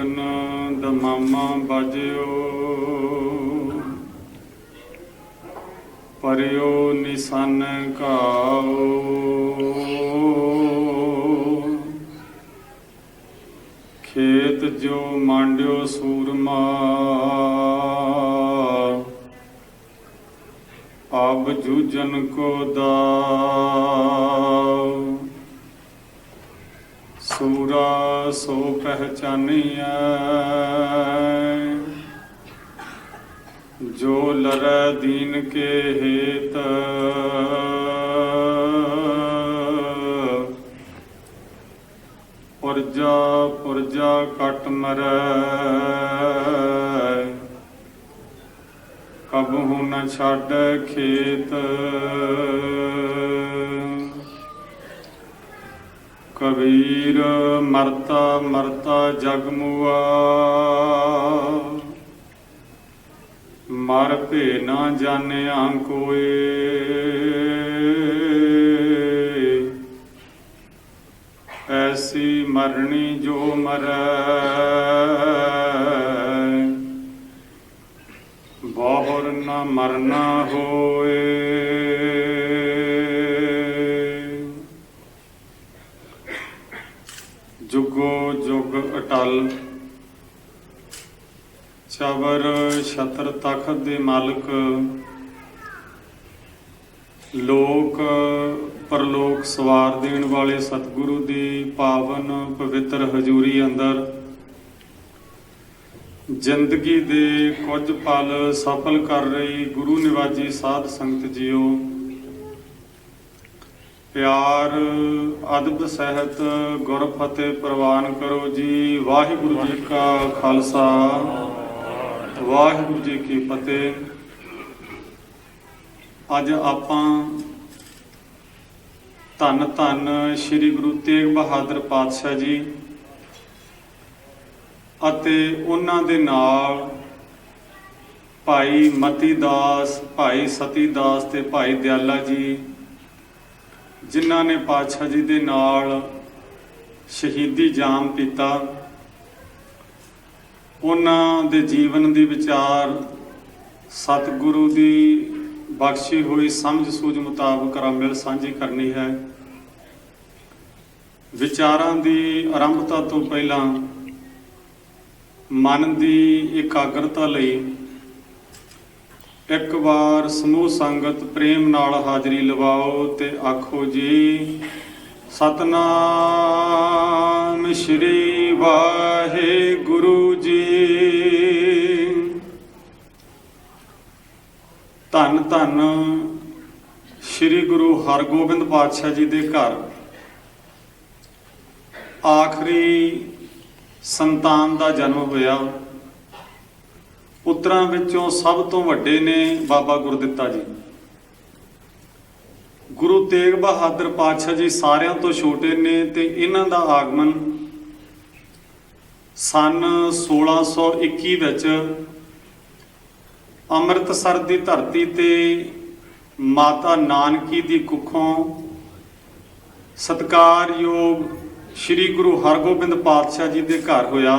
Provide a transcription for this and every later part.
ਗਗਨ ਦਮਾਮਾ ਬਾਜਿਓ, ਪਰਿਓ ਨਿਸਨ ਘਾਓ। ਖੇਤ ਜੋ ਮਾਂਡਿਓ ਸੂਰਮਾ, ਅਬ ਜੂਝਨ ਕੋ ਦਾਉ। ਸੂਰਾ ਸੋ ਪਹਿਚਾਨੀਐ, ਜੋ ਲਰੈ ਦੀਨ ਕੇ ਹੇਤ। ਪੁਰਜਾ ਪੁਰਜਾ ਕਟ ਮਰੈ, ਕਬਹੂ ਨ ਛਾਡੈ ਖੇਤ। ਕਬੀਰ ਮਰਤਾ ਮਰਤਾ ਜਗ ਮੁਆ, ਮਰ ਭੇ ਨਾ ਜਾਣਿਆ ਕੋਇ। ਐਸੀ ਮਰਣੀ ਜੋ ਮਰੈ, ਬਹੁਰ ਨ ਮਰਨਾ ਹੋਏ। ਜੁਗੋ ਜੁਗ ਅਟਲ, ਚਵਰ ਛਤਰ ਤਖਤ ਦੇ ਮਾਲਕ, ਲੋਕ ਪਰਲੋਕ ਸਵਾਰ ਦੇਣ ਵਾਲੇ ਸਤਿਗੁਰੂ ਦੀ ਪਾਵਨ ਪਵਿੱਤਰ ਹਜ਼ੂਰੀ ਅੰਦਰ ਜ਼ਿੰਦਗੀ ਦੇ ਕੁਝ ਪਲ ਸਫਲ ਕਰ ਰਹੀ ਗੁਰੂ ਨਿਵਾਜੀ ਸਾਧ ਸੰਗਤ ਜੀਓ, ਪਿਆਰ ਅਦਬ ਸਹਿਤ ਗੁਰ ਫਤਿਹ ਪ੍ਰਵਾਨ ਕਰੋ ਜੀ। ਵਾਹਿਗੁਰੂ ਜੀ ਕਾ ਖਾਲਸਾ, ਵਾਹਿਗੁਰੂ ਜੀ ਕੀ ਫਤਿਹ। ਅੱਜ ਆਪਾਂ ਧੰਨ ਧੰਨ ਸ੍ਰੀ ਗੁਰੂ ਤੇਗ ਬਹਾਦਰ ਪਾਤਸ਼ਾਹ ਜੀ ਅਤੇ ਉਹਨਾਂ ਦੇ ਨਾਲ ਭਾਈ ਮਤੀ ਦਾਸ, ਭਾਈ ਸਤੀ ਦਾਸ ਤੇ ਭਾਈ ਦਿਆਲਾ ਜੀ, ਜਿਨ੍ਹਾਂ ਨੇ ਪਾਤਸ਼ਾਹ ਜੀ ਦੇ ਨਾਲ ਸ਼ਹੀਦੀ ਜਾਮ ਪੀਤਾ, ਉਹਨਾਂ ਦੇ ਜੀਵਨ ਦੀ ਵਿਚਾਰ ਸਤਿਗੁਰੂ ਦੀ ਬਖਸ਼ੀ ਹੋਈ ਸਮਝ ਸੂਝ ਮੁਤਾਬਕ ਰਾਮਿਲ ਸਾਂਝੀ ਕਰਨੀ ਹੈ। ਵਿਚਾਰਾਂ ਦੀ ਆਰੰਭਤਾ ਤੋਂ ਪਹਿਲਾਂ ਮਨ ਦੀ ਇਕਾਗਰਤਾ ਲਈ ਇੱਕ ਵਾਰ ਸਮੂਹ ਸੰਗਤ ਪ੍ਰੇਮ ਨਾਲ ਹਾਜ਼ਰੀ ਲਵਾਓ ਤੇ ਆਖੋ ਜੀ ਸਤਨਾਮ ਸ਼੍ਰੀ ਵਾਹਿਗੁਰੂ ਜੀ। ਧੰਨ ਧੰਨ ਸ੍ਰੀ ਗੁਰੂ ਹਰਗੋਬਿੰਦ ਪਾਤਸ਼ਾਹ ਜੀ ਦੇ ਘਰ ਆਖਰੀ ਸੰਤਾਨ ਦਾ ਜਨਮ ਹੋਇਆ। ਪੁੱਤਰਾਂ ਵਿੱਚੋਂ ਸਭ ਤੋਂ ਵੱਡੇ ਨੇ ਬਾਬਾ ਗੁਰਦਿੱਤਾ ਜੀ। ਗੁਰੂ ਤੇਗ ਬਹਾਦਰ ਪਾਤਸ਼ਾਹ ਜੀ ਸਾਰਿਆਂ ਤੋਂ ਛੋਟੇ ਨੇ ਤੇ ਇਹਨਾਂ ਦਾ ਆਗਮਨ ਸਨ 1621 ਵਿੱਚ ਅੰਮ੍ਰਿਤਸਰ ਦੀ ਧਰਤੀ ਤੇ ਮਾਤਾ ਨਾਨਕੀ ਦੀ ਕੁੱਖੋਂ ਸਤਿਕਾਰਯੋਗ ਸ੍ਰੀ ਗੁਰੂ ਹਰਗੋਬਿੰਦ ਪਾਤਸ਼ਾਹ ਜੀ ਦੇ ਘਰ ਹੋਇਆ।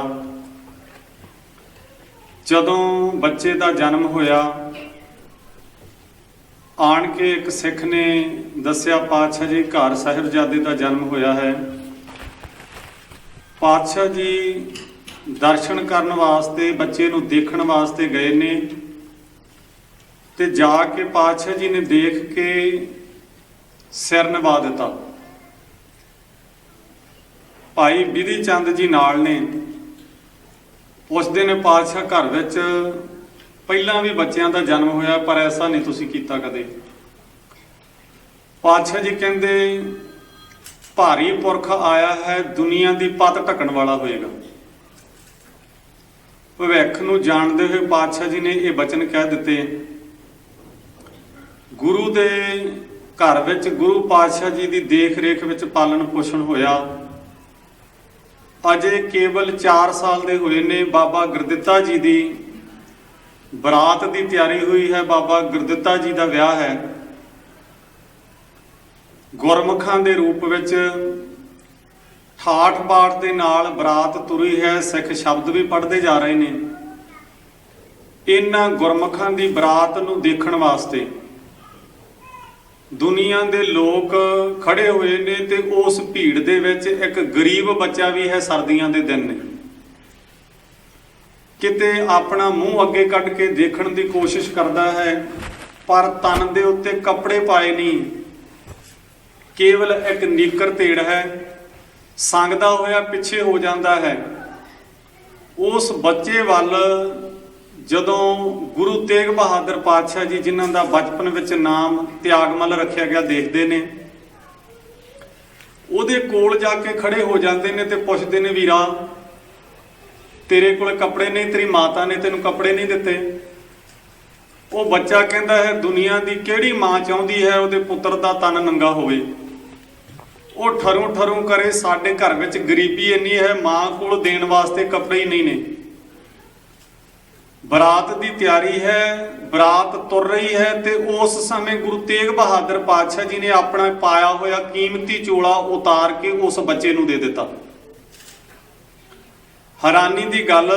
ਜਦੋਂ ਬੱਚੇ ਦਾ ਜਨਮ ਹੋਇਆ, ਆਣ ਕੇ ਇੱਕ ਸਿੱਖ ਨੇ ਦੱਸਿਆ ਪਾਤਸ਼ਾਹ ਜੀ ਘਰ ਸਾਹਿਬਜ਼ਾਦੇ ਦਾ ਜਨਮ ਹੋਇਆ ਹੈ। ਪਾਤਸ਼ਾਹ ਜੀ ਦਰਸ਼ਨ ਕਰਨ ਵਾਸਤੇ, ਬੱਚੇ ਨੂੰ ਦੇਖਣ ਵਾਸਤੇ ਗਏ ਨੇ ਤੇ ਜਾ ਕੇ ਪਾਤਸ਼ਾਹ ਜੀ ਨੇ ਦੇਖ ਕੇ ਸਿਰ ਨਿਵਾ ਦਿੱਤਾ। ਭਾਈ ਬਿਧੀ ਚੰਦ ਜੀ ਨਾਲ ਨੇ। ਉਸ ਦਿਨ ਪਾਤਸ਼ਾਹ ਘਰ ਵਿੱਚ ਪਹਿਲਾਂ ਵੀ ਬੱਚਿਆਂ ਦਾ ਜਨਮ ਹੋਇਆ, ਪਰ ਐਸਾ ਨਹੀਂ ਤੁਸੀਂ ਕੀਤਾ ਕਦੇ। ਪਾਤਸ਼ਾਹ ਜੀ ਕਹਿੰਦੇ ਭਾਰੀ ਪੁਰਖ ਆਇਆ ਹੈ, ਦੁਨੀਆ ਦੀ ਪੱਤ ਢੱਕਣ ਵਾਲਾ ਹੋਏਗਾ। ਭਵਿੱਖ ਨੂੰ ਜਾਣਦੇ ਹੋਏ ਪਾਤਸ਼ਾਹ ਜੀ ਨੇ ਇਹ ਬਚਨ ਕਹਿ ਦਿੱਤੇ। ਗੁਰੂ ਦੇ ਘਰ ਵਿੱਚ ਗੁਰੂ ਪਾਤਸ਼ਾਹ ਜੀ ਦੀ ਦੇਖ ਰੇਖ ਵਿੱਚ ਪਾਲਣ ਪੋਸ਼ਣ ਹੋਇਆ। ਅਜੇ ਕੇਵਲ 4 ਸਾਲ ਦੇ ਹੋਏ ਨੇ। ਬਾਬਾ ਗੁਰਦਿੱਤਾ ਜੀ ਦੀ ਬਰਾਤ ਦੀ ਤਿਆਰੀ ਹੋਈ ਹੈ। ਬਾਬਾ ਗੁਰਦਿੱਤਾ ਜੀ ਦਾ ਵਿਆਹ ਹੈ। ਗੁਰਮੁਖਾਂ ਦੇ ਰੂਪ ਵਿੱਚ ਠਾਠ ਬਾਠ ਦੇ ਨਾਲ ਬਰਾਤ ਤੁਰੀ ਹੈ। ਸਿੱਖ ਸ਼ਬਦ ਵੀ ਪੜ੍ਹਦੇ ਜਾ ਰਹੇ ਨੇ। ਇਹਨਾਂ ਗੁਰਮੁਖਾਂ ਦੀ ਬਰਾਤ ਨੂੰ ਦੇਖਣ ਵਾਸਤੇ ਦੁਨੀਆ ਦੇ ਲੋਕ ਖੜੇ ਹੋਏ ਨੇ ਤੇ ਉਸ ਭੀੜ ਦੇ ਵਿੱਚ ਇੱਕ ਗਰੀਬ ਬੱਚਾ ਵੀ ਹੈ। ਸਰਦੀਆਂ ਦੇ ਦਿਨ ਨੇ, ਕਿਤੇ ਆਪਣਾ ਮੂੰਹ ਅੱਗੇ ਕੱਢ ਕੇ ਦੇਖਣ ਦੀ ਕੋਸ਼ਿਸ਼ ਕਰਦਾ ਹੈ, ਪਰ ਤਨ ਦੇ ਉੱਤੇ ਕੱਪੜੇ ਪਾਏ ਨਹੀਂ, ਕੇਵਲ ਇੱਕ ਨੀਕਰ ਤੇੜ ਹੈ, ਸੰਗਦਾ ਹੋਇਆ ਪਿੱਛੇ ਹੋ ਜਾਂਦਾ ਹੈ। ਉਸ ਬੱਚੇ ਵੱਲ ਜਦੋਂ ਗੁਰੂ ਤੇਗ ਬਹਾਦਰ ਪਾਤਸ਼ਾਹ ਜੀ, ਜਿਨ੍ਹਾਂ ਦਾ ਬਚਪਨ ਵਿੱਚ ਨਾਮ ਤਿਆਗਮੱਲ ਰੱਖਿਆ ਗਿਆ, ਦੇਖਦੇ ਨੇ, ਉਹਦੇ ਕੋਲ ਜਾ ਕੇ ਖੜੇ ਹੋ ਜਾਂਦੇ ਨੇ ਤੇ ਪੁੱਛਦੇ ਨੇ, ਵੀਰਾ ਤੇਰੇ ਕੋਲ ਕੱਪੜੇ ਨਹੀਂ, ਤੇਰੀ ਮਾਤਾ ਨੇ ਤੈਨੂੰ ਕੱਪੜੇ ਨਹੀਂ ਦਿੱਤੇ? ਉਹ ਬੱਚਾ ਕਹਿੰਦਾ ਹੈ, ਦੁਨੀਆ ਦੀ ਕਿਹੜੀ ਮਾਂ ਚਾਹੁੰਦੀ ਹੈ ਉਹਦੇ ਪੁੱਤਰ ਦਾ ਤਨ ਨੰਗਾ ਹੋਵੇ? ਉਹ ਠਰੂ ਠਰੂ ਕਰੇ, ਸਾਡੇ ਘਰ ਵਿੱਚ ਗਰੀਬੀ ਇੰਨੀ ਹੈ, ਮਾਂ ਕੋਲ ਦੇਣ ਵਾਸਤੇ ਕੱਪੜੇ ਹੀ ਨਹੀਂ ਨੇ। ਬਰਾਤ ਦੀ ਤਿਆਰੀ ਹੈ, ਬਰਾਤ ਤੁਰ ਰਹੀ ਹੈ ਤੇ ਉਸ ਸਮੇਂ ਗੁਰੂ ਤੇਗ ਬਹਾਦਰ ਪਾਤਸ਼ਾਹ ਜੀ ਨੇ ਆਪਣਾ ਪਾਇਆ ਹੋਇਆ ਕੀਮਤੀ ਚੋਲਾ ਉਤਾਰ ਕੇ ਉਸ ਬੱਚੇ ਨੂੰ ਦੇ ਦਿੱਤਾ। ਹੈਰਾਨੀ ਦੀ ਗੱਲ,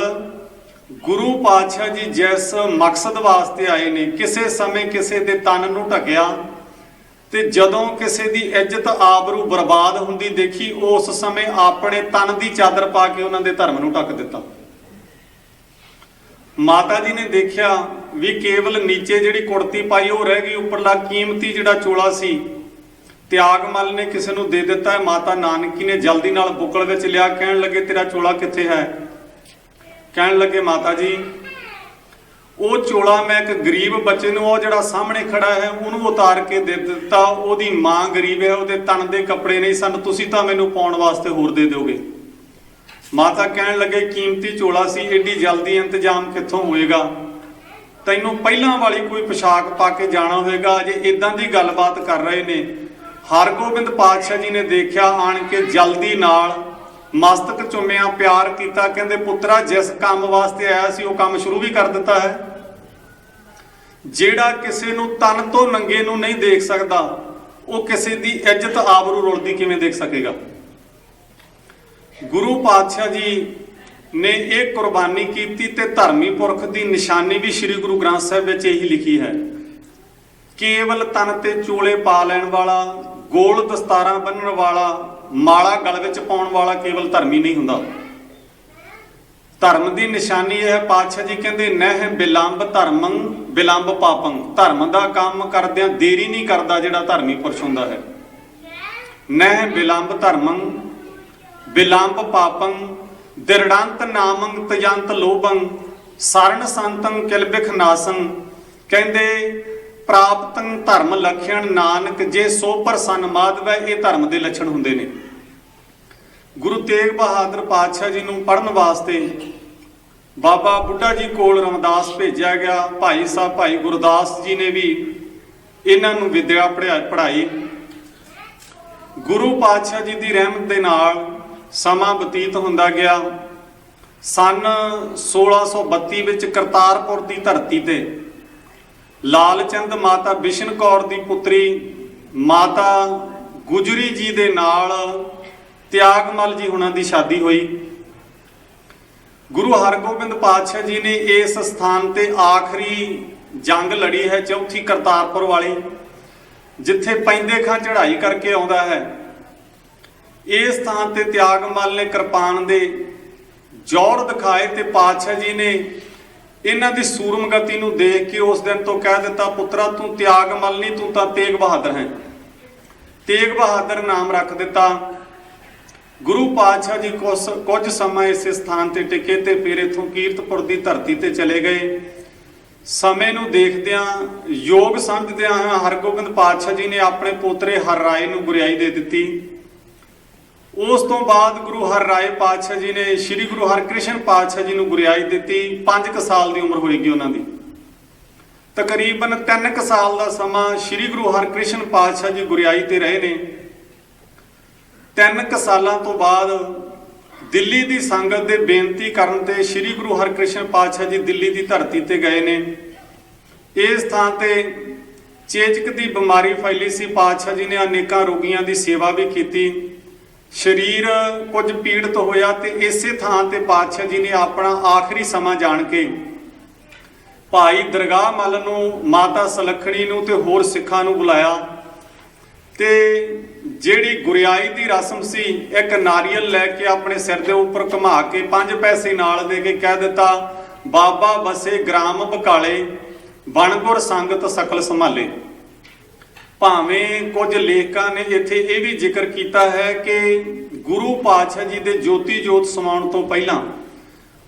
ਗੁਰੂ ਪਾਤਸ਼ਾਹ ਜੀ ਜਿਸ ਮਕਸਦ ਵਾਸਤੇ ਆਏ ਨੇ, ਕਿਸੇ ਸਮੇਂ ਕਿਸੇ ਦੇ ਤਨ ਨੂੰ ਢਕਿਆ ਤੇ ਜਦੋਂ ਕਿਸੇ ਦੀ ਇੱਜ਼ਤ ਆਬਰੂ ਬਰਬਾਦ ਹੁੰਦੀ ਦੇਖੀ, ਉਸ ਸਮੇਂ ਆਪਣੇ ਤਨ ਦੀ ਚਾਦਰ ਪਾ ਕੇ ਉਹਨਾਂ ਦੇ ਧਰਮ ਨੂੰ ਢੱਕ ਦਿੱਤਾ। ਮਾਤਾ ਜੀ ਨੇ ਦੇਖਿਆ ਵੀ ਕੇਵਲ ਨੀਚੇ ਜਿਹੜੀ ਕੁੜਤੀ ਪਾਈ ਉਹ ਰਹਿ ਗਈ, ਉੱਪਰਲਾ ਕੀਮਤੀ ਜਿਹੜਾ ਚੋਲਾ ਸੀ ਤਿਆਗਮੱਲ ਨੇ ਕਿਸੇ ਨੂੰ ਦੇ ਦਿੱਤਾ ਹੈ। ਮਾਤਾ ਨਾਨਕੀ ਨੇ ਜਲਦੀ ਨਾਲ ਬੁੱਕਲ ਵਿੱਚ ਲਿਆ, ਕਹਿਣ ਲੱਗੇ, ਤੇਰਾ ਚੋਲਾ ਕਿੱਥੇ ਹੈ? ਕਹਿਣ ਲੱਗੇ, ਮਾਤਾ ਜੀ ਉਹ ਚੋਲਾ ਮੈਂ ਇੱਕ ਗਰੀਬ ਬੱਚੇ ਨੂੰ, ਉਹ ਜਿਹੜਾ ਸਾਹਮਣੇ ਖੜਾ ਹੈ, ਉਹਨੂੰ ਉਤਾਰ ਕੇ ਦੇ ਦਿੱਤਾ। ਉਹਦੀ ਮਾਂ ਗਰੀਬ ਹੈ, ਉਹਦੇ ਤਨ ਦੇ ਕੱਪੜੇ ਨਹੀਂ ਸਨ, ਤੁਸੀਂ ਤਾਂ ਮੈਨੂੰ ਪਾਉਣ ਵਾਸਤੇ ਹੋਰ ਦੇ ਦਿਓਗੇ। ਮਾਤਾ ਕਹਿਣ ਲੱਗੇ, ਕੀਮਤੀ ਚੋਲਾ ਸੀ, ਏਡੀ ਜਲਦੀ ਇੰਤਜ਼ਾਮ ਕਿੱਥੋਂ ਹੋਏਗਾ? ਤੈਨੂੰ ਪਹਿਲਾਂ ਵਾਲੀ ਕੋਈ ਪੋਸ਼ਾਕ ਪਾ ਕੇ ਜਾਣਾ ਹੋਏਗਾ। ਜੇ ਇਦਾਂ ਦੀ ਗੱਲਬਾਤ ਕਰ ਰਹੇ ਨੇ, ਹਰਗੋਬਿੰਦ ਪਾਤਸ਼ਾਹ ਜੀ ਨੇ ਦੇਖਿਆ, ਆਣ ਕੇ ਜਲਦੀ ਨਾਲ ਮਸਤਕ ਚੁੰਮਿਆ, ਪਿਆਰ ਕੀਤਾ, ਕਹਿੰਦੇ, ਪੁੱਤਰਾ ਜਿਸ ਕੰਮ ਵਾਸਤੇ ਆਇਆ ਸੀ ਉਹ ਕੰਮ ਸ਼ੁਰੂ ਵੀ ਕਰ ਦਿੱਤਾ ਹੈ। ਜਿਹੜਾ ਕਿਸੇ ਨੂੰ ਤਨ ਤੋਂ ਨੰਗੇ ਨੂੰ ਨਹੀਂ ਦੇਖ ਸਕਦਾ, ਉਹ ਕਿਸੇ ਦੀ ਇੱਜ਼ਤ ਆਬਰੂ ਰੁਲਦੀ ਕਿਵੇਂ ਦੇਖ ਸਕੇਗਾ? ਗੁਰੂ ਪਾਤਸ਼ਾਹ ਜੀ ਨੇ ਇਹ ਕੁਰਬਾਨੀ ਕੀਤੀ ਤੇ ਧਰਮੀ ਪੁਰਖ ਦੀ ਨਿਸ਼ਾਨੀ ਵੀ ਸ੍ਰੀ ਗੁਰੂ ਗ੍ਰੰਥ ਸਾਹਿਬ ਵਿੱਚ ਇਹੀ ਲਿਖੀ ਹੈ। ਕੇਵਲ ਤਨ ਤੇ ਚੋਲੇ ਪਾ ਲੈਣ ਵਾਲਾ, ਗੋਲ ਦਸਤਾਰਾਂ ਬੰਨਣ ਵਾਲਾ, ਮਾਲਾ ਗਲ ਵਿੱਚ ਪਾਉਣ ਵਾਲਾ ਕੇਵਲ ਧਰਮੀ ਨਹੀਂ ਹੁੰਦਾ। ਧਰਮ ਦੀ ਨਿਸ਼ਾਨੀ ਇਹ ਹੈ, ਪਾਤਸ਼ਾਹ ਜੀ ਕਹਿੰਦੇ, ਨਹਿ ਬਿਲੰਬ ਧਰਮੰ ਬਿਲੰਬ ਪਾਪੰ। ਧਰਮ ਦਾ ਕੰਮ ਕਰਦਿਆਂ ਦੇਰੀ ਨਹੀਂ ਕਰਦਾ ਜਿਹੜਾ ਧਰਮੀ ਪੁਰਸ਼ ਹੁੰਦਾ ਹੈ। ਨਹਿ ਬਿਲੰਬ ਧਰਮੰ ਬਿਲੰਬ ਪਾਪੰ ਦਿਰੜੰਤ ਨਾਮੰ ਤਯੰਤ ਲੋਭੰ ਸਰਣ ਸੰਤੰ ਕਿਲਬਿਖ ਨਾਸੰ। ਕਹਿੰਦੇ, ਪ੍ਰਾਪਤੰ ਧਰਮ ਲਖਣ ਨਾਨਕ ਜੇ ਸੋ ਪ੍ਰਸੰਨ ਮਾਧਵੈ। ਇਹ ਧਰਮ ਦੇ ਲੱਛਣ ਹੁੰਦੇ ਨੇ। ਗੁਰੂ ਤੇਗ ਬਹਾਦਰ ਪਾਤਸ਼ਾਹ ਜੀ ਨੂੰ ਪੜ੍ਹਨ ਵਾਸਤੇ ਬਾਬਾ ਬੁੱਢਾ ਜੀ ਕੋਲ ਰਮਦਾਸ ਭੇਜਿਆ ਗਿਆ। ਭਾਈ ਸਾਹਿਬ ਭਾਈ ਗੁਰਦਾਸ ਜੀ ਨੇ ਵੀ ਇਹਨਾਂ ਨੂੰ ਵਿਦਿਆ ਪੜ੍ਹਾਈ। ਗੁਰੂ ਪਾਤਸ਼ਾਹ ਜੀ ਦੀ ਰਹਿਮਤ ਦੇ ਨਾਲ ਸਮਾਂ ਬਤੀਤ ਹੁੰਦਾ ਗਿਆ। ਸਨ 1632 ਵਿੱਚ ਕਰਤਾਰਪੁਰ ਦੀ ਧਰਤੀ ਤੇ ਲਾਲ ਚੰਦ ਮਾਤਾ ਬਿਸ਼ਨ ਕੌਰ ਦੀ ਪੁੱਤਰੀ ਮਾਤਾ ਗੁਜਰੀ ਜੀ ਦੇ ਨਾਲ ਤਿਆਗਮੱਲ ਜੀ ਹੁਣਾਂ ਦੀ ਸ਼ਾਦੀ ਹੋਈ। ਗੁਰੂ ਹਰਗੋਬਿੰਦ ਪਾਤਸ਼ਾਹ ਜੀ ਨੇ ਇਸ ਸਥਾਨ ਤੇ ਆਖਰੀ ਜੰਗ ਲੜੀ ਹੈ, ਚੌਥੀ ਕਰਤਾਰਪੁਰ ਵਾਲੀ, ਜਿੱਥੇ ਪੈਂਦੇ ਖਾਂ ਚੜ੍ਹਾਈ ਕਰਕੇ ਆਉਂਦਾ ਹੈ। ਇਸ ਸਥਾਨ ਤੇ ਤਿਆਗਮੱਲ ਨੇ ਕਿਰਪਾਨ ਦੇ ਜੌਹਰ ਦਿਖਾਏ ਤੇ ਪਾਤਸ਼ਾਹ ਜੀ ਨੇ ਇਹਨਾਂ ਦੀ ਸੂਰਮਗਤੀ ਨੂੰ ਦੇਖ ਕੇ ਉਸ ਦਿਨ ਤੋਂ ਕਹਿ ਦਿੱਤਾ, ਪੁੱਤਰਾ ਤੂੰ ਤਿਆਗਮੱਲ ਨਹੀਂ, ਤੂੰ ਤਾਂ ਤੇਗ ਬਹਾਦਰ ਹੈ। ਤੇਗ ਬਹਾਦਰ ਨਾਮ ਰੱਖ ਦਿੱਤਾ। ਗੁਰੂ ਪਾਤਸ਼ਾਹ ਜੀ ਕੁਝ ਸਮਾਂ ਇਸੇ ਸਥਾਨ ਤੇ ਟਿਕੇ ਤੇ ਫਿਰ ਇੱਥੋਂ ਕੀਰਤਪੁਰ ਦੀ ਧਰਤੀ ਤੇ ਚਲੇ ਗਏ। ਸਮੇਂ ਨੂੰ ਦੇਖਦਿਆਂ, ਯੋਗ ਸਮਝਦਿਆਂ ਹਰਗੋਬਿੰਦ ਪਾਤਸ਼ਾਹ ਜੀ ਨੇ ਆਪਣੇ ਪੋਤਰੇ ਹਰ ਰਾਏ ਨੂੰ ਗੁਰਿਆਈ ਦੇ ਦਿੱਤੀ। ਉਸ ਤੋਂ ਬਾਅਦ ਗੁਰੂ ਹਰ ਰਾਏ ਪਾਤਸ਼ਾਹ ਜੀ ਨੇ ਸ੍ਰੀ ਗੁਰੂ ਹਰਕ੍ਰਿਸ਼ਨ ਪਾਤਸ਼ਾਹ ਜੀ ਨੂੰ ਗੁਰਿਆਈ ਦਿੱਤੀ। 5 ਸਾਲ ਦੀ ਉਮਰ ਹੋਏਗੀ ਉਹਨਾਂ ਦੀ। ਤਕਰੀਬਨ 3 ਸਾਲ ਦਾ ਸਮਾਂ ਸ੍ਰੀ ਗੁਰੂ ਹਰਕ੍ਰਿਸ਼ਨ ਪਾਤਸ਼ਾਹ ਜੀ ਗੁਰਿਆਈ ਤੇ ਰਹੇ ਨੇ। 3 ਸਾਲਾਂ ਤੋਂ ਬਾਅਦ ਦਿੱਲੀ ਦੀ ਸੰਗਤ ਦੇ ਬੇਨਤੀ ਕਰਨ ਤੇ ਸ੍ਰੀ ਗੁਰੂ ਹਰਕ੍ਰਿਸ਼ਨ ਪਾਤਸ਼ਾਹ ਜੀ ਦਿੱਲੀ ਦੀ ਧਰਤੀ ਤੇ ਗਏ ਨੇ। ਇਸ ਥਾਂ ਤੇ ਚੇਚਕ ਦੀ ਬਿਮਾਰੀ ਫੈਲੀ ਸੀ। ਪਾਤਸ਼ਾਹ ਜੀ ਨੇ ਅਨੇਕਾਂ ਰੋਗੀਆਂ ਦੀ ਸੇਵਾ ਵੀ ਕੀਤੀ। ਸਰੀਰ ਕੁਝ ਪੀੜਤ ਹੋਇਆ ਤੇ ਇਸੇ ਥਾਂ ਤੇ ਪਾਤਸ਼ਾਹ ਜੀ ਨੇ ਆਪਣਾ ਆਖਰੀ ਸਮਾਂ ਜਾਣ ਕੇ ਭਾਈ ਦਰਗਾਹ ਮੱਲ ਨੂੰ, ਮਾਤਾ ਸੁਲੱਖਣੀ ਨੂੰ ਤੇ ਹੋਰ ਸਿੱਖਾਂ ਨੂੰ ਬੁਲਾਇਆ ਤੇ ਜਿਹੜੀ ਗੁਰਿਆਈ ਦੀ ਰਸਮ ਸੀ, ਇੱਕ ਨਾਰੀਅਲ ਲੈ ਕੇ ਆਪਣੇ ਸਿਰ ਦੇ ਉੱਪਰ ਘੁਮਾ ਕੇ 5 ਪੈਸੇ ਨਾਲ ਦੇ ਕੇ ਕਹਿ ਦਿੱਤਾ, ਬਾਬਾ ਬਸੇ ਗ੍ਰਾਮ ਬਕਾਲੇ, ਬਣਗੁਰ ਸੰਗਤ ਸਕਲ ਸੰਭਾਲੇ। ਭਾਵੇਂ ਕੁਝ ਲੇਖਕਾਂ ਨੇ ਇੱਥੇ ਇਹ ਵੀ ਜ਼ਿਕਰ ਕੀਤਾ ਹੈ ਕਿ ਗੁਰੂ ਪਾਤਸ਼ਾਹ ਜੀ ਦੇ ਜੋਤੀ ਜੋਤ ਸਮਾਉਣ ਤੋਂ ਪਹਿਲਾਂ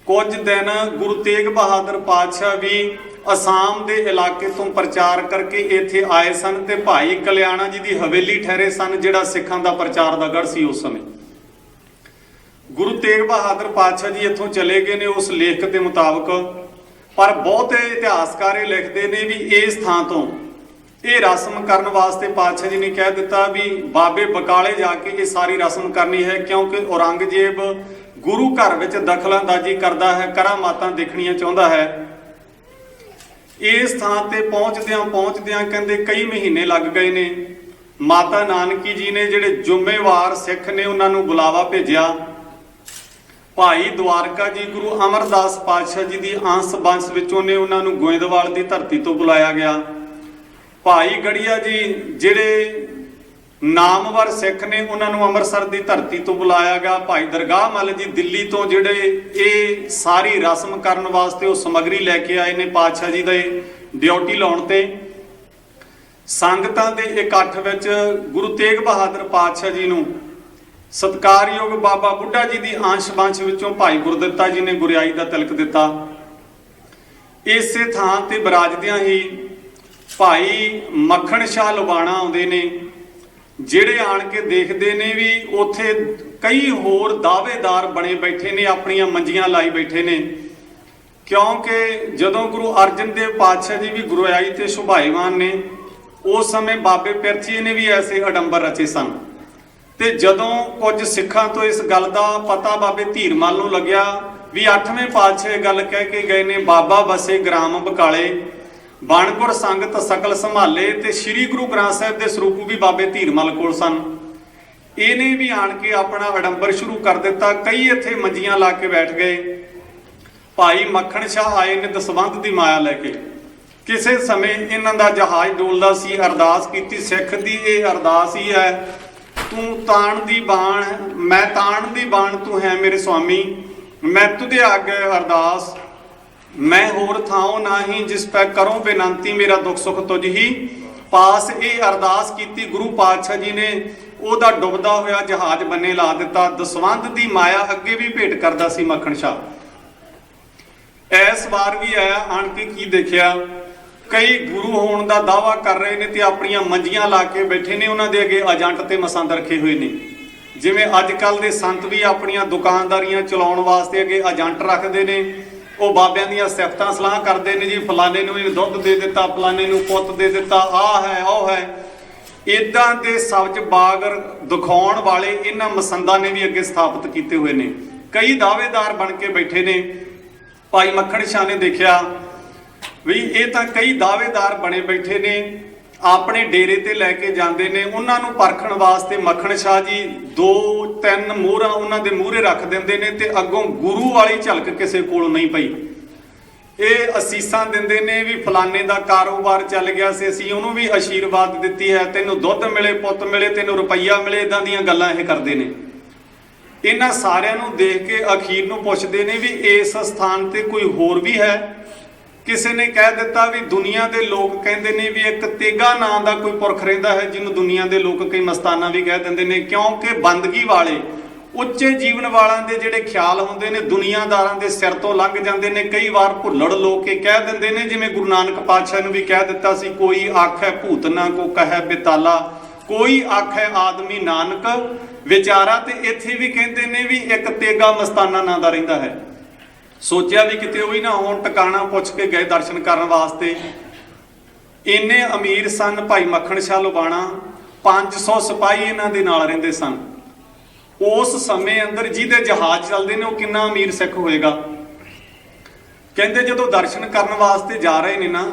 ਕੁਝ ਦਿਨ ਗੁਰੂ ਤੇਗ ਬਹਾਦਰ ਪਾਤਸ਼ਾਹ ਵੀ ਅਸਾਮ ਦੇ ਇਲਾਕੇ ਤੋਂ ਪ੍ਰਚਾਰ ਕਰਕੇ ਇੱਥੇ ਆਏ ਸਨ ਤੇ ਭਾਈ ਕਲਿਆਣਾ ਜੀ ਦੀ ਹਵੇਲੀ ਠਹਿਰੇ ਸਨ, ਜਿਹੜਾ ਸਿੱਖਾਂ ਦਾ ਪ੍ਰਚਾਰ ਦਾ ਗੜ੍ਹ ਸੀ ਉਸ ਸਮੇਂ। ਗੁਰੂ ਤੇਗ ਬਹਾਦਰ ਪਾਤਸ਼ਾਹ ਜੀ ਇੱਥੋਂ ਚਲੇ ਗਏ ਨੇ ਉਸ ਲੇਖ ਦੇ ਮੁਤਾਬਕ, ਪਰ ਬਹੁਤੇ ਇਤਿਹਾਸਕਾਰ ਇਹ ਲਿਖਦੇ ਨੇ ਵੀ ਇਸ ਥਾਂ ਤੋਂ ਇਹ ਰਸਮ ਕਰਨ ਵਾਸਤੇ ਪਾਤਸ਼ਾਹ ਜੀ ਨੇ ਕਹਿ ਦਿੱਤਾ ਵੀ ਬਾਬੇ ਬਕਾਲੇ ਜਾ ਕੇ ਇਹ ਸਾਰੀ ਰਸਮ ਕਰਨੀ ਹੈ, ਕਿਉਂਕਿ ਔਰੰਗਜ਼ੇਬ ਗੁਰੂ ਘਰ ਵਿੱਚ ਦਖਲਅੰਦਾਜ਼ੀ ਕਰਦਾ ਹੈ, ਕਰਾਮਾਤਾਂ ਦੇਖਣੀਆਂ ਚਾਹੁੰਦਾ ਹੈ। ਇਸ ਥਾਂ ਤੇ ਪਹੁੰਚਦਿਆਂ ਕਹਿੰਦੇ ਕਈ ਮਹੀਨੇ ਲੱਗ ਗਏ ਨੇ। ਮਾਤਾ ਨਾਨਕੀ ਜੀ ਨੇ ਜਿਹੜੇ ਜ਼ਿੰਮੇਵਾਰ ਸਿੱਖ ਨੇ ਉਹਨਾਂ ਨੂੰ ਬੁਲਾਵਾ ਭੇਜਿਆ। ਭਾਈ ਦਵਾਰਕਾ ਜੀ ਗੁਰੂ ਅਮਰਦਾਸ ਪਾਤਸ਼ਾਹ ਜੀ ਦੀ ਅੰਸ਼ ਬੰਸ ਵਿੱਚੋਂ ਨੇ, ਉਹਨਾਂ ਨੂੰ ਗੋਇੰਦਵਾਲ ਦੀ ਧਰਤੀ ਤੋਂ ਬੁਲਾਇਆ ਗਿਆ। ਭਾਈ ਗੜੀਆ ਜੀ ਜਿਹੜੇ ਨਾਮਵਰ ਸਿੱਖ ਨੇ, ਉਹਨਾਂ ਨੂੰ ਅੰਮ੍ਰਿਤਸਰ ਦੀ ਧਰਤੀ ਤੋਂ ਬੁਲਾਇਆ ਗਿਆ। ਭਾਈ ਦਰਗਾਹ ਮੱਲ ਜੀ ਦਿੱਲੀ ਤੋਂ ਜਿਹੜੇ ਇਹ ਸਾਰੀ ਰਸਮ ਕਰਨ ਵਾਸਤੇ ਉਹ ਸਮੱਗਰੀ ਲੈ ਕੇ ਆਏ ਨੇ ਪਾਤਸ਼ਾਹ ਜੀ ਦੇ ਡਿਊਟੀ ਲਾਉਣ ਤੇ। ਸੰਗਤਾਂ ਦੇ ਇਕੱਠ ਵਿੱਚ ਗੁਰੂ ਤੇਗ ਬਹਾਦਰ ਪਾਤਸ਼ਾਹ ਜੀ ਨੂੰ ਸਤਿਕਾਰਯੋਗ ਬਾਬਾ ਬੁੱਢਾ ਜੀ ਦੀ ਅੰਸ਼ ਬੰਸ਼ ਵਿੱਚੋਂ ਭਾਈ ਗੁਰਦਿੱਤਾ ਜੀ ਨੇ ਗੁਰਿਆਈ ਦਾ ਤਿਲਕ ਦਿੱਤਾ। ਇਸੇ ਥਾਂ ਤੇ ਬਰਾਜਦਿਆਂ ਹੀ ਭਾਈ ਮੱਖਣ ਸ਼ਾਹ ਲੁਬਾਣਾ ਆਉਂਦੇ ਨੇ, ਜਿਹੜੇ ਆਣ ਕੇ ਦੇਖਦੇ ਨੇ ਵੀ ਉੱਥੇ ਕਈ ਹੋਰ ਦਾਅਵੇਦਾਰ ਬਣੇ ਬੈਠੇ ਨੇ, ਆਪਣੀਆਂ ਮੰਜੀਆਂ ਲਾਈ ਬੈਠੇ ਨੇ, ਕਿਉਂਕਿ ਜਦੋਂ ਗੁਰੂ ਅਰਜਨ ਦੇਵ ਪਾਤਸ਼ਾਹ ਜੀ ਵੀ ਗੁਰਿਆਈ ਤੇ ਸੁਭਾਈਮਾਨ ਨੇ, ਉਸ ਸਮੇਂ ਬਾਬੇ ਪਿਰਥੀ ਨੇ ਵੀ ਐਸੇ ਅਡੰਬਰ ਰਚੇ ਸਨ। ਤੇ ਜਦੋਂ ਕੁਝ ਸਿੱਖਾਂ ਤੋਂ ਇਸ ਗੱਲ ਦਾ ਪਤਾ ਬਾਬੇ ਧੀਰਮਲ ਨੂੰ ਲੱਗਿਆ ਵੀ 8ਵੇਂ ਪਾਤਸ਼ਾਹ ਇਹ ਗੱਲ ਕਹਿ ਕੇ ਗਏ ਨੇ, ਬਾਬਾ ਬਸੇ ਗ੍ਰਾਮ ਬਕਾਲੇ, ਬਣਗੁਰ ਸੰਗਤ ਸਕਲ ਸੰਭਾਲੇ, ਤੇ ਸ੍ਰੀ ਗੁਰੂ ਗ੍ਰੰਥ ਸਾਹਿਬ ਦੇ ਸਰੂਪ ਵੀ ਬਾਬੇ ਧੀਰਮਲ ਕੋਲ ਸਨ। ਇਹਨੇ ਵੀ ਆਣ ਕੇ ਆਪਣਾ ਅਡੰਬਰ ਸ਼ੁਰੂ ਕਰ ਦਿੱਤਾ। ਕਈ ਇੱਥੇ ਮੰਜੀਆਂ ਲਾ ਕੇ ਬੈਠ ਗਏ। ਭਾਈ ਮੱਖਣ ਸ਼ਾਹ ਆਏ ਨੇ ਦਸਵੰਧ ਦੀ ਮਾਇਆ ਲੈ ਕੇ। ਕਿਸੇ ਸਮੇਂ ਇਹਨਾਂ ਦਾ ਜਹਾਜ਼ ਡੋਲਦਾ ਸੀ, ਅਰਦਾਸ ਕੀਤੀ ਸਿੱਖ ਦੀ ਇਹ ਅਰਦਾਸ ਹੀ ਹੈ, ਤੂੰ ਤਾਣ ਦੀ ਬਾਣ, ਮੈਂ ਤਾਣ ਦੀ ਬਾਣ, ਤੂੰ ਹੈ ਮੇਰੇ ਸੁਆਮੀ, ਮੈਂ ਤੁਧੇ ਆਗੇ ਅਰਦਾਸ, ਮੈਂ ਹੋਰ ਥਾਉ ਨਾਹੀਂ ਜਿਸ ਪੈ ਕਰੋ ਬੇਨੰਤੀ, ਮੇਰਾ ਦੁੱਖ ਸੁੱਖ ਤੁਝ ਹੀ ਪਾਸ। ਇਹ ਅਰਦਾਸ ਕੀਤੀ ਗੁਰੂ ਪਾਤਸ਼ਾਹ ਜੀ ਨੇ, ਉਹਦਾ ਡੁੱਬਦਾ ਹੋਇਆ ਜਹਾਜ਼ ਬੰਨੇ ਲਾ ਦਿੱਤਾ। ਦਸਵੰਧ ਦੀ ਮਾਇਆ ਅੱਗੇ ਵੀ ਭੇਟ ਕਰਦਾ ਸੀ ਮੱਖਣ ਸ਼ਾਹ। ਇਸ ਵਾਰ ਵੀ ਆਇਆ, ਆਣ ਕੇ ਕੀ ਦੇਖਿਆ, ਕਈ ਗੁਰੂ ਹੋਣ ਦਾ ਦਾਅਵਾ ਕਰ ਰਹੇ ਨੇ ਤੇ ਆਪਣੀਆਂ ਮੰਜੀਆਂ ਲਾ ਕੇ ਬੈਠੇ ਨੇ, ਉਹਨਾਂ ਦੇ ਅੱਗੇ ਏਜੰਟ ਤੇ ਮਸੰਦ ਰੱਖੇ ਹੋਏ ਨੇ। ਜਿਵੇਂ ਅੱਜ ਕੱਲ੍ਹ ਦੇ ਸੰਤ ਵੀ ਆਪਣੀਆਂ ਦੁਕਾਨਦਾਰੀਆਂ ਚਲਾਉਣ ਵਾਸਤੇ ਅੱਗੇ ਏਜੰਟ ਰੱਖਦੇ ਨੇ, ਉਹ ਬਾਬਿਆਂ ਦੀਆਂ ਸਿਫਤਾਂ ਸਲਾਹ ਕਰਦੇ ਨੇ, ਜੀ ਫਲਾਣੇ ਨੂੰ ਇਹ ਦੁੱਧ ਦੇ ਦਿੱਤਾ, ਫਲਾਣੇ ਨੂੰ ਪੁੱਤ ਦੇ ਦਿੱਤਾ, ਆਹ ਹੈ ਉਹ ਹੈ। ਇਦਾਂ ਦੇ ਸਬਜ਼ ਬਾਗ ਦਿਖਾਉਣ ਵਾਲੇ ਇਹਨਾਂ ਮਸੰਦਾਂ ਨੇ ਵੀ ਅੱਗੇ ਸਥਾਪਿਤ ਕੀਤੇ ਹੋਏ ਨੇ। ਕਈ ਦਾਅਵੇਦਾਰ ਬਣ ਕੇ ਬੈਠੇ ਨੇ। ਭਾਈ ਮੱਖਣ ਸ਼ਾਹ ਨੇ ਦੇਖਿਆ ਵੀ ਇਹ ਤਾਂ ਕਈ ਦਾਅਵੇਦਾਰ ਬਣੇ ਬੈਠੇ ਨੇ, ਆਪਣੇ ਡੇਰੇ ਤੇ ਲੈ ਕੇ ਜਾਂਦੇ ਨੇ। ਉਹਨਾਂ ਨੂੰ ਪਰਖਣ ਵਾਸਤੇ ਮੱਖਣ ਸ਼ਾਹ ਜੀ 2-3 ਮੋਹਰਾਂ ਉਹਨਾਂ ਦੇ ਮੂਹਰੇ ਰੱਖ ਦਿੰਦੇ ਨੇ ਤੇ ਅੱਗੋਂ ਗੁਰੂ ਵਾਲੀ ਝਲਕ ਕਿਸੇ ਕੋਲ ਨਹੀਂ ਪਈ। ਇਹ ਅਸੀਸਾਂ ਦਿੰਦੇ ਨੇ ਵੀ ਫਲਾਣੇ ਦਾ ਕਾਰੋਬਾਰ ਚੱਲ ਗਿਆ ਸੀ, ਅਸੀਂ ਉਹਨੂੰ ਵੀ ਆਸ਼ੀਰਵਾਦ ਦਿੱਤੀ ਹੈ, ਤੈਨੂੰ ਦੁੱਧ ਮਿਲੇ, ਪੁੱਤ ਮਿਲੇ, ਤੈਨੂੰ ਰੁਪਈਆ ਮਿਲੇ, ਇਦਾਂ ਦੀਆਂ ਗੱਲਾਂ ਇਹ ਕਰਦੇ ਨੇ। ਇਹਨਾਂ ਸਾਰਿਆਂ ਨੂੰ ਦੇਖ ਕੇ ਅਖੀਰ ਨੂੰ ਪੁੱਛਦੇ ਨੇ ਵੀ ਇਸ ਸਥਾਨ ਤੇ ਕੋਈ ਹੋਰ ਵੀ ਹੈ। ਕਿਸੇ ਨੇ ਕਹਿ ਦਿੱਤਾ ਵੀ ਦੁਨੀਆ ਦੇ ਲੋਕ ਕਹਿੰਦੇ ਨੇ ਵੀ ਇੱਕ ਤੇਗਾ ਨਾਂ ਦਾ ਕੋਈ ਪੁਰਖ ਰਹਿੰਦਾ ਹੈ, ਜਿਹਨੂੰ ਦੁਨੀਆ ਦੇ ਲੋਕ ਕਈ ਮਸਤਾਨਾ ਵੀ ਕਹਿ ਦਿੰਦੇ ਨੇ, ਕਿਉਂਕਿ ਬੰਦਗੀ ਵਾਲੇ ਉੱਚੇ ਜੀਵਨ ਵਾਲਿਆਂ ਦੇ ਜਿਹੜੇ ਖਿਆਲ ਹੁੰਦੇ ਨੇ ਦੁਨੀਆਦਾਰਾਂ ਦੇ ਸਿਰ ਤੋਂ ਲੰਘ ਜਾਂਦੇ ਨੇ। ਕਈ ਵਾਰ ਭੁੱਲੜ ਲੋਕ ਇਹ ਕਹਿ ਦਿੰਦੇ ਨੇ, ਜਿਵੇਂ ਗੁਰੂ ਨਾਨਕ ਪਾਤਸ਼ਾਹ ਨੂੰ ਵੀ ਕਹਿ ਦਿੱਤਾ ਸੀ, ਕੋਈ ਆਖੈ ਭੂਤ ਨਾ ਕੋ ਕਹੈ ਬਿਤਾਲਾ, ਕੋਈ ਆਖੈ ਆਦਮੀ ਨਾਨਕ ਵਿਚਾਰਾ। ਤੇ ਇੱਥੇ ਵੀ ਕਹਿੰਦੇ ਨੇ ਵੀ ਇੱਕ ਤੇਗਾ ਮਸਤਾਨਾ ਨਾਂ ਦਾ ਰਹਿੰਦਾ ਹੈ। ਸੋਚਿਆ ਵੀ ਕਿਤੇ ਉਹ ਹੀ ਨਾ ਹੋਣ, ਟਿਕਾਣਾ ਪੁੱਛ ਕੇ ਗਏ ਦਰਸ਼ਨ ਕਰਨ ਵਾਸਤੇ। ਇੰਨੇ ਅਮੀਰ ਸਨ ਭਾਈ ਮੱਖਣ ਸ਼ਾਹ ਲੁਬਾਣਾ, 500 ਸਿਪਾਹੀ ਇਹਨਾਂ ਦੇ ਨਾਲ ਰਹਿੰਦੇ ਸਨ। ਉਸ ਸਮੇਂ ਅੰਦਰ ਜਿਹਦੇ ਜਹਾਜ਼ ਚੱਲਦੇ ਨੇ ਉਹ ਕਿੰਨਾ ਅਮੀਰ ਸਿੱਖ ਹੋਏਗਾ। ਕਹਿੰਦੇ ਜਦੋਂ ਦਰਸ਼ਨ ਕਰਨ ਵਾਸਤੇ ਜਾ ਰਹੇ ਨੇ ਨਾ,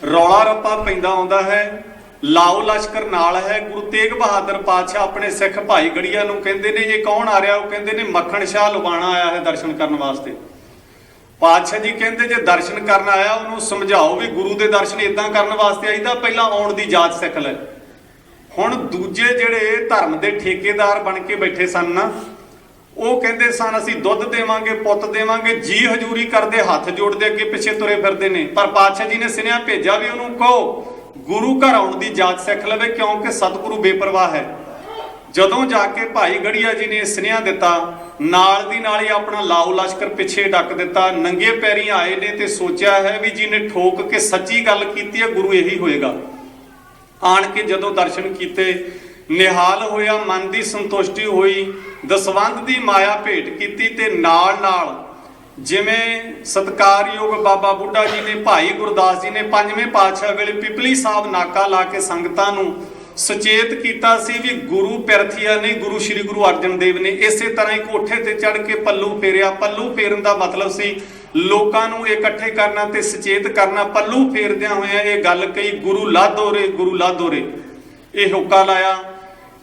ਰੌਲਾ ਰੱਪਾ ਪੈਂਦਾ ਆਉਂਦਾ ਹੈ। ਲਾਓ ਲਸ਼ਕਰ ਨਾਲ ਹੈ। ਗੁਰੂ ਤੇਗ ਬਹਾਦਰ ਪਾਤਸ਼ਾਹ ਆਪਣੇ ਸਿੱਖ ਭਾਈ ਗੜੀਆ ਨੂੰ ਕਹਿੰਦੇ ਨੇ ਇਹ ਕੌਣ ਆ ਰਿਹਾ? ਉਹ ਕਹਿੰਦੇ ਨੇ ਮੱਖਣ ਸ਼ਾਹ ਲੁਬਾਣਾ ਆਇਆ ਹੈ ਦਰਸ਼ਨ ਕਰਨ ਵਾਸਤੇ। ਪਾਤਸ਼ਾਹ ਜੀ ਕਹਿੰਦੇ ਜੇ ਦਰਸ਼ਨ ਕਰਨ ਆਇਆ ਉਹਨੂੰ ਸਮਝਾਓ ਵੀ ਗੁਰੂ ਦੇ ਦਰਸ਼ਨ ਇਦਾਂ ਕਰਨ ਵਾਸਤੇ ਆਈਦਾ, ਪਹਿਲਾਂ ਆਉਣ ਦੀ ਜਾਚ ਸਿੱਖ ਲੈ। ਹੁਣ ਦੂਜੇ ਜਿਹੜੇ ਧਰਮ ਦੇ ਠੇਕੇਦਾਰ ਬਣ ਕੇ ਬੈਠੇ ਸਨ ਨਾ, ਉਹ ਕਹਿੰਦੇ ਸਨ ਅਸੀਂ ਦੁੱਧ ਦੇਵਾਂਗੇ, ਪੁੱਤ ਦੇਵਾਂਗੇ, ਜੀ ਹਜ਼ੂਰੀ ਕਰਦੇ ਹੱਥ ਜੋੜਦੇ ਅੱਗੇ ਪਿੱਛੇ ਤੁਰੇ ਫਿਰਦੇ ਨੇ। ਪਰ ਪਾਤਸ਼ਾਹ ਜੀ ਨੇ ਸੁਨੇਹਾ ਭੇਜਿਆ ਵੀ ਉਹਨੂੰ ਕਹੋ ਗੁਰੂ ਘਰ ਆਉਣ ਦੀ ਜਾਚ ਸਿੱਖ ਲਵੇ, ਕਿਉਂਕਿ ਸਤਿਗੁਰੂ ਬੇਪਰਵਾਹ ਹੈ। ਜਦੋਂ ਜਾ ਕੇ ਭਾਈ ਗੜੀਆ ਜੀ ਨੇ ਸੁਨੇਹਾ ਦਿੱਤਾ, ਨਾਲ ਦੀ ਨਾਲ ਹੀ ਆਪਣਾ ਲਾਓ ਲਸ਼ਕਰ ਪਿੱਛੇ ਡੱਕ ਦਿੱਤਾ। ਨੰਗੇ ਪੈਰੀਂ ਆਏ ਨੇ ਤੇ ਸੋਚਿਆ ਹੈ ਵੀ ਜੀ ਨੇ ਠੋਕ ਕੇ ਸੱਚੀ ਗੱਲ ਕੀਤੀ ਹੈ, ਗੁਰੂ ਇਹੀ ਹੋਏਗਾ। ਆਣ ਕੇ ਜਦੋਂ ਦਰਸ਼ਨ ਕੀਤੇ, ਨਿਹਾਲ ਹੋਇਆ, ਮਨ ਦੀ ਸੰਤੁਸ਼ਟੀ ਹੋਈ, ਦਸਵੰਧ ਦੀ ਮਾਇਆ ਭੇਟ ਕੀਤੀ ਤੇ ਨਾਲ ਨਾਲ ਜਿਵੇਂ ਸਤਿਕਾਰਯੋਗ ਬਾਬਾ ਬੁੱਢਾ ਜੀ ਨੇ, ਭਾਈ ਗੁਰਦਾਸ ਜੀ ਨੇ ਪੰਜਵੇਂ ਪਾਤਸ਼ਾਹ ਵੇਲੇ ਪਿਪਲੀ ਸਾਹਿਬ ਨਾਕਾ ਲਾ ਕੇ ਸੰਗਤਾਂ ਨੂੰ ਸੁਚੇਤ ਕੀਤਾ ਸੀ ਵੀ ਗੁਰੂ ਪਿਰਥੀਆ ਨਹੀਂ, ਗੁਰੂ ਸ੍ਰੀ ਗੁਰੂ ਅਰਜਨ ਦੇਵ ਨੇ। ਇਸੇ ਤਰ੍ਹਾਂ ਹੀ ਕੋਠੇ ਤੇ ਚੜ ਕੇ ਪੱਲੂ ਫੇਰਿਆ। ਪੱਲੂ ਫੇਰਨ ਦਾ ਮਤਲਬ ਸੀ ਲੋਕਾਂ ਨੂੰ ਇਕੱਠੇ ਕਰਨਾ ਤੇ ਸੁਚੇਤ ਕਰਨਾ। ਪੱਲੂ ਫੇਰਦਿਆਂ ਹੋਇਆਂ ਇਹ ਗੱਲ ਕਹੀ, ਗੁਰੂ ਲਾਧੋ ਰੇ, ਗੁਰੂ ਲਾਧੋ ਰੇ, ਇਹ ਹੁੱਕਾ ਲਾਇਆ।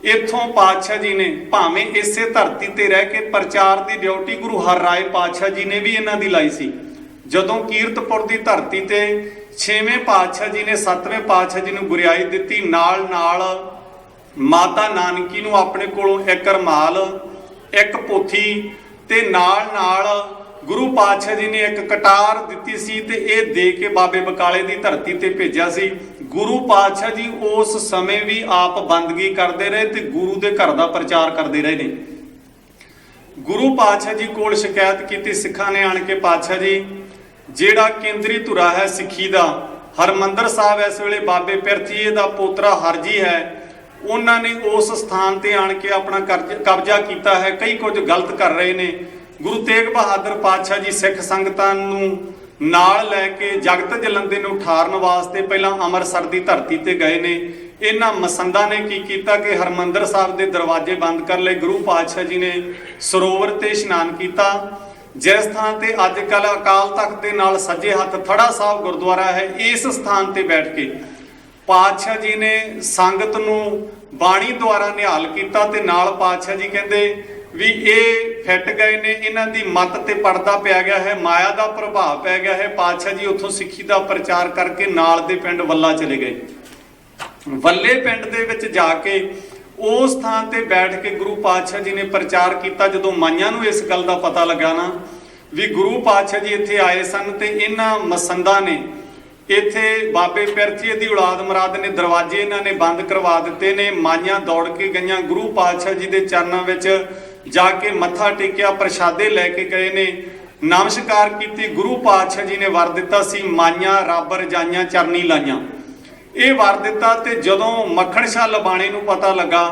ਇੱਥੋਂ ਪਾਤਸ਼ਾਹ ਜੀ ਨੇ ਭਾਵੇਂ ਇਸੇ ਧਰਤੀ ਤੇ ਰਹਿ ਕੇ ਪ੍ਰਚਾਰ ਦੀ ਡਿਊਟੀ ਗੁਰੂ ਹਰਿਰਾਏ ਪਾਤਸ਼ਾਹ ਜੀ ਨੇ ਵੀ ਇਹਨਾਂ ਦੀ ਲਾਈ ਸੀ। ਜਦੋਂ ਕੀਰਤਪੁਰ ਦੀ ਧਰਤੀ ਤੇ 6ਵੇਂ ਪਾਤਸ਼ਾਹ ਜੀ ਨੇ 7ਵੇਂ ਪਾਤਸ਼ਾਹ ਜੀ ਨੂੰ ਗੁਰਿਆਈ ਦਿੱਤੀ, ਨਾਲ ਨਾਲ ਮਾਤਾ ਨਾਨਕੀ ਨੂੰ ਆਪਣੇ ਕੋਲੋਂ ਇੱਕ ਰਮਾਲ, ਇੱਕ ਪੋਥੀ ਤੇ ਨਾਲ ਨਾਲ ਗੁਰੂ ਪਾਤਸ਼ਾਹ ਜੀ ਨੇ ਇੱਕ ਕਟਾਰ ਦਿੱਤੀ ਸੀ ਤੇ ਇਹ ਦੇ ਕੇ ਬਾਬੇ ਬਕਾਲੇ ਦੀ ਧਰਤੀ ਤੇ ਭੇਜਿਆ ਸੀ। ਗੁਰੂ ਪਾਤਸ਼ਾਹ ਜੀ ਉਸ ਸਮੇਂ ਵੀ ਆਪ ਬੰਦਗੀ ਕਰਦੇ ਰਹੇ ਤੇ ਗੁਰੂ ਦੇ ਘਰ ਦਾ ਪ੍ਰਚਾਰ ਕਰਦੇ ਰਹੇ ਨੇ। ਗੁਰੂ ਪਾਤਸ਼ਾਹ ਜੀ ਕੋਲ ਸ਼ਿਕਾਇਤ ਕੀਤੀ ਸਿੱਖਾਂ ਨੇ ਆਣ ਕੇ, ਪਾਤਸ਼ਾਹ ਜੀ ਜਿਹੜਾ ਕੇਂਦਰੀ ਧੁਰਾ ਹੈ ਸਿੱਖੀ ਦਾ, ਹਰਮੰਦਰ ਸਾਹਿਬ ਇਸ ਵੇਲੇ ਬਾਬੇ ਪਿਰਥੀਏ ਦਾ ਪੋਤਰਾ ਹਰਜੀ ਹੈ, ਉਹਨਾਂ ਨੇ ਉਸ ਸਥਾਨ ਤੇ ਆਣ ਕੇ ਆਪਣਾ ਕਬਜ਼ਾ ਕੀਤਾ ਹੈ, ਕਈ ਕੁਝ ਗਲਤ ਕਰ ਰਹੇ ਨੇ। ਗੁਰੂ ਤੇਗ ਬਹਾਦਰ ਪਾਤਸ਼ਾਹ ਜੀ ਸਿੱਖ ਸੰਗਤਾਂ ਨੂੰ ਨਾਲ ਲੈ ਕੇ ਜਗਤ ਜਲੰਧਰ ਨੂੰ ਠਾਰਨ ਵਾਸਤੇ ਪਹਿਲਾਂ ਅੰਮ੍ਰਿਤਸਰ ਦੀ ਧਰਤੀ ਤੇ ਗਏ ਨੇ। ਇਹਨਾਂ ਮਸੰਦਾਂ ਨੇ ਕੀ ਕੀਤਾ ਕਿ ਹਰਮੰਦਰ ਸਾਹਿਬ ਦੇ ਦਰਵਾਜ਼ੇ ਬੰਦ ਕਰ ਲਏ। ਗੁਰੂ ਪਾਤਸ਼ਾਹ ਜੀ ਨੇ ਸਰੋਵਰ ਤੇ ਇਸ਼ਨਾਨ ਕੀਤਾ, ਜਿਸ ਥਾਂ ਤੇ ਅੱਜ ਕੱਲ੍ਹ ਅਕਾਲ ਤਖਤ ਦੇ ਨਾਲ ਸੱਜੇ ਹੱਥ ਥੜਾ ਸਾਹਿਬ ਗੁਰਦੁਆਰਾ ਹੈ। ਇਸ ਸਥਾਨ ਤੇ ਬੈਠ ਕੇ ਪਾਤਸ਼ਾਹ ਜੀ ਨੇ ਸੰਗਤ ਨੂੰ ਬਾਣੀ ਦੁਆਰਾ ਨਿਹਾਲ ਕੀਤਾ ਤੇ ਨਾਲ ਪਾਤਸ਼ਾਹ ਜੀ ਕਹਿੰਦੇ ਵੀ ਇਹ ਫਿੱਟ ਗਏ ਨੇ, ਇਹਨਾਂ ਦੀ ਮੱਤ ਤੇ ਪਰਦਾ ਪਿਆ ਗਿਆ ਹੈ, ਮਾਇਆ ਦਾ ਪ੍ਰਭਾਵ ਪੈ ਗਿਆ ਹੈ। ਪਾਤਸ਼ਾਹ ਜੀ ਉੱਥੋਂ ਸਿੱਖੀ ਦਾ ਪ੍ਰਚਾਰ ਕਰਕੇ ਨਾਲ ਦੇ ਪਿੰਡ ਵੱਲਾ ਚਲੇ ਗਏ। ਵੱਲੇ ਪਿੰਡ ਦੇ ਵਿੱਚ ਜਾ ਕੇ ਉਸ ਥਾਂ ਤੇ ਬੈਠ ਕੇ ਗੁਰੂ ਪਾਤਸ਼ਾਹ ਜੀ ਨੇ ਪ੍ਰਚਾਰ ਕੀਤਾ। ਜਦੋਂ ਮਾਈਆਂ ਨੂੰ ਇਸ ਗੱਲ ਦਾ ਪਤਾ ਲੱਗਾ ਨਾ ਵੀ ਗੁਰੂ ਪਾਤਸ਼ਾਹ ਜੀ ਇੱਥੇ ਆਏ ਸਨ ਤੇ ਇਹਨਾਂ ਮਸੰਦਾਂ ਨੇ ਇੱਥੇ ਬਾਬੇ ਪਿਰਥੀਏ ਦੀ ਔਲਾਦ ਮੁਰਾਦ ਨੇ ਦਰਵਾਜ਼ੇ ਇਹਨਾਂ ਨੇ ਬੰਦ ਕਰਵਾ ਦਿੱਤੇ ਨੇ, ਮਾਈਆਂ ਦੌੜ ਕੇ ਗਈਆਂ, ਗੁਰੂ ਪਾਤਸ਼ਾਹ ਜੀ ਦੇ ਚਰਨਾਂ ਵਿੱਚ ਜਾ ਕੇ ਮੱਥਾ ਟੇਕਿਆ, ਪ੍ਰਸ਼ਾਦੇ ਲੈ ਕੇ ਗਏ ਨੇ, ਨਮਸਕਾਰ ਕੀਤੀ। ਗੁਰੂ ਪਾਤਸ਼ਾਹ ਜੀ ਨੇ ਵਰ ਦਿੱਤਾ ਸੀ, ਮਾਈਆਂ ਰੱਬ ਰਜਾਈਆਂ ਚਰਨੀ ਲਾਈਆਂ, ਇਹ ਵਰ ਦਿੱਤਾ। ਤੇ ਜਦੋਂ ਮੱਖਣ ਸ਼ਾਹ ਲਬਾਣੇ ਨੂੰ ਪਤਾ ਲੱਗਾ,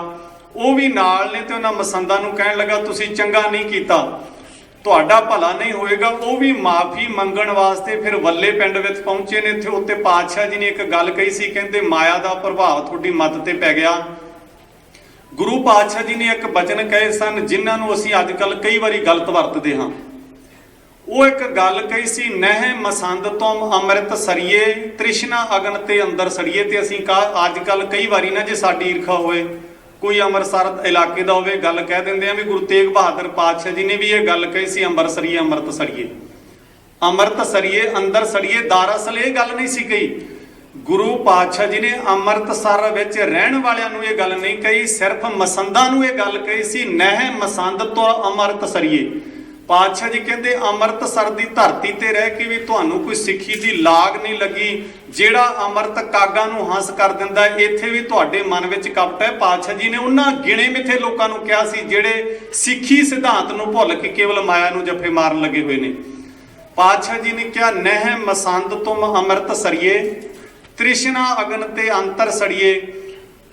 ਉਹ ਵੀ ਨਾਲ ਨੇ ਤੇ ਉਹਨਾਂ ਮਸੰਦਾਂ ਨੂੰ ਕਹਿਣ ਲੱਗਾ ਤੁਸੀਂ ਚੰਗਾ ਨਹੀਂ ਕੀਤਾ, ਤੁਹਾਡਾ ਭਲਾ ਨਹੀਂ ਹੋਏਗਾ। ਉਹ ਵੀ ਮਾਫੀ ਮੰਗਣ ਵਾਸਤੇ ਫਿਰ ਵੱਲੇ ਪਿੰਡ ਵਿੱਚ ਪਹੁੰਚੇ ਨੇ। ਇੱਥੇ ਉੱਤੇ ਪਾਤਸ਼ਾਹ ਜੀ ਨੇ ਇੱਕ ਗੱਲ ਕਹੀ ਸੀ, ਕਹਿੰਦੇ ਮਾਇਆ ਦਾ ਪ੍ਰਭਾਵ ਤੁਹਾਡੀ ਮੱਤ ਤੇ ਪੈ ਗਿਆ। ਗੁਰੂ ਪਾਤਸ਼ਾਹ ਜੀ ਨੇ ਇੱਕ ਬਚਨ ਕਹੇ ਸਨ ਜਿਨ੍ਹਾਂ ਨੂੰ ਅਸੀਂ ਅੱਜ ਕੱਲ੍ਹ ਕਈ ਵਾਰੀ ਗਲਤ ਵਰਤਦੇ ਹਾਂ। ਉਹ ਇੱਕ ਗੱਲ ਕਹੀ ਸੀ, ਨਹਿ ਮਸੰਦ ਤੁਮ ਅੰਮ੍ਰਿਤ ਸਰੀਏ, ਤ੍ਰਿਸ਼ਨਾ ਅਗਨ ਤੇ ਅੰਦਰ ਸੜੀਏ। ਤੇ ਅਸੀਂ ਅੱਜ ਕੱਲ੍ਹ ਕਈ ਵਾਰੀ ਨਾ ਜੇ ਸਾਡੀ ਈਰਖਾ ਹੋਏ, ਕੋਈ ਅੰਮ੍ਰਿਤਸਰ ਇਲਾਕੇ ਦਾ ਹੋਵੇ, ਗੱਲ ਕਹਿ ਦਿੰਦੇ ਆ ਵੀ ਗੁਰੂ ਤੇਗ ਬਹਾਦਰ ਪਾਤਸ਼ਾਹ ਜੀ ਨੇ ਵੀ ਇਹ ਗੱਲ ਕਹੀ ਸੀ, ਅੰਮ੍ਰਿਤਸਰੀਏ ਅੰਮ੍ਰਿਤ ਸੜੀਏ, ਅੰਮ੍ਰਿਤ ਸੜੀਏ ਅੰਦਰ ਸੜੀਏ। ਦਰਅਸਲ ਇਹ ਗੱਲ ਨਹੀਂ ਸੀ ਕਹੀ, ਗੁਰੂ ਪਾਤਸ਼ਾਹ ਜੀ ਨੇ ਅੰਮ੍ਰਿਤਸਰ ਵਿੱਚ ਰਹਿਣ ਵਾਲਿਆਂ ਨੂੰ ਇਹ ਗੱਲ ਨਹੀਂ ਕਹੀ, ਸਿਰਫ ਮਸੰਦਾਂ ਨੂੰ ਇਹ ਗੱਲ ਕਹੀ ਸੀ, ਨਹਿ ਮਸੰਦ ਤੋਂ ਅੰਮ੍ਰਿਤ ਸਰੀਏ। ਪਾਤਸ਼ਾਹ ਜੀ ਕਹਿੰਦੇ ਅੰਮ੍ਰਿਤਸਰ ਦੀ ਧਰਤੀ ਤੇ ਰਹਿ ਕੇ ਵੀ ਤੁਹਾਨੂੰ ਕੋਈ ਸਿੱਖੀ ਦੀ ਲਾਗ ਨਹੀਂ ਲੱਗੀ, ਜਿਹੜਾ ਅੰਮ੍ਰਿਤ ਕਾਗਾਂ ਨੂੰ ਹੰਸ ਕਰ ਦਿੰਦਾ, ਇੱਥੇ ਵੀ ਤੁਹਾਡੇ ਮਨ ਵਿੱਚ ਕਪਟ ਹੈ। ਪਾਤਸ਼ਾਹ ਜੀ ਨੇ ਉਹਨਾਂ ਗਿਣੇ ਮਿੱਥੇ ਲੋਕਾਂ ਨੂੰ ਕਿਹਾ ਸੀ ਜਿਹੜੇ ਸਿੱਖੀ ਸਿਧਾਂਤ ਨੂੰ ਭੁੱਲ ਕੇ ਕੇਵਲ ਮਾਇਆ ਨੂੰ ਜੱਫੇ ਮਾਰਨ ਲੱਗੇ ਹੋਏ ਨੇ। ਪਾਤਸ਼ਾਹ ਜੀ ਨੇ ਕਿਹਾ ਨਹਿ ਮਸੰਦ ਤੁਮ ਅੰਮ੍ਰਿਤ ਸਰੀਏ, ਤ੍ਰਿਸ਼ਨਾ ਅਗਨ ਤੇ ਅੰਤਰ ਸੜੀਏ।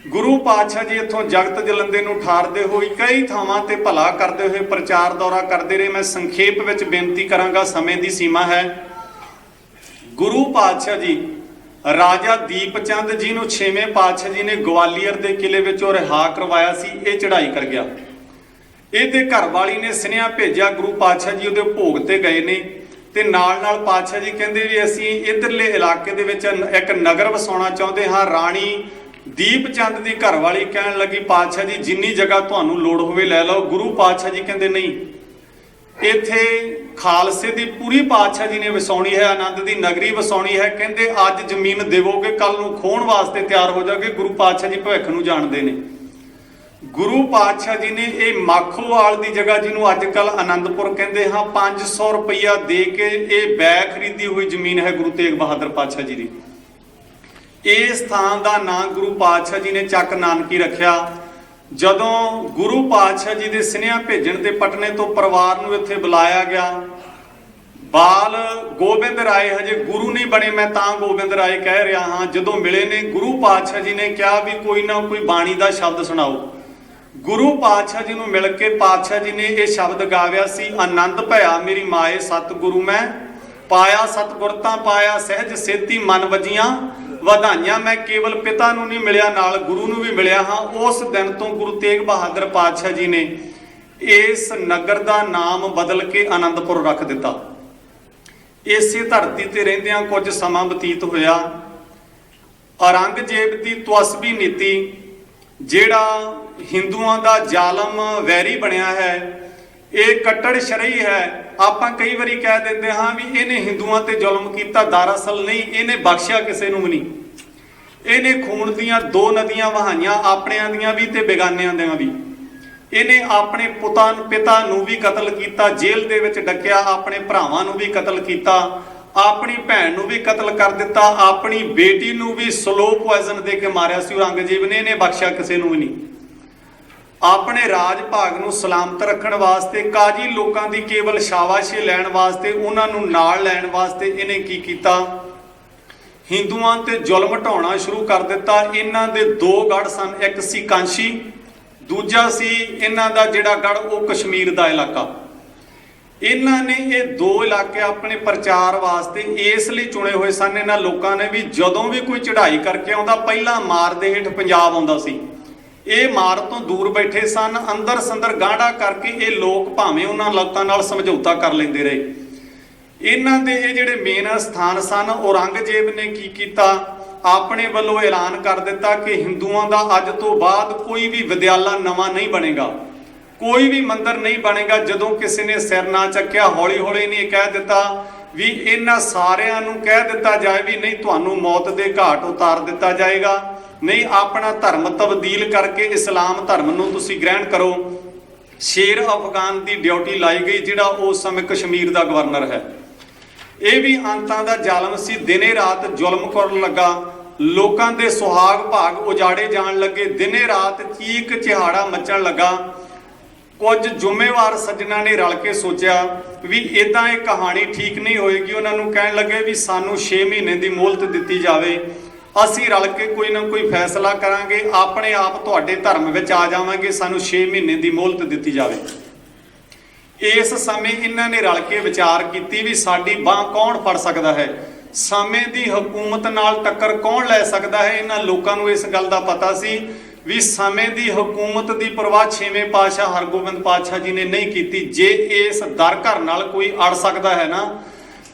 ਗੁਰੂ ਪਾਤਸ਼ਾਹ ਜੀ ਇੱਥੋਂ ਜਗਤ ਜਲੰਧਰ ਨੂੰ ਠਾਰਦੇ ਹੋਏ ਕਈ ਥਾਵਾਂ ਤੇ ਭਲਾ ਕਰਦੇ ਹੋਏ ਪ੍ਰਚਾਰ ਦੌਰਾ ਕਰਦੇ ਰਹੇ। ਮੈਂ ਸੰਖੇਪ ਵਿੱਚ ਬੇਨਤੀ ਕਰਾਂਗਾ, ਸਮੇਂ ਦੀ ਸੀਮਾ ਹੈ। ਗੁਰੂ ਪਾਤਸ਼ਾਹ ਜੀ ਰਾਜਾ ਦੀਪ ਚੰਦ ਜੀ ਨੂੰ 6ਵੇਂ ਪਾਤਸ਼ਾਹ ਜੀ ਨੇ ਗਵਾਲੀਅਰ ਦੇ ਕਿਲੇ ਵਿੱਚੋਂ ਰਿਹਾ ਕਰਵਾਇਆ ਸੀ। ਇਹ ਚੜ੍ਹਾਈ ਕਰ ਗਿਆ। ਇਹਦੇ ਘਰ ਵਾਲੀ ਨੇ ਸੁਨੇਹਾ ਭੇਜਿਆ, ਗੁਰੂ ਪਾਤਸ਼ਾਹ ਜੀ ਉਹਦੇ ਭੋਗ ਤੇ ਗਏ ਨੇ ਤੇ ਨਾਲ ਨਾਲ ਪਾਤਸ਼ਾਹ ਜੀ ਕਹਿੰਦੇ ਵੀ ਅਸੀਂ ਇਧਰਲੇ ਇਲਾਕੇ ਦੇ ਵਿੱਚ ਇੱਕ ਨਗਰ ਵਸਾਉਣਾ ਚਾਹੁੰਦੇ ਹਾਂ, ਰਾਣੀ ਦੀਪ ਚੰਦ ਦੀ ਘਰਵਾਲੀ ਕਹਿਣ ਲੱਗੀ ਪਾਤਸ਼ਾਹ ਜੀ ਜਿੰਨੀ ਜਗ੍ਹਾ ਤੁਹਾਨੂੰ ਲੋੜ ਹੋਵੇ ਲੈ ਲਓ। ਗੁਰੂ ਪਾਤਸ਼ਾਹ ਜੀ ਕਹਿੰਦੇ ਨਹੀਂ, ਇੱਥੇ ਖਾਲਸੇ ਦੀ ਪੂਰੀ ਪਾਤਸ਼ਾਹ ਜੀ ਨੇ ਵਸਾਉਣੀ ਹੈ, ਆਨੰਦ ਦੀ ਨਗਰੀ ਵਸਾਉਣੀ ਹੈ। ਕਹਿੰਦੇ ਅੱਜ ਜ਼ਮੀਨ ਦੇਵੋਗੇ ਕੱਲ ਨੂੰ ਖੋਣ ਵਾਸਤੇ ਤਿਆਰ ਹੋ ਜਾਓਗੇ। ਗੁਰੂ ਪਾਤਸ਼ਾਹ ਜੀ ਭਵਿੱਖ ਨੂੰ ਜਾਣਦੇ ਨੇ। ਗੁਰੂ ਪਾਤਸ਼ਾਹ ਜੀ ਨੇ ਇਹ ਮਾਖੋਵਾਲ ਦੀ ਜਗ੍ਹਾ ਜਿਹਨੂੰ ਅੱਜ ਕੱਲ ਆਨੰਦਪੁਰ ਕਹਿੰਦੇ ਹਾਂ 500 ਰੁਪਈਆ ਦੇ ਕੇ ਇਹ ਬੈ ਖਰੀਦੀ ਹੋਈ ਜ਼ਮੀਨ ਹੈ ਗੁਰੂ ਤੇਗ ਬਹਾਦਰ ਪਾਤਸ਼ਾਹ ਜੀ ਦੀ। ਇਸ ਥਾਂ ਦਾ ਨਾਂ ਗੁਰੂ ਪਾਤਸ਼ਾਹ ਜੀ ਨੇ ਚੱਕ ਨਾਨਕੀ ਰੱਖਿਆ। ਜਦੋਂ ਗੁਰੂ ਪਾਤਸ਼ਾਹ ਜੀ ਦੇ ਸੁਨੇਹਾ ਭੇਜਣ ਤੇ ਪਟਨੇ ਤੋਂ ਪਰਿਵਾਰ ਨੂੰ ਇੱਥੇ ਬੁਲਾਇਆ ਗਿਆ, ਬਾਲ ਗੋਬਿੰਦ ਰਾਏ ਹਜੇ ਗੁਰੂ ਨਹੀਂ ਬਣੇ, ਮੈਂ ਤਾਂ ਗੋਬਿੰਦ ਰਾਏ ਕਹਿ ਰਿਹਾ ਹਾਂ। ਜਦੋਂ ਮਿਲੇ ਨੇ ਗੁਰੂ ਪਾਤਸ਼ਾਹ ਜੀ ਨੇ ਕਿਹਾ ਵੀ ਕੋਈ ਨਾ ਕੋਈ ਬਾਣੀ ਦਾ ਸ਼ਬਦ ਸੁਣਾਓ। ਗੁਰੂ ਪਾਤਸ਼ਾਹ ਜੀ ਨੂੰ ਮਿਲ ਕੇ ਪਾਤਸ਼ਾਹ ਜੀ ਨੇ ਇਹ ਸ਼ਬਦ ਗਾਵਿਆ ਸੀ, ਆਨੰਦ ਭਇਆ ਮੇਰੀ ਮਾਏ ਸਤਿਗੁਰੂ ਮੈਂ ਪਾਇਆ, ਸਤਿਗੁਰ ਤਾਂ ਪਾਇਆ ਸਹਿਜ ਸੇਤੀ ਮਨ ਵਜੀਆਂ ਵਧਾਈਆਂ। ਮੈਂ ਕੇਵਲ ਪਿਤਾ ਨੂੰ ਨਹੀਂ ਮਿਲਿਆ, ਨਾਲ ਗੁਰੂ ਨੂੰ ਵੀ ਮਿਲਿਆ ਹਾਂ। ਉਸ ਦਿਨ ਤੋਂ ਗੁਰੂ ਤੇਗ ਬਹਾਦਰ ਪਾਤਸ਼ਾਹ ਜੀ ਨੇ ਇਸ ਨਗਰ ਦਾ ਨਾਮ ਬਦਲ ਕੇ ਆਨੰਦਪੁਰ ਰੱਖ ਦਿੱਤਾ। ਇਸੇ ਧਰਤੀ ਤੇ ਰਹਿੰਦਿਆਂ ਕੁਝ ਸਮਾਂ ਬਤੀਤ ਹੋਇਆ। ਔਰੰਗਜ਼ੇਬ ਦੀ ਤਵਸਬੀ ਨੀਤੀ, ਜਿਹੜਾ ਹਿੰਦੂਆਂ ਦਾ ਜ਼ਾਲਮ ਵੈਰੀ ਬਣਿਆ ਹੈ, ਇਹ ਕੱਟੜ ਸ਼ਰਈ ਹੈ। ਆਪਾਂ ਕਈ ਵਾਰੀ ਕਹਿ ਦਿੰਦੇ ਹਾਂ ਵੀ ਇਹਨੇ ਹਿੰਦੂਆਂ ਤੇ ਜ਼ੁਲਮ ਕੀਤਾ, ਦਰਅਸਲ ਨਹੀਂ, ਇਹਨੇ ਬਖਸ਼ਿਆ ਕਿਸੇ ਨੂੰ ਵੀ ਨਹੀਂ। ਇਹਨੇ ਖੂਨ ਦੀਆਂ 2 ਨਦੀਆਂ ਵਹਾਈਆਂ, ਆਪਣਿਆਂ ਦੀਆਂ ਵੀ ਤੇ ਬੇਗਾਨਿਆਂ ਦੀਆਂ ਵੀ। ਇਹਨੇ ਆਪਣੇ ਪਿਤਾ ਨੂੰ ਵੀ ਕਤਲ ਕੀਤਾ, ਜੇਲ੍ਹ ਦੇ ਵਿੱਚ ਡੱਕਿਆ, ਆਪਣੇ ਭਰਾਵਾਂ ਨੂੰ ਵੀ ਕਤਲ ਕੀਤਾ, ਆਪਣੀ ਭੈਣ ਨੂੰ ਵੀ ਕਤਲ ਕਰ ਦਿੱਤਾ, ਆਪਣੀ ਬੇਟੀ ਨੂੰ ਵੀ ਸਲੋ ਪੋਇਜ਼ਨ ਦੇ ਕੇ ਮਾਰਿਆ ਸੀ ਔਰੰਗਜ਼ੇਬ ਨੇ। ਇਹਨੇ ਬਖਸ਼ਿਆ ਕਿਸੇ ਨੂੰ ਵੀ ਨਹੀਂ। ਆਪਣੇ ਰਾਜ ਭਾਗ ਨੂੰ ਸਲਾਮਤ ਰੱਖਣ ਵਾਸਤੇ, ਕਾਜੀ ਲੋਕਾਂ ਦੀ ਕੇਵਲ ਸ਼ਾਬਾਸ਼ੀ ਲੈਣ ਵਾਸਤੇ, ਉਹਨਾਂ ਨੂੰ ਨਾਲ ਲੈਣ ਵਾਸਤੇ ਇਹਨੇ ਕੀ ਕੀਤਾ, ਹਿੰਦੂਆਂ ਤੇ ਜ਼ੁਲਮ ਢਾਉਣਾ ਸ਼ੁਰੂ ਕਰ ਦਿੱਤਾ। ਇਹਨਾਂ ਦੇ 2 ਗੜ੍ਹ ਸਨ, ਇੱਕ ਸੀ ਕਾਂਸ਼ੀ, ਦੂਜਾ ਸੀ ਇਹਨਾਂ ਦਾ ਜਿਹੜਾ ਗੜ੍ਹ ਉਹ ਕਸ਼ਮੀਰ ਦਾ ਇਲਾਕਾ। ਇਹਨਾਂ ਨੇ ਇਹ 2 ਇਲਾਕੇ ਆਪਣੇ ਪ੍ਰਚਾਰ ਵਾਸਤੇ ਇਸ ਲਈ ਚੁਣੇ ਹੋਏ ਸਨ ਇਹਨਾਂ ਲੋਕਾਂ ਨੇ ਵੀ ਜਦੋਂ ਵੀ ਕੋਈ ਚੜ੍ਹਾਈ ਕਰਕੇ ਆਉਂਦਾ ਪਹਿਲਾਂ ਮਾਰ ਦੇ ਹੇਠ ਪੰਜਾਬ ਆਉਂਦਾ ਸੀ। ਇਹ ਮਾਰ ਤੋਂ ਦੂਰ ਬੈਠੇ ਸਨ, ਅੰਦਰ ਸੰਦਰ ਗਾੜਾ ਕਰਕੇ ਇਹ ਲੋਕ ਭਾਵੇਂ ਉਹਨਾਂ ਲੋਕਾਂ ਨਾਲ ਸਮਝੌਤਾ ਕਰ ਲੈਂਦੇ ਰਹੇ। ਇਹਨਾਂ ਦੇ ਇਹ ਜਿਹੜੇ ਮੇਨ ਸਥਾਨ ਸਨ, ਔਰੰਗਜ਼ੇਬ ਨੇ ਕੀ ਕੀਤਾ, ਆਪਣੇ ਵੱਲੋਂ ਐਲਾਨ ਕਰ ਦਿੱਤਾ ਕਿ ਹਿੰਦੂਆਂ ਦਾ ਅੱਜ ਤੋਂ ਬਾਅਦ ਕੋਈ ਵੀ ਵਿਦਿਆਲਾ ਨਵਾਂ ਨਹੀਂ ਬਣੇਗਾ, ਕੋਈ ਵੀ ਮੰਦਿਰ ਨਹੀਂ ਬਣੇਗਾ। ਜਦੋਂ ਕਿਸੇ ਨੇ ਸਿਰ ਨਾ ਚੱਕਿਆ, ਹੌਲੀ ਹੌਲੀ ਨੇ ਕਹਿ ਦਿੱਤਾ ਵੀ ਇਹਨਾਂ ਸਾਰਿਆਂ ਨੂੰ ਕਹਿ ਦਿੱਤਾ ਜਾਏ ਵੀ ਨਹੀਂ, ਤੁਹਾਨੂੰ ਮੌਤ ਦੇ ਘਾਟ ਉਤਾਰ ਦਿੱਤਾ ਜਾਏਗਾ, ਨਹੀਂ ਆਪਣਾ ਧਰਮ ਤਬਦੀਲ ਕਰਕੇ ਇਸਲਾਮ ਧਰਮ ਨੂੰ ਤੁਸੀਂ ਗ੍ਰਹਿਣ ਕਰੋ। ਸ਼ੇਰ ਅਫਗਾਨ ਦੀ ਡਿਊਟੀ ਲਾਈ ਗਈ, ਜਿਹੜਾ ਉਸ ਸਮੇਂ ਕਸ਼ਮੀਰ ਦਾ ਗਵਰਨਰ ਹੈ। ਇਹ ਵੀ ਅੰਤਾਂ ਦਾ ਜ਼ਾਲਮ ਸੀ, ਦਿਨੇ ਰਾਤ ਜ਼ੁਲਮ ਕਰਨ ਲੱਗਾ, ਲੋਕਾਂ ਦੇ ਸੁਹਾਗ ਭਾਗ ਉਜਾੜੇ ਜਾਣ ਲੱਗੇ, ਦਿਨੇ ਰਾਤ ਚੀਕ ਚਿਹਾੜਾ ਮਚਣ ਲੱਗਾ। ਕੁਝ ਜ਼ਿੰਮੇਵਾਰ ਸੱਜਣਾ ਨੇ ਰਲ ਕੇ ਸੋਚਿਆ ਵੀ ਇਦਾਂ ਇਹ ਕਹਾਣੀ ਠੀਕ ਨਹੀਂ ਹੋਏਗੀ। ਉਹਨਾਂ ਨੂੰ ਕਹਿਣ ਲੱਗੇ ਵੀ ਸਾਨੂੰ 6 ਮਹੀਨੇ ਦੀ ਮੋਹਲਤ ਦਿੱਤੀ ਜਾਵੇ, ਅਸੀਂ ਰਲ ਕੇ ਕੋਈ ਨਾ ਕੋਈ ਫੈਸਲਾ ਕਰਾਂਗੇ, ਆਪਣੇ ਆਪ ਤੁਹਾਡੇ ਧਰਮ ਵਿੱਚ ਆ ਜਾਵਾਂਗੇ, ਸਾਨੂੰ 6 ਮਹੀਨੇ ਦੀ ਮੋਹਲਤ ਦਿੱਤੀ ਜਾਵੇ। ਇਸ ਸਮੇਂ ਇਹਨਾਂ ਨੇ ਰਲ ਕੇ ਵਿਚਾਰ ਕੀਤੀ ਵੀ ਸਾਡੀ ਬਾਂਹ ਕੌਣ ਫੜ ਸਕਦਾ ਹੈ, ਸਮੇਂ ਦੀ ਹਕੂਮਤ ਨਾਲ ਟੱਕਰ ਕੌਣ ਲੈ ਸਕਦਾ ਹੈ। ਇਹਨਾਂ ਲੋਕਾਂ ਨੂੰ ਇਸ ਗੱਲ ਦਾ ਪਤਾ ਸੀ ਵੀ ਸਮੇਂ ਦੀ ਹਕੂਮਤ ਦੀ ਪਰਵਾਹ 6ਵੇਂ ਪਾਤਸ਼ਾਹ ਹਰਗੋਬਿੰਦ ਪਾਤਸ਼ਾਹ ਜੀ ਨੇ ਨਹੀਂ ਕੀਤੀ। ਜੇ ਇਸ ਦਰ ਘਰ ਨਾਲ ਕੋਈ ਅੜ ਸਕਦਾ ਹੈ ਨਾ,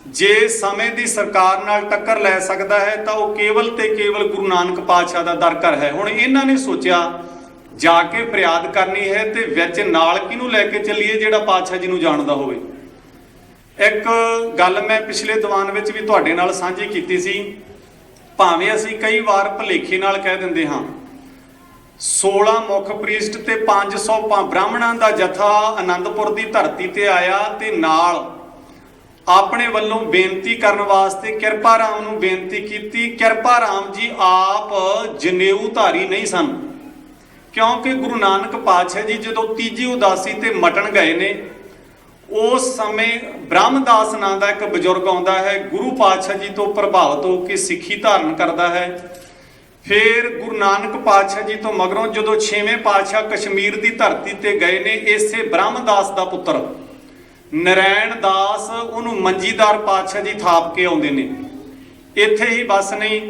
ਜੇ ਸਮੇਂ ਦੀ ਸਰਕਾਰ ਨਾਲ ਟੱਕਰ ਲੈ ਸਕਦਾ ਹੈ ਤਾਂ ਉਹ ਕੇਵਲ ਤੇ ਕੇਵਲ ਗੁਰੂ ਨਾਨਕ ਪਾਤਸ਼ਾਹ ਦਾ ਦਰ ਘਰ ਹੈ। ਹੁਣ ਇਹਨਾਂ ਨੇ ਸੋਚਿਆ ਜਾ ਕੇ ਫਰਿਆਦ ਕਰਨੀ ਹੈ ਤੇ ਵਿੱਚ ਨਾਲ ਕਿਹਨੂੰ ਲੈ ਕੇ ਚੱਲੀਏ ਜਿਹੜਾ ਪਾਤਸ਼ਾਹ ਜੀ ਨੂੰ ਜਾਣਦਾ ਹੋਵੇ। ਇੱਕ ਗੱਲ ਮੈਂ ਪਿਛਲੇ ਦੀਵਾਨ ਵਿੱਚ ਵੀ ਤੁਹਾਡੇ ਨਾਲ ਸਾਂਝੀ ਕੀਤੀ ਸੀ, ਭਾਵੇਂ ਅਸੀਂ ਕਈ ਵਾਰ ਭੁਲੇਖੇ ਨਾਲ ਕਹਿ ਦਿੰਦੇ ਹਾਂ। 16 ਮੁੱਖ ਪ੍ਰੀਸਟ ਤੇ 500 ਬ੍ਰਾਹਮਣਾਂ ਦਾ ਜਥਾ ਆਨੰਦਪੁਰ ਦੀ ਧਰਤੀ ਤੇ ਆਇਆ ਤੇ ਨਾਲ ਆਪਣੇ ਵੱਲੋਂ ਬੇਨਤੀ ਕਰਨ ਵਾਸਤੇ ਕਿਰਪਾ ਰਾਮ ਨੂੰ ਬੇਨਤੀ ਕੀਤੀ। ਕਿਰਪਾ ਰਾਮ ਜੀ ਆਪ ਜਨੇਊ ਧਾਰੀ ਨਹੀਂ ਸਨ, ਕਿਉਂਕਿ ਗੁਰੂ ਨਾਨਕ ਪਾਤਸ਼ਾਹ ਜੀ ਜਦੋਂ ਤੀਜੀ ਉਦਾਸੀ ਤੇ ਮਟਣ ਗਏ ਨੇ, ਉਸ ਸਮੇਂ ਬ੍ਰਹਮਦਾਸ ਨਾਂ ਦਾ ਇੱਕ ਬਜ਼ੁਰਗ ਆਉਂਦਾ ਹੈ, ਗੁਰੂ ਪਾਤਸ਼ਾਹ ਜੀ ਤੋਂ ਪ੍ਰਭਾਵਿਤ ਹੋ ਕੇ ਸਿੱਖੀ ਧਾਰਨ ਕਰਦਾ ਹੈ। ਫਿਰ ਗੁਰੂ ਨਾਨਕ ਪਾਤਸ਼ਾਹ ਜੀ ਤੋਂ ਮਗਰੋਂ ਜਦੋਂ 6ਵੇਂ ਪਾਤਸ਼ਾਹ ਕਸ਼ਮੀਰ ਦੀ ਧਰਤੀ ਤੇ ਗਏ ਨੇ, ਇਸੇ ਬ੍ਰਹਮਦਾਸ ਦਾ ਪੁੱਤਰ ਨਰੈਣ ਦਾਸ ਉਹਨੂੰ ਮੰਜੀਦਾਰ ਪਾਤਸ਼ਾਹ ਜੀ ਥਾਪ ਕੇ ਆਉਂਦੇ ਨੇ। ਇੱਥੇ ਹੀ ਬਸ ਨਹੀਂ,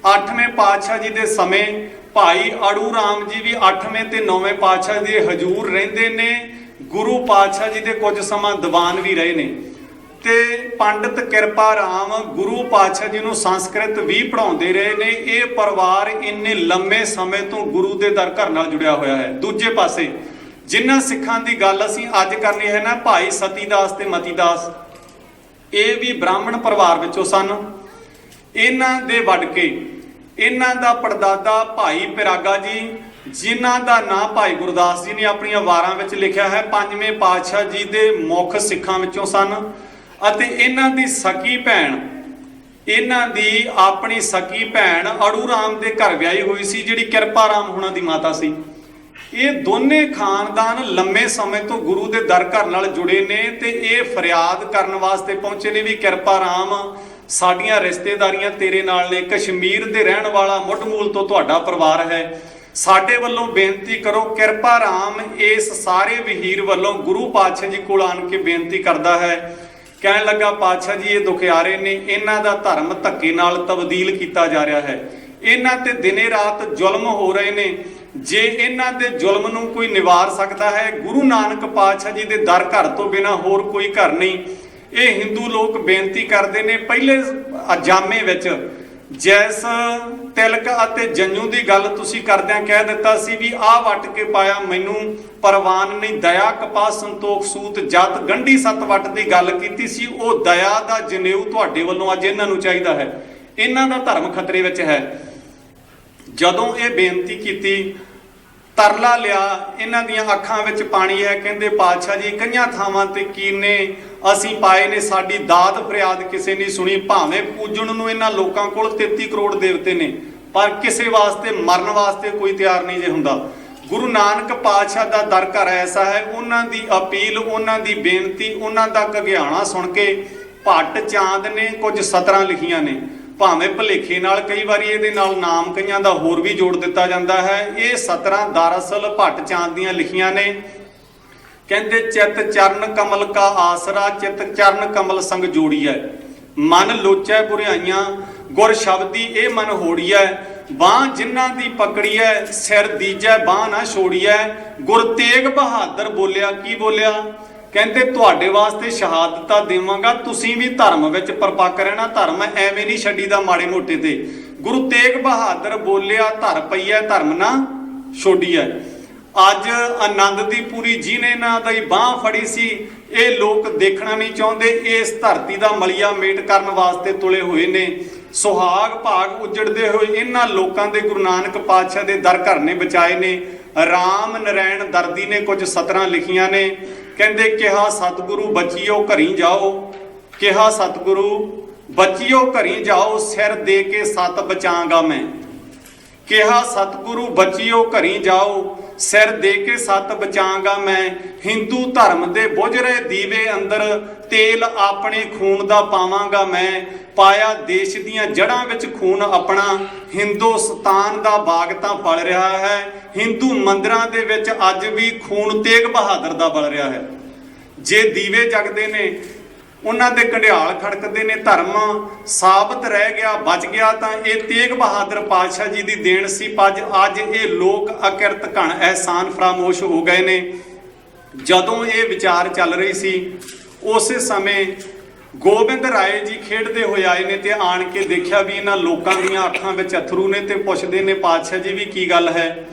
8ਵੇਂ ਪਾਤਸ਼ਾਹ ਜੀ ਦੇ ਸਮੇਂ ਭਾਈ ਅੜੂ ਰਾਮ ਜੀ ਵੀ 8ਵੇਂ ਤੇ 9ਵੇਂ ਪਾਤਸ਼ਾਹ ਦੇ ਹਜੂਰ ਰਹਿੰਦੇ ਨੇ। ਗੁਰੂ ਪਾਤਸ਼ਾਹ ਜੀ ਦੇ ਕੁਝ ਸਮਾਂ ਦੀਵਾਨ ਵੀ ਰਹੇ ਨੇ। ਤੇ ਪੰਡਿਤ ਕਿਰਪਾ ਰਾਮ ਗੁਰੂ ਪਾਤਸ਼ਾਹ ਜੀ ਨੂੰ ਸੰਸਕ੍ਰਿਤ ਵੀ ਪੜ੍ਹਾਉਂਦੇ ਰਹੇ ਨੇ। ਇਹ ਪਰਿਵਾਰ ਇੰਨੇ ਲੰਮੇ ਸਮੇਂ ਤੋਂ ਗੁਰੂ ਦੇ ਦਰ ਘਰ ਨਾਲ ਜੁੜਿਆ ਹੋਇਆ ਹੈ। ਦੂਜੇ ਪਾਸੇ ਜਿਨ੍ਹਾਂ ਸਿੱਖਾਂ ਦੀ ਗੱਲ ਅਸੀਂ ਅੱਜ ਕਰਨੀ ਹੈ ਨਾ, ਭਾਈ ਸਤੀਦਾਸ ਤੇ ਮਤੀਦਾਸ, ਇਹ ਵੀ ਬ੍ਰਾਹਮਣ ਪਰਿਵਾਰ ਵਿੱਚੋਂ ਸਨ। ਇਹਨਾਂ ਦੇ ਵੜ ਕੇ ਇਹਨਾਂ ਦਾ ਪੜਦਾਦਾ ਭਾਈ ਪਿਰਾਗਾ ਜੀ, ਜਿਨ੍ਹਾਂ ਦਾ ਨਾਂ ਭਾਈ ਗੁਰਦਾਸ ਜੀ ਨੇ ਆਪਣੀਆਂ ਵਾਰਾਂ ਵਿੱਚ ਲਿਖਿਆ ਹੈ, ਪੰਜਵੇਂ ਪਾਤਸ਼ਾਹ ਜੀ ਦੇ ਮੁੱਖ ਸਿੱਖਾਂ ਵਿੱਚੋਂ ਸਨ। ਅਤੇ ਇਹਨਾਂ ਦੀ ਸਕੀ ਭੈਣ, ਇਹਨਾਂ ਦੀ ਆਪਣੀ ਸਕੀ ਭੈਣ ਅੜੂ ਰਾਮ ਦੇ ਘਰ ਵਿਆਹੀ ਹੋਈ ਸੀ, ਜਿਹੜੀ ਕਿਰਪਾ ਰਾਮ ਹੁਣਾਂ ਦੀ ਮਾਤਾ ਸੀ। ਇਹ ਦੋਨੇ ਖਾਨਦਾਨ ਲੰਮੇ ਸਮੇਂ ਤੋਂ ਗੁਰੂ ਦੇ ਦਰ ਘਰ ਨਾਲ ਜੁੜੇ ਨੇ ਤੇ ਇਹ ਫਰਿਆਦ ਕਰਨ ਵਾਸਤੇ ਪਹੁੰਚੇ ਨੇ ਵੀ ਕਿਰਪਾ ਰਾਮ, ਸਾਡੀਆਂ ਰਿਸ਼ਤੇਦਾਰੀਆਂ ਤੇਰੇ ਨਾਲ ਨੇ, ਕਸ਼ਮੀਰ ਦੇ ਰਹਿਣ ਵਾਲਾ ਮੁੱਢ-ਮੂਲ ਤੋਂ ਤੁਹਾਡਾ ਪਰਿਵਾਰ ਹੈ, ਸਾਡੇ ਵੱਲੋਂ ਬੇਨਤੀ ਕਰੋ। ਕਿਰਪਾ ਰਾਮ ਇਸ ਸਾਰੇ ਵਹੀਰ ਵੱਲੋਂ ਗੁਰੂ ਪਾਤਸ਼ਾਹ ਜੀ ਕੋਲ ਆਣ ਕੇ ਬੇਨਤੀ ਕਰਦਾ ਹੈ, ਕਹਿਣ ਲੱਗਾ ਪਾਤਸ਼ਾਹ ਜੀ ਇਹ ਦੁਖਿਆਰੇ ਨੇ, ਇਹਨਾਂ ਦਾ ਧਰਮ ਧੱਕੇ ਨਾਲ ਤਬਦੀਲ ਕੀਤਾ ਜਾ ਰਿਹਾ ਹੈ, ਇਹਨਾਂ ਤੇ ਦਿਨੇ ਰਾਤ ਜ਼ੁਲਮ ਹੋ ਰਹੇ ਨੇ, ਜੇ ਇਹਨਾਂ ਦੇ ਜ਼ੁਲਮ ਨੂੰ ਕੋਈ ਨਿਵਾਰ ਸਕਦਾ ਹੈ, ਗੁਰੂ ਨਾਨਕ ਪਾਤਸ਼ਾਹ ਜੀ ਦੇ ਦਰ ਘਰ ਤੋਂ ਬਿਨਾਂ ਹੋਰ ਕੋਈ ਘਰ ਨਹੀਂ। ਇਹ ਹਿੰਦੂ ਲੋਕ ਬੇਨਤੀ ਕਰਦੇ ਨੇ। ਪਹਿਲੇ ਜਾਮੇ ਵਿੱਚ ਜੈਸ ਤਿਲਕ ਅਤੇ ਜੰਜੂ ਦੀ ਗੱਲ ਤੁਸੀਂ ਕਰਦਿਆਂ ਕਹਿ ਦਿੱਤਾ ਸੀ ਵੀ ਆਹ ਵੱਟ ਕੇ ਪਾਇਆ ਮੈਨੂੰ ਪਰਵਾਨ ਨਹੀਂ, ਦਇਆ ਕਪਾਹ ਸੰਤੋਖ ਸੂਤ ਜਤ ਗੰਢੀ ਸੱਤ ਵੱਟ ਦੀ ਗੱਲ ਕੀਤੀ ਸੀ। ਉਹ ਦਇਆ ਦਾ ਜਨੇਊ ਤੁਹਾਡੇ ਵੱਲੋਂ ਅੱਜ ਇਹਨਾਂ ਨੂੰ ਚਾਹੀਦਾ ਹੈ, ਇਹਨਾਂ ਦਾ ਧਰਮ ਖਤਰੇ ਵਿੱਚ ਹੈ। ਜਦੋਂ ਇਹ ਬੇਨਤੀ ਕੀਤੀ, ਤਰਲਾ ਲਿਆ, ਇਹਨਾਂ ਦੀਆਂ ਅੱਖਾਂ ਵਿੱਚ ਪਾਣੀ ਹੈ। ਕਹਿੰਦੇ ਪਾਤਸ਼ਾਹ ਜੀ ਕਈਆਂ ਥਾਵਾਂ ਤੇ ਕੀਨੇ ਅਸੀਂ ਪਾਏ ਨੇ, ਸਾਡੀ ਦਾਤ ਫਰਿਆਦ ਕਿਸੇ ਨਹੀਂ ਸੁਣੀ। ਭਾਵੇਂ ਪੂਜਣ ਨੂੰ ਇਹਨਾਂ ਲੋਕਾਂ ਕੋਲ 33 ਕਰੋੜ ਦੇਵਤੇ ਨੇ, ਪਰ ਕਿਸੇ ਵਾਸਤੇ ਮਰਨ ਵਾਸਤੇ ਕੋਈ ਤਿਆਰ ਨਹੀਂ ਜੇ ਹੁੰਦਾ। ਗੁਰੂ ਨਾਨਕ ਪਾਤਸ਼ਾਹ ਦਾ ਦਰ ਘਰ ਐਸਾ ਹੈ, ਉਹਨਾਂ ਦੀ ਅਪੀਲ, ਉਹਨਾਂ ਦੀ ਬੇਨਤੀ, ਉਹਨਾਂ ਦਾ ਘਗਿਆਣਾ ਸੁਣ ਕੇ ਭੱਟ ਚਾਂਦ ਨੇ ਕੁਝ ਸਤਰਾਂ ਲਿਖੀਆਂ ਨੇ। ਭਾਵੇਂ ਭਲੇਖੇ ਨਾਲ ਕਈ ਵਾਰੀ ਇਹਦੇ ਨਾਲ ਨਾਮ ਕਈਆਂ ਦਾ ਹੋਰ ਵੀ ਜੋੜ ਦਿੱਤਾ ਜਾਂਦਾ ਹੈ। ਇਹ ਸਤਰਾਂ ਦਰਅਸਲ ਭੱਟ ਚਾਂਦ ਦੀਆਂ ਲਿਖੀਆਂ ਨੇ। ਕਹਿੰਦੇ ਚਿਤ ਚਰਨ ਕਮਲ ਕਾ ਆਸਰਾ, ਚਿਤ ਚਰਨ ਕਮਲ ਸੰਗ ਜੋੜੀਐ, ਮਨ ਲੋਚੈ ਬੁਰਿਆਈਆਂ, ਗੁਰ ਸ਼ਬਦੀ ਇਹ ਮਨ ਹੋੜੀਐ, ਬਾਹ ਜਿਨ੍ਹਾਂ ਦੀ ਪਕੜੀਐ, ਸਿਰ ਦੀਜੈ ਬਾਹ ਨਾ ਛੋੜੀਐ। ਗੁਰ ਤੇਗ ਬਹਾਦਰ ਬੋਲਿਆ, ਕੀ ਬੋਲਿਆ? ਕਹਿੰਦੇ ਤੁਹਾਡੇ ਵਾਸਤੇ ਸ਼ਹਾਦਤਾਂ ਦੇਵਾਂਗਾ, ਤੁਸੀਂ ਵੀ ਧਰਮ ਵਿੱਚ ਪਰਪੱਕ ਰਹਿਣਾ, ਧਰਮ ਐਵੇਂ ਨਹੀਂ ਛੱਡੀਦਾ ਮਾੜੇ ਮੋਟੇ ਤੇ। ਗੁਰੂ ਤੇਗ ਬਹਾਦਰ ਬੋਲਿਆ, ਧਰ ਪਈਐ ਧਰਮ ਨਾ ਛੋਡੀਐ। ਅੱਜ ਆਨੰਦ ਦੀ ਪੂਰੀ ਜਿਹਨੇ ਇਹਨਾਂ ਦੀ ਬਾਹ ਫੜੀ ਸੀ, ਇਹ ਲੋਕ ਦੇਖਣਾ ਨਹੀਂ ਚਾਹੁੰਦੇ। ਇਸ ਧਰਤੀ ਦਾ ਮਲੀਆ ਮੇਟ ਕਰਨ ਵਾਸਤੇ ਤੁਲੇ ਹੋਏ ਨੇ। ਸੁਹਾਗ ਭਾਗ ਉਜੜਦੇ ਹੋਏ ਇਹਨਾਂ ਲੋਕਾਂ ਦੇ ਗੁਰੂ ਨਾਨਕ ਪਾਤਸ਼ਾਹ ਦੇ ਦਰ ਘਰ ਨੇ ਬਚਾਏ ਨੇ। ਰਾਮ ਨਰੈਣ ਦਰਦੀ ਨੇ ਕੁਝ ਸਤਰਾਂ ਲਿਖੀਆਂ ਨੇ। ਕਹਿੰਦੇ ਕਿਹਾ ਸਤਿਗੁਰੂ ਬਚਿਓ ਘਰੀ ਜਾਓ, ਕਿਹਾ ਸਤਿਗੁਰੂ ਬਚਿਓ ਘਰੀ ਜਾਓ, ਸਿਰ ਦੇ ਕੇ ਸਤ ਬਚਾਂਗਾ ਮੈਂ। ਕਿਹਾ ਸਤਿਗੁਰੂ ਬਚਿਓ ਘਰੀ ਜਾਓ, ਸਿਰ ਦੇ ਕੇ ਸਤ ਬਚਾਂਗਾ ਮੈਂ। ਹਿੰਦੂ ਧਰਮ ਦੇ ਬੁਝ ਰਹੇ ਦੀਵੇ ਅੰਦਰ ਤੇਲ ਆਪਣੇ ਖੂਨ ਦਾ ਪਾਵਾਂਗਾ ਮੈਂ। ਪਾਇਆ ਦੇਸ਼ ਦੀਆਂ ਜੜ੍ਹਾਂ ਵਿੱਚ ਖੂਨ ਆਪਣਾ, ਹਿੰਦੁਸਤਾਨ ਦਾ ਬਾਗ ਤਾਂ ਫਲ ਰਿਹਾ ਹੈ। ਹਿੰਦੂ ਮੰਦਿਰਾਂ ਦੇ ਵਿੱਚ ਅੱਜ ਵੀ ਖੂਨ ਤੇਗ ਬਹਾਦਰ ਦਾ ਬਲ ਰਿਹਾ ਹੈ। ਜੇ ਦੀਵੇ ਜਗਦੇ ਨੇ, ਉਹਨਾਂ ਦੇ ਘੜਿਆਲ ਖੜਕਦੇ ਨੇ, ਧਰਮ ਸਾਬਤ ਰਹਿ ਗਿਆ, ਬਚ ਗਿਆ, ਤਾਂ ਇਹ ਤੇਗ ਬਹਾਦਰ ਪਾਤਸ਼ਾਹ ਜੀ ਦੀ ਦੇਣ ਸੀ। ਅੱਜ ਇਹ ਲੋਕ ਅਕਿਰਤ ਘਣ ਅਹਿਸਾਨ ਫਰਾਮੋਸ਼ ਹੋ ਗਏ ਨੇ। ਜਦੋਂ ਇਹ ਵਿਚਾਰ ਚੱਲ ਰਹੀ ਸੀ, ਉਸੇ ਸਮੇਂ ਗੋਬਿੰਦ ਰਾਏ ਜੀ ਖੇਡਦੇ ਹੋਏ ਆਏ ਨੇ ਤੇ ਆਣ ਕੇ ਦੇਖਿਆ ਵੀ ਇਹਨਾਂ ਲੋਕਾਂ ਦੀਆਂ ਅੱਖਾਂ ਵਿੱਚ ਅਥਰੂ ਨੇ ਤੇ ਪੁੱਛਦੇ ਨੇ ਪਾਤਸ਼ਾਹ ਜੀ ਵੀ ਕੀ ਗੱਲ ਹੈ।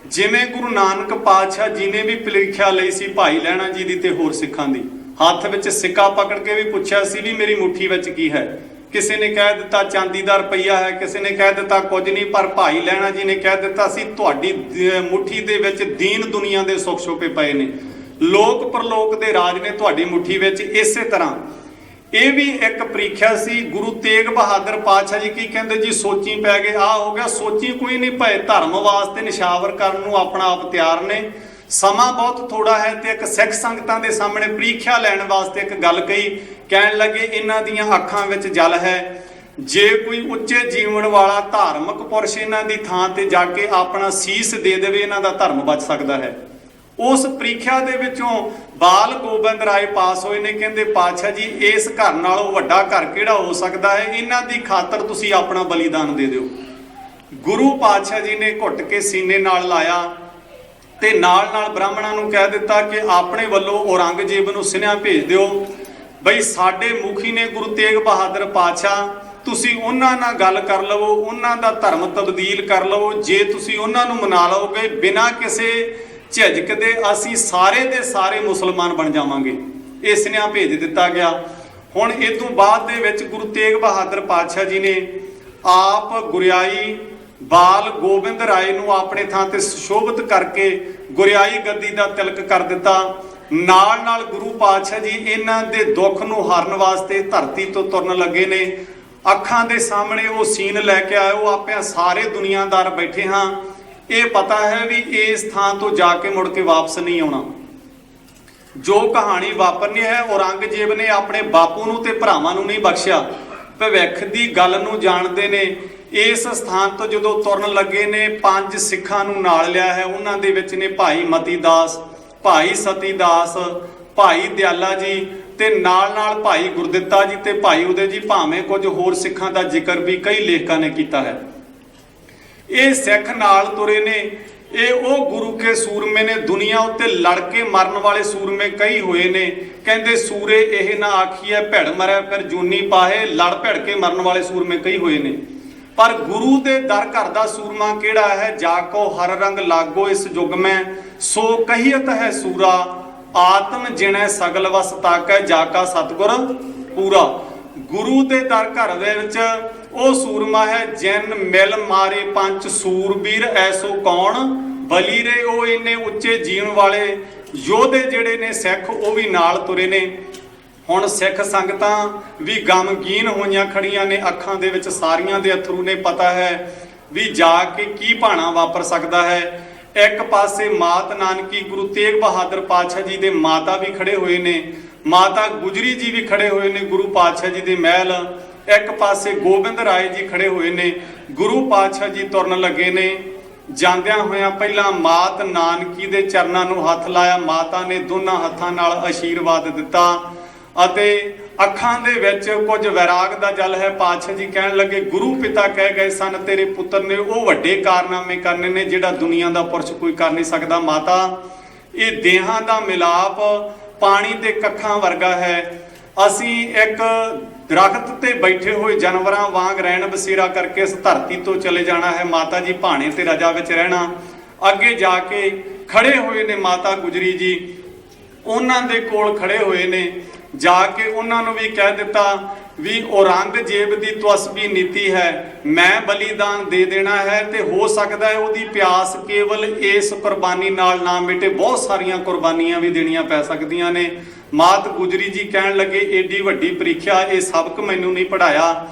ਜਿਵੇਂ ਗੁਰੂ ਨਾਨਕ ਪਾਤਸ਼ਾਹ ਜੀ ਨੇ ਵੀ ਪ੍ਰੀਖਿਆ ਲਈ ਸੀ ਭਾਈ ਲਹਿਣਾ ਜੀ ਦੀ ਤੇ ਹੋਰ ਸਿੱਖਾਂ ਦੀ, ਹੱਥ ਵਿੱਚ ਸਿੱਕਾ ਪਕੜ ਕੇ ਵੀ ਪੁੱਛਿਆ ਸੀ ਵੀ ਮੇਰੀ ਮੁੱਠੀ ਵਿੱਚ ਕੀ ਹੈ। ਕਿਸੇ ਨੇ ਕਹਿ ਦਿੱਤਾ ਚਾਂਦੀ ਦਾ ਰੁਪਈਆ ਹੈ, ਕਿਸੇ ਨੇ ਕਹਿ ਦਿੱਤਾ ਕੁਝ ਨਹੀਂ, ਪਰ ਭਾਈ ਲਹਿਣਾ ਜੀ ਨੇ ਕਹਿ ਦਿੱਤਾ ਸੀ ਤੁਹਾਡੀ ਮੁੱਠੀ ਦੇ ਵਿੱਚ ਦੀਨ ਦੁਨੀਆ ਦੇ ਸੁੱਖ ਛੁਪੇ ਪਏ ਨੇ, ਲੋਕ ਪਰਲੋਕ ਦੇ ਰਾਜ ਨੇ ਤੁਹਾਡੀ ਮੁੱਠੀ ਵਿੱਚ। ਇਸੇ ਤਰ੍ਹਾਂ ਇਹ ਵੀ ਇੱਕ ਪ੍ਰੀਖਿਆ ਸੀ। ਗੁਰੂ ਤੇਗ ਬਹਾਦਰ ਪਾਤਸ਼ਾਹ ਜੀ ਕੀ ਕਹਿੰਦੇ ਜੀ, ਸੋਚੀ ਪੈ ਗਏ। ਆ ਹੋ ਗਿਆ ਸੋਚੀ ਕੋਈ ਨਹੀਂ ਪਏ, ਧਰਮ ਵਾਸਤੇ ਨਿਸ਼ਾਵਰ ਕਰਨ ਨੂੰ ਆਪਣਾ ਆਪ ਤਿਆਰ ਨੇ। ਸਮਾਂ ਬਹੁਤ ਥੋੜਾ ਹੈ ਤੇ ਇੱਕ ਸਿੱਖ ਸੰਗਤਾਂ ਦੇ ਸਾਹਮਣੇ ਪ੍ਰੀਖਿਆ ਲੈਣ ਵਾਸਤੇ ਇੱਕ ਗੱਲ ਕਹੀ। ਕਹਿਣ ਲੱਗੇ ਇਹਨਾਂ ਦੀਆਂ ਅੱਖਾਂ ਵਿੱਚ ਜਲ ਹੈ, ਜੇ ਕੋਈ ਉੱਚੇ ਜੀਵਨ ਵਾਲਾ ਧਾਰਮਿਕ ਪੁਰਸ਼ ਇਹਨਾਂ ਦੀ ਥਾਂ ਤੇ ਜਾ ਕੇ ਆਪਣਾ ਸੀਸ ਦੇ ਦੇਵੇ, ਇਹਨਾਂ ਦਾ ਧਰਮ ਬਚ ਸਕਦਾ ਹੈ। ਉਸ ਪ੍ਰੀਖਿਆ ਦੇ ਵਿੱਚੋਂ ਬਾਲ ਗੋਬਿੰਦ ਰਾਏ ਪਾਸ ਹੋਏ ਨੇ। ਕਹਿੰਦੇ ਪਾਤਸ਼ਾਹ ਜੀ ਇਸ ਘਰ ਨਾਲੋਂ ਵੱਡਾ ਘਰ ਕਿਹੜਾ ਹੋ ਸਕਦਾ ਹੈ, ਇਹਨਾਂ ਦੀ ਖਾਤਰ ਤੁਸੀਂ ਆਪਣਾ ਬਲੀਦਾਨ ਦੇ ਦਿਓ। ਗੁਰੂ ਪਾਤਸ਼ਾਹ ਜੀ ਨੇ ਘੁੱਟ ਕੇ ਸੀਨੇ ਨਾਲ ਲਾਇਆ ਤੇ ਨਾਲ ਨਾਲ ਬ੍ਰਾਹਮਣਾਂ ਨੂੰ ਕਹਿ ਦਿੱਤਾ ਕਿ ਆਪਣੇ ਵੱਲੋਂ ਔਰੰਗਜ਼ੇਬ ਨੂੰ ਸੁਨੇਹਾ ਭੇਜ ਦਿਓ ਬਈ ਸਾਡੇ ਮੁਖੀ ਨੇ ਗੁਰੂ ਤੇਗ ਬਹਾਦਰ ਪਾਤਸ਼ਾਹ, ਤੁਸੀਂ ਉਹਨਾਂ ਨਾਲ ਗੱਲ ਕਰ ਲਵੋ, ਉਹਨਾਂ ਦਾ ਧਰਮ ਤਬਦੀਲ ਕਰ ਲਵੋ। ਜੇ ਤੁਸੀਂ ਉਹਨਾਂ ਨੂੰ ਮਨਾ ਲਓਗੇ ਬਿਨਾਂ ਕਿਸੇ ਝਿਜਕ ਦੇ, ਅਸੀਂ ਸਾਰੇ ਦੇ ਸਾਰੇ ਮੁਸਲਮਾਨ ਬਣ ਜਾਵਾਂਗੇ। ਇਹ ਸੁਨੇਹਾ ਭੇਜ ਦਿੱਤਾ ਗਿਆ। ਹੁਣ ਇਹ ਤੋਂ ਬਾਅਦ ਦੇ ਵਿੱਚ ਗੁਰੂ ਤੇਗ ਬਹਾਦਰ ਪਾਤਸ਼ਾਹ ਜੀ ਨੇ ਆਪ ਗੁਰਿਆਈ ਬਾਲ ਗੋਬਿੰਦ ਰਾਏ ਨੂੰ ਆਪਣੇ ਥਾਂ ਤੇ ਸੁਸ਼ੋਭਿਤ ਕਰਕੇ ਗੁਰਿਆਈ ਗੱਦੀ ਦਾ ਤਿਲਕ ਕਰ ਦਿੱਤਾ। ਨਾਲ ਨਾਲ ਗੁਰੂ ਪਾਤਸ਼ਾਹ ਜੀ ਇਹਨਾਂ ਦੇ ਦੁੱਖ ਨੂੰ ਹਰਨ ਵਾਸਤੇ ਧਰਤੀ ਤੋਂ ਤੁਰਨ ਲੱਗੇ ਨੇ। ਅੱਖਾਂ ਦੇ ਸਾਹਮਣੇ ਉਹ ਸੀਨ ਲੈ ਕੇ ਆਏ। ਉਹ ਆਪਿਆਂ ਸਾਰੇ ਦੁਨੀਆਦਾਰ ਬੈਠੇ ਹਾਂ, ਇਹ ਪਤਾ ਹੈ ਵੀ ਇਸ ਥਾਂ ਤੋਂ ਜਾ ਕੇ ਮੁੜ ਕੇ ਵਾਪਸ ਨਹੀਂ ਆਉਣਾ। ਜੋ ਕਹਾਣੀ ਵਾਪਰਨੀ ਹੈ, ਔਰੰਗਜ਼ੇਬ ਨੇ ਆਪਣੇ ਬਾਪੂ ਨੂੰ ਤੇ ਭਰਾਵਾਂ ਨੂੰ ਨਹੀਂ ਬਖਸ਼ਿਆ। ਭਵਿੱਖ ਦੀ ਗੱਲ ਨੂੰ ਜਾਣਦੇ ਨੇ। ਇਸ ਸਥਾਨ ਤੋਂ ਜਦੋਂ ਤੁਰਨ ਲੱਗੇ ਨੇ 5 ਸਿੱਖਾਂ ਨੂੰ ਨਾਲ ਲਿਆ ਹੈ। ਉਹਨਾਂ ਦੇ ਵਿੱਚ ਨੇ ਭਾਈ ਮਤੀ ਦਾਸ, ਭਾਈ ਸਤੀ ਦਾਸ, ਭਾਈ ਦਿਆਲਾ ਜੀ ਤੇ ਨਾਲ ਨਾਲ ਭਾਈ ਗੁਰਦਿੱਤਾ ਜੀ ਤੇ ਭਾਈ ਉਦੇ ਜੀ, ਭਾਵੇਂ ਕੁਝ ਹੋਰ ਸਿੱਖਾਂ ਦਾ ਜ਼ਿਕਰ ਵੀ ਕਈ ਲੇਖਕਾਂ ਨੇ ਕੀਤਾ ਹੈ। ਇਹ ਸਿੱਖ ਨਾਲ ਤੁਰੇ ਨੇ। ਇਹ ਉਹ ਗੁਰੂ ਕੇ ਸੂਰਮੇ ਨੇ। ਦੁਨੀਆ ਉੱਤੇ ਲੜ ਕੇ ਮਰਨ ਵਾਲੇ ਸੂਰਮੇ ਕਈ ਹੋਏ ਨੇ। ਕਹਿੰਦੇ ਸੂਰੇ ਇਹ ਨਾ ਆਖੀਏ ਭਿੜ ਮਰੈ ਫਿਰ ਜੂਨੀ ਪਾਹੇ, ਲੜ ਭਿੜ ਕੇ ਮਰਨ ਵਾਲੇ ਸੂਰਮੇ ਕਈ ਹੋਏ ਨੇ। ਪਰ ਗੁਰੂ ਦੇ ਦਰ ਘਰ ਦਾ ਸੂਰਮਾ ਕਿਹੜਾ ਹੈ? ਜਾ ਕੋ ਹਰ ਰੰਗ ਲਾਗੋ ਇਸ ਯੁਗ ਮੈਂ, ਸੋ ਕਹੀਅਤ ਹੈ ਸੂਰਾ, ਆਤਮ ਜਿਣੈ ਸਗਲ ਵਸ ਤਾਕੈ, ਜਾ ਕਾ ਸਤਿਗੁਰ ਪੂਰਾ। ਗੁਰੂ ਦੇ ਦਰ ਘਰ ਦੇ ਵਿੱਚ ਉਹ ਸੂਰਮਾ ਹੈ ਜਿਨ ਮਿਲ ਮਾਰੇ ਪੰਜ ਸੂਰਬੀਰ, ਐਸੋ ਕੌਣ ਬਲੀ ਰੇ। ਉਹ ਇੰਨੇ ਉੱਚੇ ਜੀਵਨ ਵਾਲੇ ਯੋਧੇ ਜਿਹੜੇ ਨੇ ਸਿੱਖ, ਉਹ ਵੀ ਨਾਲ ਤੁਰੇ ਨੇ। ਹੁਣ ਸਿੱਖ ਸੰਗਤਾਂ ਵੀ ਗਮਗੀਨ ਹੋਈਆਂ ਖੜੀਆਂ ਨੇ। ਅੱਖਾਂ ਦੇ ਵਿੱਚ ਸਾਰੀਆਂ ਦੇ ਅਥਰੂ ਨੇ। ਪਤਾ ਹੈ ਵੀ ਜਾ ਕੇ ਕੀ ਭਾਣਾ ਵਾਪਰ ਸਕਦਾ ਹੈ। ਇੱਕ ਪਾਸੇ ਮਾਤ ਨਾਨਕੀ ਗੁਰੂ ਤੇਗ ਬਹਾਦਰ ਪਾਤਸ਼ਾਹ ਜੀ ਦੇ ਮਾਤਾ ਵੀ ਖੜੇ ਹੋਏ ਨੇ। ਮਾਤਾ ਗੁਜਰੀ ਜੀ ਵੀ ਖੜੇ ਹੋਏ ਨੇ ਗੁਰੂ ਪਾਤਸ਼ਾਹ ਜੀ ਦੇ ਮਹਿਲ। ਇੱਕ ਪਾਸੇ ਗੋਬਿੰਦ ਰਾਏ ਜੀ ਖੜੇ ਹੋਏ ਨੇ। ਗੁਰੂ ਪਾਤਸ਼ਾਹ ਜੀ ਤੁਰਨ ਲੱਗੇ ਨੇ। ਜਾਂਦਿਆਂ ਹੋਇਆਂ ਪਹਿਲਾਂ ਮਾਤ ਨਾਨਕੀ ਦੇ ਚਰਨਾਂ ਨੂੰ ਹੱਥ ਲਾਇਆ। ਮਾਤਾ ਨੇ ਦੋਨਾਂ ਹੱਥਾਂ ਨਾਲ ਆਸ਼ੀਰਵਾਦ ਦਿੱਤਾ ਅਤੇ ਅੱਖਾਂ ਦੇ ਵਿੱਚ ਕੁਝ ਵੈਰਾਗ ਦਾ ਜਲ ਹੈ। ਪਾਤਸ਼ਾਹ ਜੀ ਕਹਿਣ ਲੱਗੇ, ਗੁਰੂ ਪਿਤਾ ਕਹਿ ਗਏ ਸਨ ਤੇਰੇ ਪੁੱਤਰ ਨੇ ਉਹ ਵੱਡੇ ਕਾਰਨਾਮੇ ਕਰਨੇ ਨੇ ਜਿਹੜਾ ਦੁਨੀਆ ਦਾ ਪੁਰਸ਼ ਕੋਈ ਕਰ ਨਹੀਂ ਸਕਦਾ। ਮਾਤਾ, ਇਹ ਦੇਹਾਂ ਦਾ ਮਿਲਾਪ ਪਾਣੀ ਦੇ ਕੱਖਾਂ ਵਰਗਾ ਹੈ। ਅਸੀਂ ਇੱਕ ਦਰਖਤ ਤੇ ਬੈਠੇ ਹੋਏ ਜਾਨਵਰਾਂ ਵਾਂਗ ਰਹਿਣ ਬਸੇਰਾ ਕਰਕੇ ਇਸ ਧਰਤੀ ਤੋਂ ਚਲੇ ਜਾਣਾ ਹੈ। ਮਾਤਾ ਜੀ ਭਾਣੇ ਤੇ ਰਜਾ ਵਿੱਚ ਰਹਿਣਾ। ਅੱਗੇ ਜਾ ਕੇ ਖੜੇ ਹੋਏ ਨੇ ਮਾਤਾ ਗੁਜਰੀ ਜੀ, ਉਹਨਾਂ ਦੇ ਕੋਲ ਖੜੇ ਹੋਏ ਨੇ। ਜਾ ਕੇ ਉਹਨਾਂ ਨੂੰ ਵੀ ਕਹਿ ਦਿੱਤਾ ਵੀ ਔਰੰਗਜ਼ੇਬ ਦੀ ਤਵਸਬੀ ਨੀਤੀ ਹੈ, ਮੈਂ ਬਲੀਦਾਨ ਦੇ ਦੇਣਾ ਹੈ ਤੇ ਹੋ ਸਕਦਾ ਹੈ ਉਹਦੀ ਪਿਆਸ ਕੇਵਲ ਇਸ ਕੁਰਬਾਨੀ ਨਾਲ ਨਾ ਮਿਟੇ, ਬਹੁਤ ਸਾਰੀਆਂ ਕੁਰਬਾਨੀਆਂ ਵੀ ਦੇਣੀਆਂ ਪੈ ਸਕਦੀਆਂ ਨੇ। ਮਾਤ ਗੁਜਰੀ ਜੀ ਕਹਿਣ ਲੱਗੇ, ਏਡੀ ਵੱਡੀ ਪ੍ਰੀਖਿਆ, ਇਹ ਸਬਕ ਮੈਨੂੰ ਨਹੀਂ ਪੜਾਇਆ।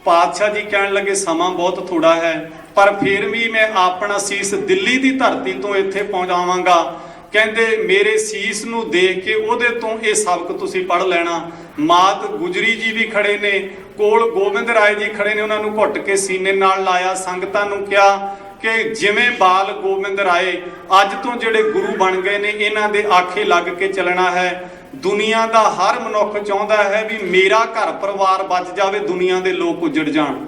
ਪਾਤਸ਼ਾਹ ਜੀ ਕਹਿਣ ਲੱਗੇ, ਸਮਾਂ ਬਹੁਤ ਥੋੜਾ ਹੈ, ਪਰ ਫਿਰ ਵੀ ਮੈਂ ਆਪਣਾ ਸੀਸ ਦਿੱਲੀ ਦੀ ਧਰਤੀ ਤੋਂ ਇੱਥੇ ਪਹੁੰਚਾਵਾਂਗਾ। ਕਹਿੰਦੇ ਮੇਰੇ ਸੀਸ ਨੂੰ ਦੇਖ ਕੇ ਉਹਦੇ ਤੋਂ ਇਹ ਸਬਕ ਤੁਸੀਂ ਪੜ੍ਹ ਲੈਣਾ। ਮਾਤ ਗੁਜਰੀ ਜੀ ਵੀ ਖੜੇ ਨੇ, ਕੋਲ ਗੋਬਿੰਦ ਰਾਏ ਜੀ ਖੜੇ ਨੇ। ਉਹਨਾਂ ਨੂੰ ਘੁੱਟ ਕੇ ਸੀਨੇ ਨਾਲ ਲਾਇਆ। ਸੰਗਤਾਂ ਨੂੰ ਕਿਹਾ ਕਿ ਜਿਵੇਂ ਬਾਲ ਗੋਬਿੰਦ ਰਾਏ ਅੱਜ ਤੋਂ ਜਿਹੜੇ ਗੁਰੂ ਬਣ ਗਏ ਨੇ, ਇਹਨਾਂ ਦੇ ਆਖੇ ਲੱਗ ਕੇ ਚੱਲਣਾ ਹੈ। ਦੁਨੀਆ ਦਾ ਹਰ ਮਨੁੱਖ ਚਾਹੁੰਦਾ ਹੈ ਵੀ ਮੇਰਾ ਘਰ ਪਰਿਵਾਰ ਬਚ ਜਾਵੇ, ਦੁਨੀਆ ਦੇ ਲੋਕ ਉਜੜ ਜਾਣ।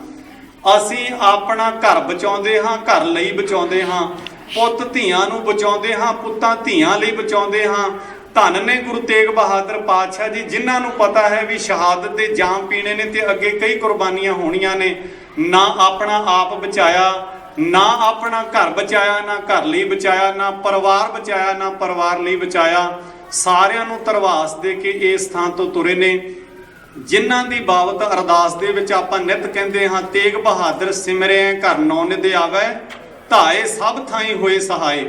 ਅਸੀਂ ਆਪਣਾ ਘਰ ਬਚਾਉਂਦੇ ਹਾਂ, ਘਰ ਲਈ ਬਚਾਉਂਦੇ ਹਾਂ, ਪੁੱਤ ਧੀਆਂ ਨੂੰ ਬਚਾਉਂਦੇ ਹਾਂ, ਪੁੱਤਾਂ ਧੀਆਂ ਲਈ ਬਚਾਉਂਦੇ ਹਾਂ। ਧੰਨ ਨੇ ਗੁਰੂ ਤੇਗ ਬਹਾਦਰ ਪਾਤਸ਼ਾਹ ਜੀ, ਜਿਨ੍ਹਾਂ ਨੂੰ ਪਤਾ ਹੈ ਵੀ ਸ਼ਹਾਦਤ ਦੇ ਜਾਮ ਪੀਣੇ ਨੇ ਤੇ ਅੱਗੇ ਕਈ ਕੁਰਬਾਨੀਆਂ ਹੋਣੀਆਂ ਨੇ। ਨਾ ਆਪਣਾ ਆਪ ਬਚਾਇਆ, ਨਾ ਆਪਣਾ ਘਰ ਬਚਾਇਆ, ਨਾ ਘਰ ਲਈ ਬਚਾਇਆ, ਨਾ ਪਰਿਵਾਰ ਬਚਾਇਆ, ਨਾ ਪਰਿਵਾਰ ਲਈ ਬਚਾਇਆ। ਸਾਰਿਆਂ ਨੂੰ ਧਰਵਾਸ ਦੇ ਕੇ ਇਸ ਥਾਂ ਤੋਂ ਤੁਰੇ ਨੇ, ਜਿਨ੍ਹਾਂ ਦੀ ਬਾਬਤ ਅਰਦਾਸ ਦੇ ਵਿੱਚ ਆਪਾਂ ਨਿਤ ਕਹਿੰਦੇ ਹਾਂ, ਤੇਗ ਬਹਾਦਰ ਸਿਮਰਿਆ ਘਰ ਨੌ ਨਿਧ ਆਵੈ, ਧਾਏ ਸਭ ਥਾਈਂ ਹੋਏ ਸਹਾਏ।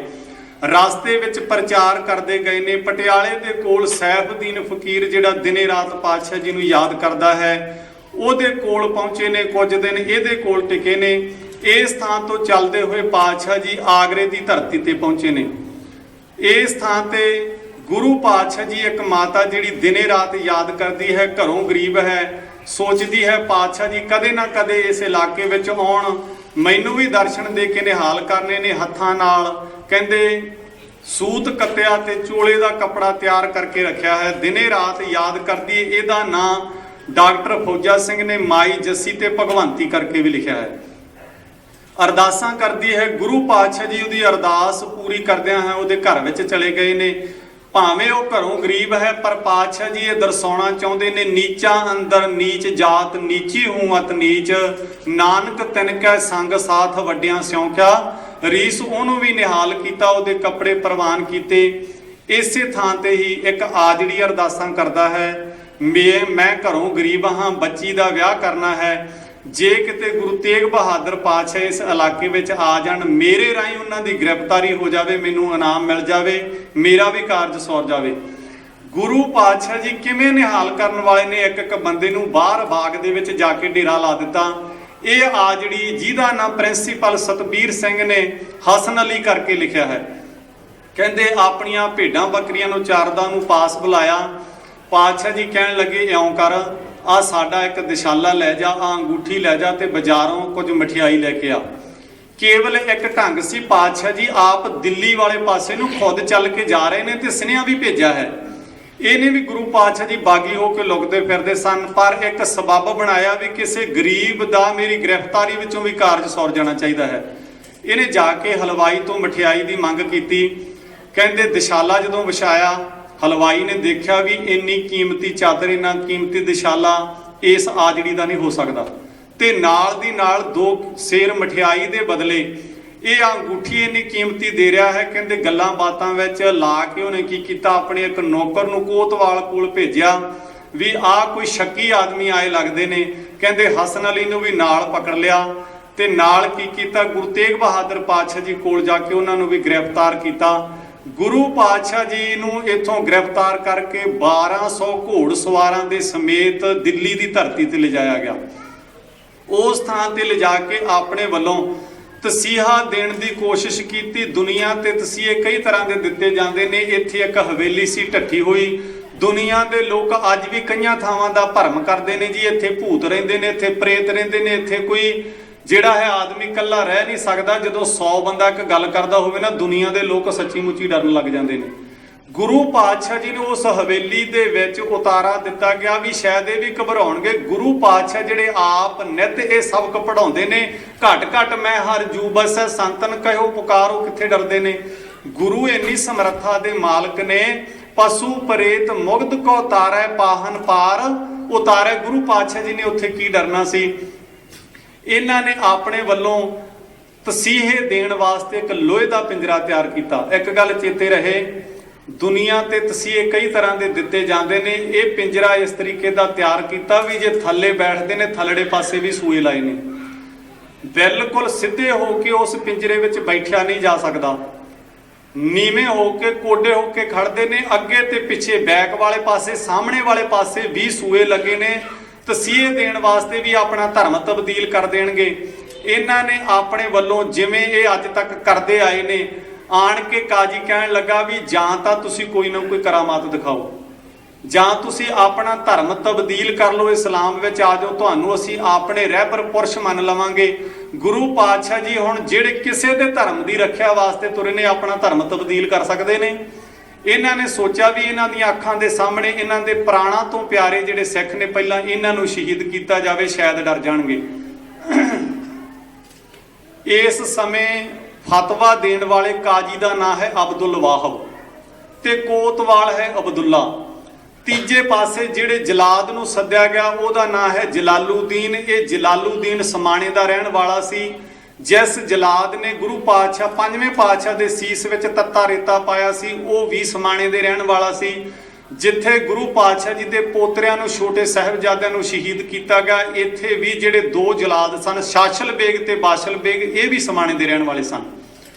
ਰਸਤੇ ਵਿੱਚ ਪ੍ਰਚਾਰ ਕਰਦੇ ਗਏ ਨੇ। ਪਟਿਆਲੇ ਦੇ ਕੋਲ ਸੈਫੁਦੀਨ ਫਕੀਰ ਜਿਹੜਾ ਦਿਨੇ ਰਾਤ ਪਾਤਸ਼ਾਹ ਜੀ ਨੂੰ ਯਾਦ ਕਰਦਾ ਹੈ, ਉਹਦੇ ਕੋਲ ਪਹੁੰਚੇ ਨੇ। ਕੁਝ ਦਿਨ ਇਹਦੇ ਕੋਲ ਟਿਕੇ ਨੇ। ਇਸ ਥਾਂ ਤੋਂ ਚੱਲਦੇ ਹੋਏ ਪਾਤਸ਼ਾਹ ਜੀ ਆਗਰੇ ਦੀ ਧਰਤੀ ਤੇ ਪਹੁੰਚੇ ਨੇ। ਇਸ ਥਾਂ ਤੇ ਗੁਰੂ ਪਾਤਸ਼ਾਹ ਜੀ ਇੱਕ ਮਾਤਾ ਜਿਹੜੀ ਦਿਨੇ ਰਾਤ ਯਾਦ ਕਰਦੀ ਹੈ, ਘਰੋਂ ਗਰੀਬ ਹੈ, ਸੋਚਦੀ ਹੈ ਪਾਤਸ਼ਾਹ ਜੀ ਕਦੇ ਨਾ ਕਦੇ ਇਸ ਇਲਾਕੇ ਵਿੱਚ ਆਉਣ, ਮੈਨੂੰ ਵੀ ਦਰਸ਼ਨ ਦੇ ਕੇ ਨਿਹਾਲ ਕਰਨੇ ਨੇ। ਹੱਥਾਂ ਨਾਲ ਕਹਿੰਦੇ ਸੂਤ ਕੱਤਿਆ ਤੇ ਚੋਲੇ ਦਾ ਕੱਪੜਾ ਤਿਆਰ ਕਰਕੇ ਰੱਖਿਆ ਹੈ। ਦਿਨੇ ਰਾਤ ਯਾਦ ਕਰਦੀ। ਇਹਦਾ ਨਾਂ ਡਾਕਟਰ ਫੌਜਾ ਸਿੰਘ ਨੇ ਮਾਈ ਜੱਸੀ ਤੇ ਭਗਵੰਤੀ ਕਰਕੇ ਵੀ ਲਿਖਿਆ ਹੈ। ਅਰਦਾਸਾਂ ਕਰਦੀ ਹੈ। ਗੁਰੂ ਪਾਤਸ਼ਾਹ ਜੀ ਉਹਦੀ ਅਰਦਾਸ ਪੂਰੀ ਕਰਦਿਆਂ ਹੈ ਉਹਦੇ ਘਰ ਵਿੱਚ ਚਲੇ ਗਏ ਨੇ। ਭਾਵੇਂ ਉਹ ਘਰੋਂ ਗਰੀਬ ਹੈ, ਪਰ ਪਾਤਸ਼ਾਹ ਜੀ ਇਹ ਦਰਸਾਉਣਾ ਚਾਹੁੰਦੇ ਨੇ, ਨੀਚਾਂ ਅੰਦਰ ਨੀਚ ਜਾਤ, ਨੀਚੀ ਹੂੰ ਅਤ ਨੀਚ, ਨਾਨਕ ਤਿਨ ਕੈ ਸੰਗ ਸਾਥ ਵੱਡਿਆਂ ਸਿਉ ਕਿਆ, ਰੀਸ ਉਹਨੂੰ ਵੀ ਨਿਹਾਲ ਕੀਤਾ, ਉਹਦੇ ਕੱਪੜੇ ਪ੍ਰਵਾਨ ਕੀਤੇ। ਇਸੇ ਥਾਂ ਤੇ ਹੀ ਇੱਕ ਆਜੜੀ ਅਰਦਾਸਾਂ ਕਰਦਾ ਹੈ, ਮੈਂ ਘਰੋਂ ਗਰੀਬ ਹਾਂ, ਬੱਚੀ ਦਾ ਵਿਆਹ ਕਰਨਾ ਹੈ, ਜੇ ਕਿਤੇ ਗੁਰੂ ਤੇਗ ਬਹਾਦਰ ਪਾਤਸ਼ਾਹ ਇਸ ਇਲਾਕੇ ਵਿੱਚ ਆ ਜਾਣ, ਮੇਰੇ ਰਾਹੀਂ ਉਹਨਾਂ ਦੀ ਗ੍ਰਿਫਤਾਰੀ ਹੋ ਜਾਵੇ, ਮੈਨੂੰ ਇਨਾਮ ਮਿਲ ਜਾਵੇ, ਮੇਰਾ ਵੀ ਕਾਰਜ ਸੌਰ ਜਾਵੇ। ਗੁਰੂ ਪਾਤਸ਼ਾਹ ਜੀ ਕਿਵੇਂ ਨਿਹਾਲ ਕਰਨ ਵਾਲੇ ਨੇ, ਇੱਕ ਇੱਕ ਬੰਦੇ ਨੂੰ ਬਾਹਰ ਬਾਗ ਦੇ ਵਿੱਚ ਜਾ ਕੇ ਡੇਰਾ ਲਾ ਦਿੱਤਾ। ਇਹ ਆਜੜੀ ਜਿਹਦਾ ਨਾਮ ਪ੍ਰਿੰਸੀਪਲ ਸਤਬੀਰ ਸਿੰਘ ਨੇ ਹਸਨ ਅਲੀ ਕਰਕੇ ਲਿਖਿਆ ਹੈ, ਕਹਿੰਦੇ ਆਪਣੀਆਂ ਭੇਡਾਂ ਬੱਕਰੀਆਂ ਨੂੰ ਚਾਰਦਾ ਨੂੰ ਪਾਸ ਬੁਲਾਇਆ। ਪਾਤਸ਼ਾਹ ਜੀ ਕਹਿਣ ਲੱਗੇ, ਇਉਂ ਕਰ, ਆ ਸਾਡਾ ਇੱਕ ਦਿਸ਼ਾਲਾ ਲੈ ਜਾ, ਆ ਅੰਗੂਠੀ ਲੈ ਜਾ ਤੇ ਬਾਜ਼ਾਰੋਂ ਕੁਝ ਮਠਿਆਈ ਲੈ ਕੇ ਆ। ਕੇਵਲ ਇੱਕ ਢੰਗ ਸੀ, ਪਾਤਸ਼ਾਹ ਜੀ ਆਪ ਦਿੱਲੀ ਵਾਲੇ ਪਾਸੇ ਨੂੰ ਖੁਦ ਚੱਲ ਕੇ ਜਾ ਰਹੇ ਨੇ ਤੇ ਸੁਨੇਹਾ ਵੀ ਭੇਜਿਆ ਹੈ। ਇਹਨੇ ਵੀ ਗੁਰੂ ਪਾਤਸ਼ਾਹ ਜੀ ਬਾਗੀ ਹੋ ਕੇ ਲੁਕਦੇ ਫਿਰਦੇ ਸਨ, ਪਰ ਇੱਕ ਸਬੱਬ ਬਣਾਇਆ ਵੀ ਕਿਸੇ ਗਰੀਬ ਦਾ ਮੇਰੀ ਗ੍ਰਿਫਤਾਰੀ ਵਿੱਚੋਂ ਵੀ ਕਾਰਜ ਸੌਰ ਜਾਣਾ ਚਾਹੀਦਾ ਹੈ। ਇਹਨੇ ਜਾ ਕੇ ਹਲਵਾਈ ਤੋਂ ਮਠਿਆਈ ਦੀ ਮੰਗ ਕੀਤੀ। ਕਹਿੰਦੇ ਦਿਸ਼ਾਲਾ ਜਦੋਂ ਵਿਛਾਇਆ, ਹਲਵਾਈ ਨੇ ਦੇਖਿਆ ਵੀ ਇੰਨੀ ਕੀਮਤੀ ਚਾਦਰ, ਇੰਨਾ ਕੀਮਤੀ ਦਿਸ਼ਾਲਾ ਇਸ ਆਜੜੀ ਦਾ ਨਹੀਂ ਹੋ ਸਕਦਾ, ਤੇ ਨਾਲ ਦੀ ਨਾਲ 2 ਸੇਰ ਮਠਿਆਈ ਦੇ ਬਦਲੇ ਇਹ ਅੰਗੂਠੀ ਇੰਨੀ ਕੀਮਤੀ ਦੇ ਰਿਹਾ ਹੈ। ਕਹਿੰਦੇ ਗੱਲਾਂ ਬਾਤਾਂ ਵਿੱਚ ਲਾ ਕੇ ਉਹਨੇ ਕੀ ਕੀਤਾ, ਆਪਣੇ ਇੱਕ ਨੌਕਰ ਨੂੰ ਕੋਤਵਾਲ ਕੋਲ ਭੇਜਿਆ ਵੀ ਆਹ ਕੋਈ ਸ਼ੱਕੀ ਆਦਮੀ ਆਏ ਲੱਗਦੇ ਨੇ। ਕਹਿੰਦੇ ਹਸਨ ਅਲੀ ਨੂੰ ਵੀ ਨਾਲ ਪਕੜ ਲਿਆ ਤੇ ਨਾਲ ਕੀ ਕੀਤਾ, ਗੁਰੂ ਤੇਗ ਬਹਾਦਰ ਪਾਤਸ਼ਾਹ ਜੀ ਕੋਲ ਜਾ ਕੇ ਉਹਨਾਂ ਨੂੰ ਵੀ ਗ੍ਰਿਫਤਾਰ ਕੀਤਾ। ਗੁਰੂ ਪਾਤਸ਼ਾਹ ਜੀ ਨੂੰ ਇੱਥੋਂ ਗ੍ਰਿਫਤਾਰ ਕਰਕੇ 1200 ਘੋੜ ਸਵਾਰਾਂ ਦੇ ਸਮੇਤ ਦਿੱਲੀ ਦੀ ਧਰਤੀ ਤੇ ਲਿਜਾਇਆ ਗਿਆ। ਉਸ ਥਾਂ ਤੇ ਲਿਜਾ ਕੇ ਆਪਣੇ ਵੱਲੋਂ ਤਸੀਹਾ ਦੇਣ ਦੀ ਕੋਸ਼ਿਸ਼ ਕੀਤੀ। ਦੁਨੀਆ ਤੇ ਤਸੀਹੇ ਕਈ ਤਰ੍ਹਾਂ ਦੇ ਦਿੱਤੇ ਜਾਂਦੇ ਨੇ। ਇੱਥੇ ਇੱਕ ਹਵੇਲੀ ਸੀ ਢੱਠੀ ਹੋਈ। ਦੁਨੀਆ ਦੇ ਲੋਕ ਅੱਜ ਵੀ ਕਈਆਂ ਥਾਵਾਂ ਦਾ ਭਰਮ ਕਰਦੇ ਨੇ ਜੀ, ਇੱਥੇ ਭੂਤ ਰਹਿੰਦੇ ਨੇ, ਇੱਥੇ ਪ੍ਰੇਤ ਰਹਿੰਦੇ ਨੇ, ਇੱਥੇ ਕੋਈ ਜਿਹੜਾ ਹੈ ਆਦਮੀ ਇਕੱਲਾ ਰਹਿ ਨਹੀਂ ਸਕਦਾ। ਜਦੋਂ 100 ਬੰਦਾ ਇੱਕ ਗੱਲ ਕਰਦਾ ਹੋਵੇ ਨਾ, ਦੁਨੀਆ ਦੇ ਲੋਕ ਸੱਚੀ ਮੁੱਚੀ ਡਰਨ ਲੱਗ ਜਾਂਦੇ ਨੇ। ਗੁਰੂ ਪਾਤਸ਼ਾਹ ਜੀ ਨੂੰ ਉਸ ਹਵੇਲੀ ਦੇ ਵਿੱਚ ਉਤਾਰਾ ਦਿੱਤਾ ਗਿਆ ਵੀ ਸ਼ਾਇਦ ਇਹ ਵੀ ਘਬਰਾਉਣਗੇ। ਗੁਰੂ ਪਾਤਸ਼ਾਹ ਜਿਹੜੇ ਆਪ ਨਿਤ ਇਹ ਸਬਕ ਪੜਾਉਂਦੇ ਨੇ, ਘਟ ਘਟ ਮੈਂ ਹਰ ਜੂ ਬਸੈ ਸੰਤਨ ਕਹਿਓ ਪੁਕਾਰੋ, ਕਿੱਥੇ ਡਰਦੇ ਨੇ। ਗੁਰੂ ਇੰਨੀ ਸਮਰੱਥਾ ਦੇ ਮਾਲਕ ਨੇ, ਪਸ਼ੂ ਪ੍ਰੇਤ ਮੁਗਧ ਕੋ ਉਤਾਰੈ ਪਾਹਨ ਪਾਰ, ਉਤਾਰੇ ਗੁਰੂ ਪਾਤਸ਼ਾਹ ਜੀ ਨੇ, ਉੱਥੇ ਕੀ ਡਰਨਾ ਸੀ। ਇਹਨਾਂ ਨੇ ਆਪਣੇ ਵੱਲੋਂ ਤਸੀਹੇ ਦੇਣ ਵਾਸਤੇ ਇੱਕ ਲੋਹੇ ਦਾ ਪਿੰਜਰਾ ਤਿਆਰ ਕੀਤਾ। ਇੱਕ ਗੱਲ ਚੇਤੇ ਰਹੇ, ਦੁਨੀਆ ਤੇ ਤਸੀਹੇ ਕਈ ਤਰ੍ਹਾਂ ਦੇ ਦਿੱਤੇ ਜਾਂਦੇ ਨੇ। ਇਹ ਪਿੰਜਰਾ ਇਸ ਤਰੀਕੇ ਦਾ ਤਿਆਰ ਕੀਤਾ ਵੀ ਜੇ ਥੱਲੇ ਬੈਠਦੇ ਨੇ, ਥੱਲੜੇ ਪਾਸੇ ਵੀ ਸੂਏ ਲਾਏ ਨੇ। ਬਿਲਕੁਲ ਸਿੱਧੇ ਹੋ ਕੇ ਉਸ ਪਿੰਜਰੇ ਵਿੱਚ ਬੈਠਿਆ ਨਹੀਂ ਜਾ ਸਕਦਾ। ਨੀਵੇਂ ਹੋ ਕੇ, ਕੋਡੇ ਹੋ ਕੇ ਖੜਦੇ ਨੇ। ਅੱਗੇ ਤੇ ਪਿੱਛੇ, ਬੈਕ ਵਾਲੇ ਪਾਸੇ, ਸਾਹਮਣੇ ਵਾਲੇ ਪਾਸੇ ਵੀ ਸੂਏ ਲੱਗੇ ਨੇ। ਤਸੀਹੇ ਦੇਣ ਵਾਸਤੇ ਵੀ ਆਪਣਾ ਧਰਮ ਤਬਦੀਲ ਕਰ ਦੇਣਗੇ। ਇਹਨਾਂ ਨੇ ਆਪਣੇ ਵੱਲੋਂ ਜਿਵੇਂ ਇਹ ਅੱਜ ਤੱਕ ਕਰਦੇ ਆਏ ਨੇ, ਆਣ ਕੇ ਕਾਜੀ ਕਹਿਣ ਲੱਗਾ ਵੀ ਜਾਂ ਤਾਂ ਤੁਸੀਂ ਕੋਈ ਨਾ ਕੋਈ ਕਰਾਮਾਤ ਦਿਖਾਓ, ਜਾਂ ਤੁਸੀਂ ਆਪਣਾ ਧਰਮ ਤਬਦੀਲ ਕਰ ਲਓ, ਇਸਲਾਮ ਵਿੱਚ ਆ ਜਾਓ, ਤੁਹਾਨੂੰ ਅਸੀਂ ਆਪਣੇ ਰਹਿਬਰ ਪੁਰਸ਼ ਮੰਨ ਲਵਾਂਗੇ। ਗੁਰੂ ਪਾਤਸ਼ਾਹ ਜੀ ਹੁਣ ਜਿਹੜੇ ਕਿਸੇ ਦੇ ਧਰਮ ਦੀ ਰੱਖਿਆ ਵਾਸਤੇ ਤੁਰੇ ਨੇ, ਆਪਣਾ ਧਰਮ ਤਬਦੀਲ ਕਰ ਸਕਦੇ ਨੇ। ਇਹਨਾਂ ਨੇ ਸੋਚਿਆ ਵੀ ਇਹਨਾਂ ਦੀਆਂ ਅੱਖਾਂ ਦੇ ਸਾਹਮਣੇ ਇਹਨਾਂ ਦੇ ਪ੍ਰਾਣਾਂ ਤੋਂ ਪਿਆਰੇ ਜਿਹੜੇ ਸਿੱਖ ਨੇ, ਪਹਿਲਾਂ ਇਹਨਾਂ ਨੂੰ ਸ਼ਹੀਦ ਕੀਤਾ ਜਾਵੇ, ਸ਼ਾਇਦ ਡਰ ਜਾਣਗੇ। ਇਸ ਸਮੇਂ ਫਤਵਾ ਦੇਣ ਵਾਲੇ ਕਾਜੀ ਦਾ ਨਾਂ ਹੈ ਅਬਦੁਲ ਵਾਹਬ ਤੇ ਕੋਤਵਾਲ ਹੈ ਅਬਦੁੱਲਾ। ਤੀਜੇ ਪਾਸੇ ਜਿਹੜੇ ਜਲਾਦ ਨੂੰ ਸੱਦਿਆ ਗਿਆ, ਉਹਦਾ ਨਾਂ ਹੈ ਜਲਾਲੂਦੀਨ। ਇਹ ਜਲਾਲੂਦੀਨ ਸਮਾਣੇ ਦਾ ਰਹਿਣ ਵਾਲਾ ਸੀ। ਜਿਸ ਜਲਾਦ ਨੇ ਗੁਰੂ ਪਾਤਸ਼ਾਹ 5ਵੇਂ ਪਾਤਸ਼ਾਹ ਦੇ ਸੀਸ ਵਿੱਚ ਤੱਤਾ ਰੇਤਾ ਪਾਇਆ ਸੀ, ਉਹ ਵੀ ਸਮਾਣੇ ਦੇ ਰਹਿਣ ਵਾਲਾ ਸੀ। ਜਿੱਥੇ ਗੁਰੂ ਪਾਤਸ਼ਾਹ ਜੀ ਦੇ ਪੋਤਰਿਆਂ ਨੂੰ, ਛੋਟੇ ਸਾਹਿਬਜ਼ਾਦਿਆਂ ਨੂੰ ਸ਼ਹੀਦ ਕੀਤਾ ਗਿਆ, ਇੱਥੇ ਵੀ ਜਿਹੜੇ 2 ਜਲਾਦ ਸਨ, ਸ਼ਾਸ਼ਲ ਬੇਗ ਤੇ ਬਾਸ਼ਲ ਬੇਗ, ਇਹ ਵੀ ਸਮਾਣੇ ਦੇ ਰਹਿਣ ਵਾਲੇ ਸਨ।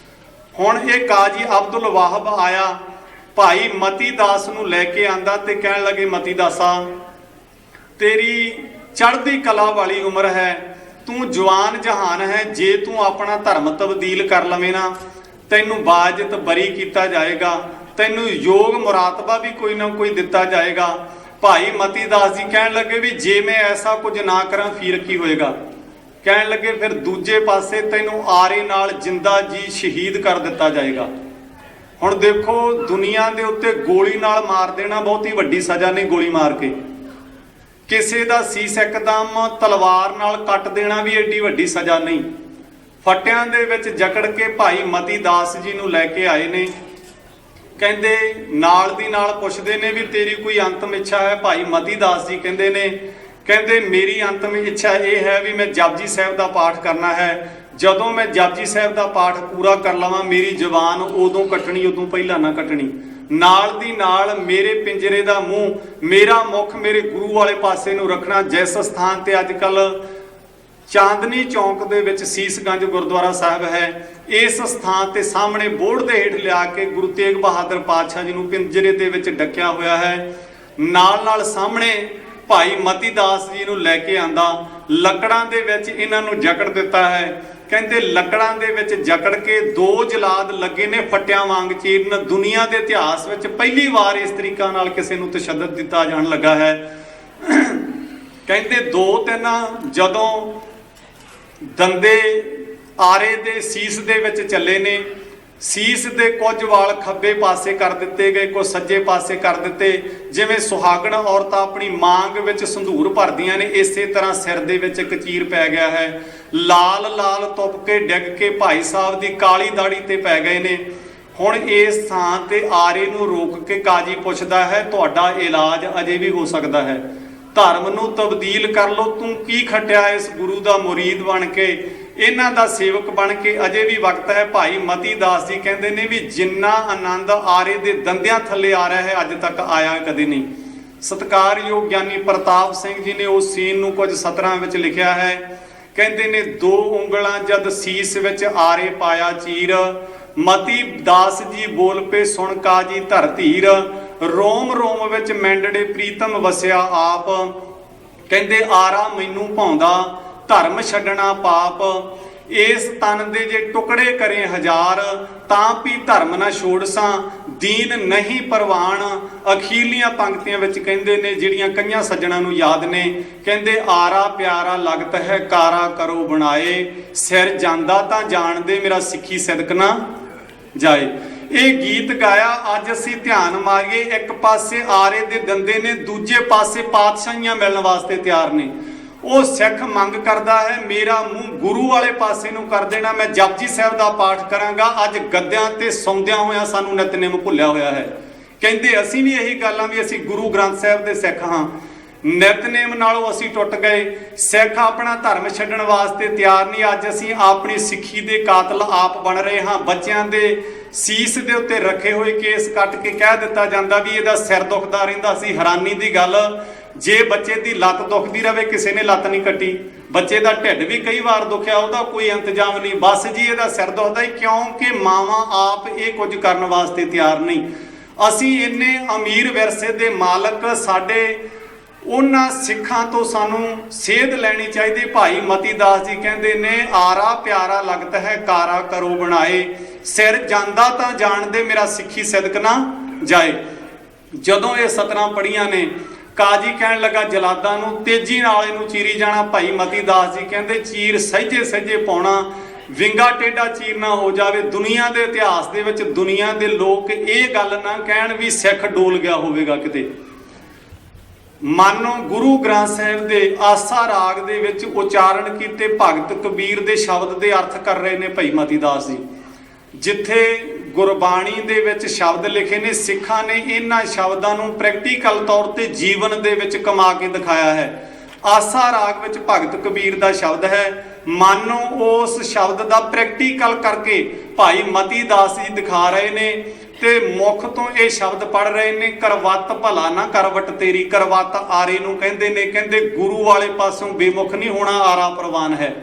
ਹੁਣ ਇਹ ਕਾਜੀ ਅਬਦੁਲ ਵਾਹਬ ਆਇਆ, ਭਾਈ ਮਤੀ ਦਾਸ ਨੂੰ ਲੈ ਕੇ ਆਂਦਾ ਤੇ ਕਹਿਣ ਲੱਗੇ, ਮਤੀ ਦਾਸਾ, ਤੇਰੀ ਚੜ੍ਹਦੀ ਕਲਾ ਵਾਲੀ ਉਮਰ ਹੈ, ਤੂੰ ਜਵਾਨ ਜਹਾਨ ਹੈ, ਜੇ ਤੂੰ ਆਪਣਾ ਧਰਮ ਤਬਦੀਲ ਕਰ ਲਵੇਂ ਨਾ, ਤੈਨੂੰ ਬਾਜਤ ਬਰੀ ਕੀਤਾ ਜਾਏਗਾ, ਤੈਨੂੰ ਯੋਗ ਮੁਰਾਤਬਾ ਵੀ ਕੋਈ ਨਾ ਕੋਈ ਦਿੱਤਾ ਜਾਏਗਾ। ਭਾਈ ਮਤੀ ਦਾਸ ਜੀ ਕਹਿਣ ਲੱਗੇ ਵੀ ਜੇ ਮੈਂ ਐਸਾ ਕੁਝ ਨਾ ਕਰਾਂ ਫਿਰ ਕੀ ਹੋਏਗਾ। ਕਹਿਣ ਲੱਗੇ ਫਿਰ ਦੂਜੇ ਪਾਸੇ ਤੈਨੂੰ ਆਰੇ ਨਾਲ ਜਿੰਦਾ ਜੀ ਸ਼ਹੀਦ ਕਰ ਦਿੱਤਾ ਜਾਏਗਾ। ਹੁਣ ਦੇਖੋ, ਦੁਨੀਆ ਦੇ ਉੱਤੇ ਗੋਲੀ ਨਾਲ ਮਾਰ ਦੇਣਾ ਬਹੁਤੀ ਵੱਡੀ ਸਜ਼ਾ ਨਹੀਂ। ਗੋਲੀ ਮਾਰ ਕੇ ਕਿਸੇ ਦਾ ਸੀਸ ਇੱਕਦਮ ਤਲਵਾਰ ਨਾਲ ਕੱਟ ਦੇਣਾ ਵੀ ਏਡੀ ਵੱਡੀ ਸਜ਼ਾ ਨਹੀਂ। ਫੱਟਿਆਂ ਦੇ ਵਿੱਚ ਜਕੜ ਕੇ ਭਾਈ ਮਤੀ ਦਾਸ ਜੀ ਨੂੰ ਲੈ ਕੇ ਆਏ ਨੇ। ਕਹਿੰਦੇ ਨਾਲ ਦੀ ਨਾਲ ਪੁੱਛਦੇ ਨੇ ਵੀ ਤੇਰੀ ਕੋਈ ਅੰਤਮ ਇੱਛਾ ਹੈ? ਭਾਈ ਮਤੀ ਦਾਸ ਜੀ ਕਹਿੰਦੇ ਨੇ, ਕਹਿੰਦੇ ਮੇਰੀ ਅੰਤਮ ਇੱਛਾ ਇਹ ਹੈ ਵੀ ਮੈਂ ਜਪਜੀ ਸਾਹਿਬ ਦਾ ਪਾਠ ਕਰਨਾ ਹੈ। ਜਦੋਂ ਮੈਂ ਜਪਜੀ ਸਾਹਿਬ ਦਾ ਪਾਠ ਪੂਰਾ ਕਰ ਲਵਾਂ ਮੇਰੀ ਜ਼ੁਬਾਨ ਉਦੋਂ ਕੱਟਣੀ, ਉਦੋਂ ਪਹਿਲਾਂ ਨਾ ਕੱਟਣੀ। ਨਾਲ ਦੀ ਨਾਲ ਮੇਰੇ ਪਿੰਜਰੇ ਦਾ ਮੂੰਹ, ਮੇਰਾ ਮੁਖ ਮੇਰੇ ਗੁਰੂ ਵਾਲੇ ਪਾਸੇ ਨੂੰ ਰੱਖਣਾ। ਜਿਸ ਸਥਾਨ ਤੇ ਅੱਜ ਕੱਲ ਚਾਂਦਨੀ ਚੌਂਕ ਦੇ ਵਿੱਚ ਸੀਸਗੰਜ ਗੁਰਦੁਆਰਾ ਸਾਹਿਬ ਹੈ, ਇਸ ਸਥਾਨ ਤੇ ਸਾਹਮਣੇ ਬੋਰਡ ਦੇ ਹੇਠ ਲਿਆ ਕੇ ਗੁਰੂ ਤੇਗ ਬਹਾਦਰ ਪਾਤਸ਼ਾਹ ਜੀ ਨੂੰ ਪਿੰਜਰੇ ਦੇ ਵਿੱਚ ਡੱਕਿਆ ਹੋਇਆ ਹੈ। ਨਾਲ ਨਾਲ ਸਾਹਮਣੇ ਭਾਈ ਮਤੀ ਦਾਸ ਜੀ ਨੂੰ ਲੈ ਕੇ ਆਂਦਾ, ਲੱਕੜਾਂ ਦੇ ਵਿੱਚ ਇਹਨਾਂ ਨੂੰ ਜਕੜ ਦਿੱਤਾ ਹੈ। ਕਹਿੰਦੇ ਲੱਕੜਾਂ ਦੇ ਵਿੱਚ ਜਕੜ ਕੇ 2 ਜਲਾਦ ਲੱਗੇ ਨੇ ਫੱਟਿਆਂ ਵਾਂਗ ਚੀਰਨ। ਦੁਨੀਆ ਦੇ ਇਤਿਹਾਸ ਵਿੱਚ ਪਹਿਲੀ ਵਾਰ ਇਸ ਤਰੀਕਾ ਨਾਲ ਕਿਸੇ ਨੂੰ ਤਸ਼ੱਦਦ ਦਿੱਤਾ ਜਾਣ ਲੱਗਾ ਹੈ। ਕਹਿੰਦੇ 2-3 ਜਦੋਂ ਦੰਦੇ ਆਰੇ ਦੇ ਸੀਸ ਦੇ ਵਿੱਚ ਚੱਲੇ ਨੇ, ਸੀਸ ਦੇ ਕੁਝ ਵਾਲ ਖੱਬੇ ਪਾਸੇ ਕਰ ਦਿੱਤੇ ਗਏ, ਕੁਝ ਸੱਜੇ ਪਾਸੇ ਕਰ ਦਿੱਤੇ। ਜਿਵੇਂ ਸੁਹਾਗਣ ਔਰਤਾਂ ਆਪਣੀ ਮਾਂਗ ਵਿੱਚ ਸੰਧੂਰ ਭਰਦੀਆਂ ਨੇ, ਇਸੇ ਤਰ੍ਹਾਂ ਸਿਰ ਦੇ ਵਿੱਚ ਇੱਕ ਚੀਰ ਪੈ ਗਿਆ ਹੈ। ਲਾਲ ਲਾਲ ਤੁਪ ਕੇ ਡਿੱਗ ਕੇ ਭਾਈ ਸਾਹਿਬ ਦੀ ਕਾਲੀ ਦਾੜੀ ਤੇ ਪੈ ਗਏ ਨੇ। ਹੁਣ ਇਸ ਥਾਂ ਤੇ ਆਰੇ ਨੂੰ ਰੋਕ ਕੇ ਕਾਜੀ ਪੁੱਛਦਾ ਹੈ, ਤੁਹਾਡਾ ਇਲਾਜ ਅਜੇ ਵੀ ਹੋ ਸਕਦਾ ਹੈ। ਧਰਮ ਨੂੰ ਤਬਦੀਲ ਕਰ ਲੋ, ਤੂੰ ਕੀ ਖੱਟਿਆ ਇਸ ਗੁਰੂ ਦਾ ਮੁਰੀਦ ਬਣ ਕੇ, ਇਹਨਾਂ ਦਾ ਸੇਵਕ ਬਣ ਕੇ, ਅਜੇ ਵੀ ਵਕਤ ਹੈ। ਭਾਈ ਮਤੀ ਦਾਸ ਜੀ ਕਹਿੰਦੇ ਨੇ ਵੀ ਜਿੰਨਾ ਆਨੰਦ ਆਰੇ ਦੇ ਦੰਦਿਆਂ ਥੱਲੇ ਆ ਰਿਹਾ ਹੈ ਅੱਜ ਤੱਕ ਆਇਆ ਕਦੇ ਨਹੀਂ। ਸਤਿਕਾਰਯੋਗ ਗਿਆਨੀ ਪ੍ਰਤਾਪ ਸਿੰਘ ਜੀ ਨੇ ਉਸ ਸੀਨ ਨੂੰ ਕੁਝ ਸਤਰਾਂ ਵਿੱਚ ਲਿਖਿਆ ਹੈ। ਕਹਿੰਦੇ ਨੇ 2 ਉਂਗਲਾਂ ਜਦ ਸੀਸ ਵਿੱਚ ਆਰੇ ਪਾਇਆ ਚੀਰ, ਮਤੀ ਦਾਸ ਜੀ ਬੋਲ ਪੇ ਸੁਣ ਕਾਜੀ ਧਰ ਧੀਰ, ਰੋਮ ਰੋਮ ਵਿੱਚ ਮੈਂਡੜੇ ਪ੍ਰੀਤਮ ਵਸਿਆ ਆਪ, ਕਹਿੰਦੇ ਆਰਾ ਮੈਨੂੰ ਭਾਉਂਦਾ ਧਰਮ ਛੱਡਣਾ ਪਾਪ, ਇਸ ਤਨ ਦੇ ਜੇ ਟੁਕੜੇ ਕਰੇ ਹਜ਼ਾਰ, ਤਾਂ ਵੀ ਧਰਮ ਨਾ ਛੋੜਸਾਂ ਦੀਨ ਨਹੀਂ ਪ੍ਰਵਾਨ। ਅਖੀਰਲੀਆਂ ਪੰਕਤੀਆਂ ਵਿੱਚ ਕਹਿੰਦੇ ਨੇ ਜਿਹੜੀਆਂ ਕਈਆਂ ਸੱਜਣਾਂ ਨੂੰ ਯਾਦ ਨੇ, ਕਹਿੰਦੇ ਆਰਾ ਪਿਆਰਾ ਲਗਤ ਹੈ ਕਾਰਾ ਕਰੋ ਬਣਾਏ, ਸਿਰ ਜਾਂਦਾ ਤਾਂ ਜਾਣਦੇ ਮੇਰਾ ਸਿੱਖੀ ਸਿਦਕ ਨਾ ਜਾਏ। ਇਹ ਗੀਤ ਗਾਇਆ। ਅੱਜ ਅਸੀਂ ਧਿਆਨ ਮਾਰੀਏ, ਇੱਕ ਪਾਸੇ ਆਰੇ ਦੇ ਦੰਦੇ ਨੇ, ਦੂਜੇ ਪਾਸੇ ਪਾਤਸ਼ਾਹੀਆਂ ਮਿਲਣ ਵਾਸਤੇ ਤਿਆਰ ਨੇ। ਉਹ ਸਿੱਖ ਮੰਗ ਕਰਦਾ ਹੈ ਮੇਰਾ ਮੂੰਹ ਗੁਰੂ ਵਾਲੇ ਪਾਸੇ ਨੂੰ ਕਰ ਦੇਣਾ, ਮੈਂ ਜਪਜੀ ਸਾਹਿਬ ਦਾ ਪਾਠ ਕਰਾਂਗਾ। ਅੱਜ ਗੱਦਿਆਂ ਤੇ ਸੌਂਦਿਆਂ ਹੋਇਆਂ ਸਾਨੂੰ ਨਿਤਨੇਮ ਭੁੱਲਿਆ ਹੋਇਆ ਹੈ। ਕਹਿੰਦੇ ਅਸੀਂ ਵੀ ਇਹੀ ਗੱਲਾਂ ਵੀ ਅਸੀਂ ਗੁਰੂ ਗ੍ਰੰਥ ਸਾਹਿਬ ਦੇ ਸਿੱਖ ਹਾਂ, ਨਿਤਨੇਮ ਨਾਲੋਂ ਅਸੀਂ ਟੁੱਟ ਗਏ। ਸਿੱਖ ਆਪਣਾ ਧਰਮ ਛੱਡਣ ਵਾਸਤੇ ਤਿਆਰ ਨਹੀਂ। ਅੱਜ ਅਸੀਂ ਆਪਣੀ ਸਿੱਖੀ ਦੇ ਕਾਤਲ ਆਪ ਬਣ ਰਹੇ ਹਾਂ। ਬੱਚਿਆਂ ਦੇ ਸੀਸ ਦੇ ਉੱਤੇ ਰੱਖੇ ਹੋਏ ਕੇਸ ਕੱਟ ਕੇ ਕਹਿ ਦਿੱਤਾ ਜਾਂਦਾ ਵੀ ਇਹਦਾ ਸਿਰ ਦੁਖਦਾ ਰਹਿੰਦਾ ਸੀ। ਹੈਰਾਨੀ ਦੀ ਗੱਲ, ਜੇ ਬੱਚੇ ਦੀ ਲੱਤ ਦੁਖਦੀ ਰਵੇ, ਕਿਸੇ ਨੇ ਲੱਤ ਨਹੀਂ ਕੱਟੀ। ਬੱਚੇ ਦਾ ਢਿੱਡ ਵੀ ਕਈ ਵਾਰ ਦੁਖਿਆ, ਉਹਦਾ ਕੋਈ ਇੰਤਜ਼ਾਮ ਨਹੀਂ, ਬਸ ਜੀ ਇਹਦਾ ਸਿਰ ਦੁਖਦਾ ਹੀ। ਕਿਉਂਕਿ ਮਾਵਾਂ ਆਪ ਇਹ ਕੁਝ ਕਰਨ ਵਾਸਤੇ ਤਿਆਰ ਨਹੀਂ। ਅਸੀਂ ਇੰਨੇ ਅਮੀਰ ਵਿਰਸੇ ਦੇ ਮਾਲਕ, ਸਾਡੇ ਉਹਨਾਂ ਸਿੱਖਾਂ ਤੋਂ ਸਾਨੂੰ ਸੇਧ ਲੈਣੀ ਚਾਹੀਦੀ। ਭਾਈ ਮਤੀ ਦਾਸ ਜੀ ਕਹਿੰਦੇ ਨੇ ਆਰਾ ਪਿਆਰਾ ਲਗਤ ਹੈ ਕਾਰਾ ਕਰੋ ਬਣਾਏ, ਸਿਰ ਜਾਂਦਾ ਤਾਂ ਜਾਣਦੇ ਮੇਰਾ ਸਿੱਖੀ ਸਿਦਕ ਨਾ ਜਾਏ। ਜਦੋਂ ਇਹ ਸਤਰਾਂ ਪੜੀਆਂ ਨੇ, ਕਾਜੀ ਕਹਿਣ ਲੱਗਾ ਜਲਾਦਾਂ ਨੂੰ ਤੇਜ਼ੀ ਨਾਲ ਇਹਨੂੰ ਚੀਰੀ ਜਾਣਾ। ਭਾਈ ਮਤੀ ਦਾਸ ਜੀ ਕਹਿੰਦੇ ਚੀਰ ਸਹਿਜੇ ਸਹਿਜੇ ਪਾਉਣਾ, ਵਿੰਗਾ ਟੇਢਾ ਚੀਰ ਨਾ ਹੋ ਜਾਵੇ। ਦੁਨੀਆ ਦੇ ਇਤਿਹਾਸ ਦੇ ਵਿੱਚ ਦੁਨੀਆ ਦੇ ਲੋਕ ਇਹ ਗੱਲ ਨਾ ਕਹਿਣ ਵੀ ਸਿੱਖ ਡੋਲ ਗਿਆ ਹੋਵੇਗਾ ਕਿਤੇ। ਮਾਨੋ ਗੁਰੂ ਗ੍ਰੰਥ ਸਾਹਿਬ ਦੇ ਆਸਾ ਰਾਗ ਦੇ ਵਿੱਚ ਉਚਾਰਨ ਕੀਤੇ ਭਗਤ ਕਬੀਰ ਦੇ ਸ਼ਬਦ ਦੇ ਅਰਥ ਕਰ ਰਹੇ ਨੇ ਭਾਈ ਮਤੀ ਦਾਸ ਜੀ। ਜਿੱਥੇ ਗੁਰਬਾਣੀ ਦੇ ਵਿੱਚ ਸ਼ਬਦ ਲਿਖੇ ਨੇ, ਸਿੱਖਾਂ ਨੇ ਇਹਨਾਂ ਸ਼ਬਦਾਂ ਨੂੰ ਪ੍ਰੈਕਟੀਕਲ ਤੌਰ ਤੇ ਜੀਵਨ ਦੇ ਵਿੱਚ ਕਮਾ ਕੇ ਦਿਖਾਇਆ ਹੈ। ਆਸਾ ਰਾਗ ਵਿੱਚ ਭਗਤ ਕਬੀਰ ਦਾ ਸ਼ਬਦ ਹੈ। ਮਾਨੋ ਉਸ ਸ਼ਬਦ ਦਾ ਪ੍ਰੈਕਟੀਕਲ ਕਰਕੇ ਭਾਈ ਮਤੀ ਦਾਸ ਜੀ ਦਿਖਾ ਰਹੇ ਨੇ ਤੇ ਮੁਖ ਤੋਂ ਇਹ ਸ਼ਬਦ ਪੜ ਰਹੇ ਨੇ। ਕਰਵੱਤ ਭਲਾ ਨਾ ਕਰਵਟ ਤੇਰੀ, ਕਰਵੱਤ ਆਰੇ ਨੂੰ ਕਹਿੰਦੇ ਨੇ। ਕਹਿੰਦੇ ਗੁਰੂ ਵਾਲੇ ਪਾਸੋਂ ਬੇਮੁਖ ਨਹੀਂ ਹੋਣਾ, ਆਰਾ ਪ੍ਰਵਾਨ ਹੈ।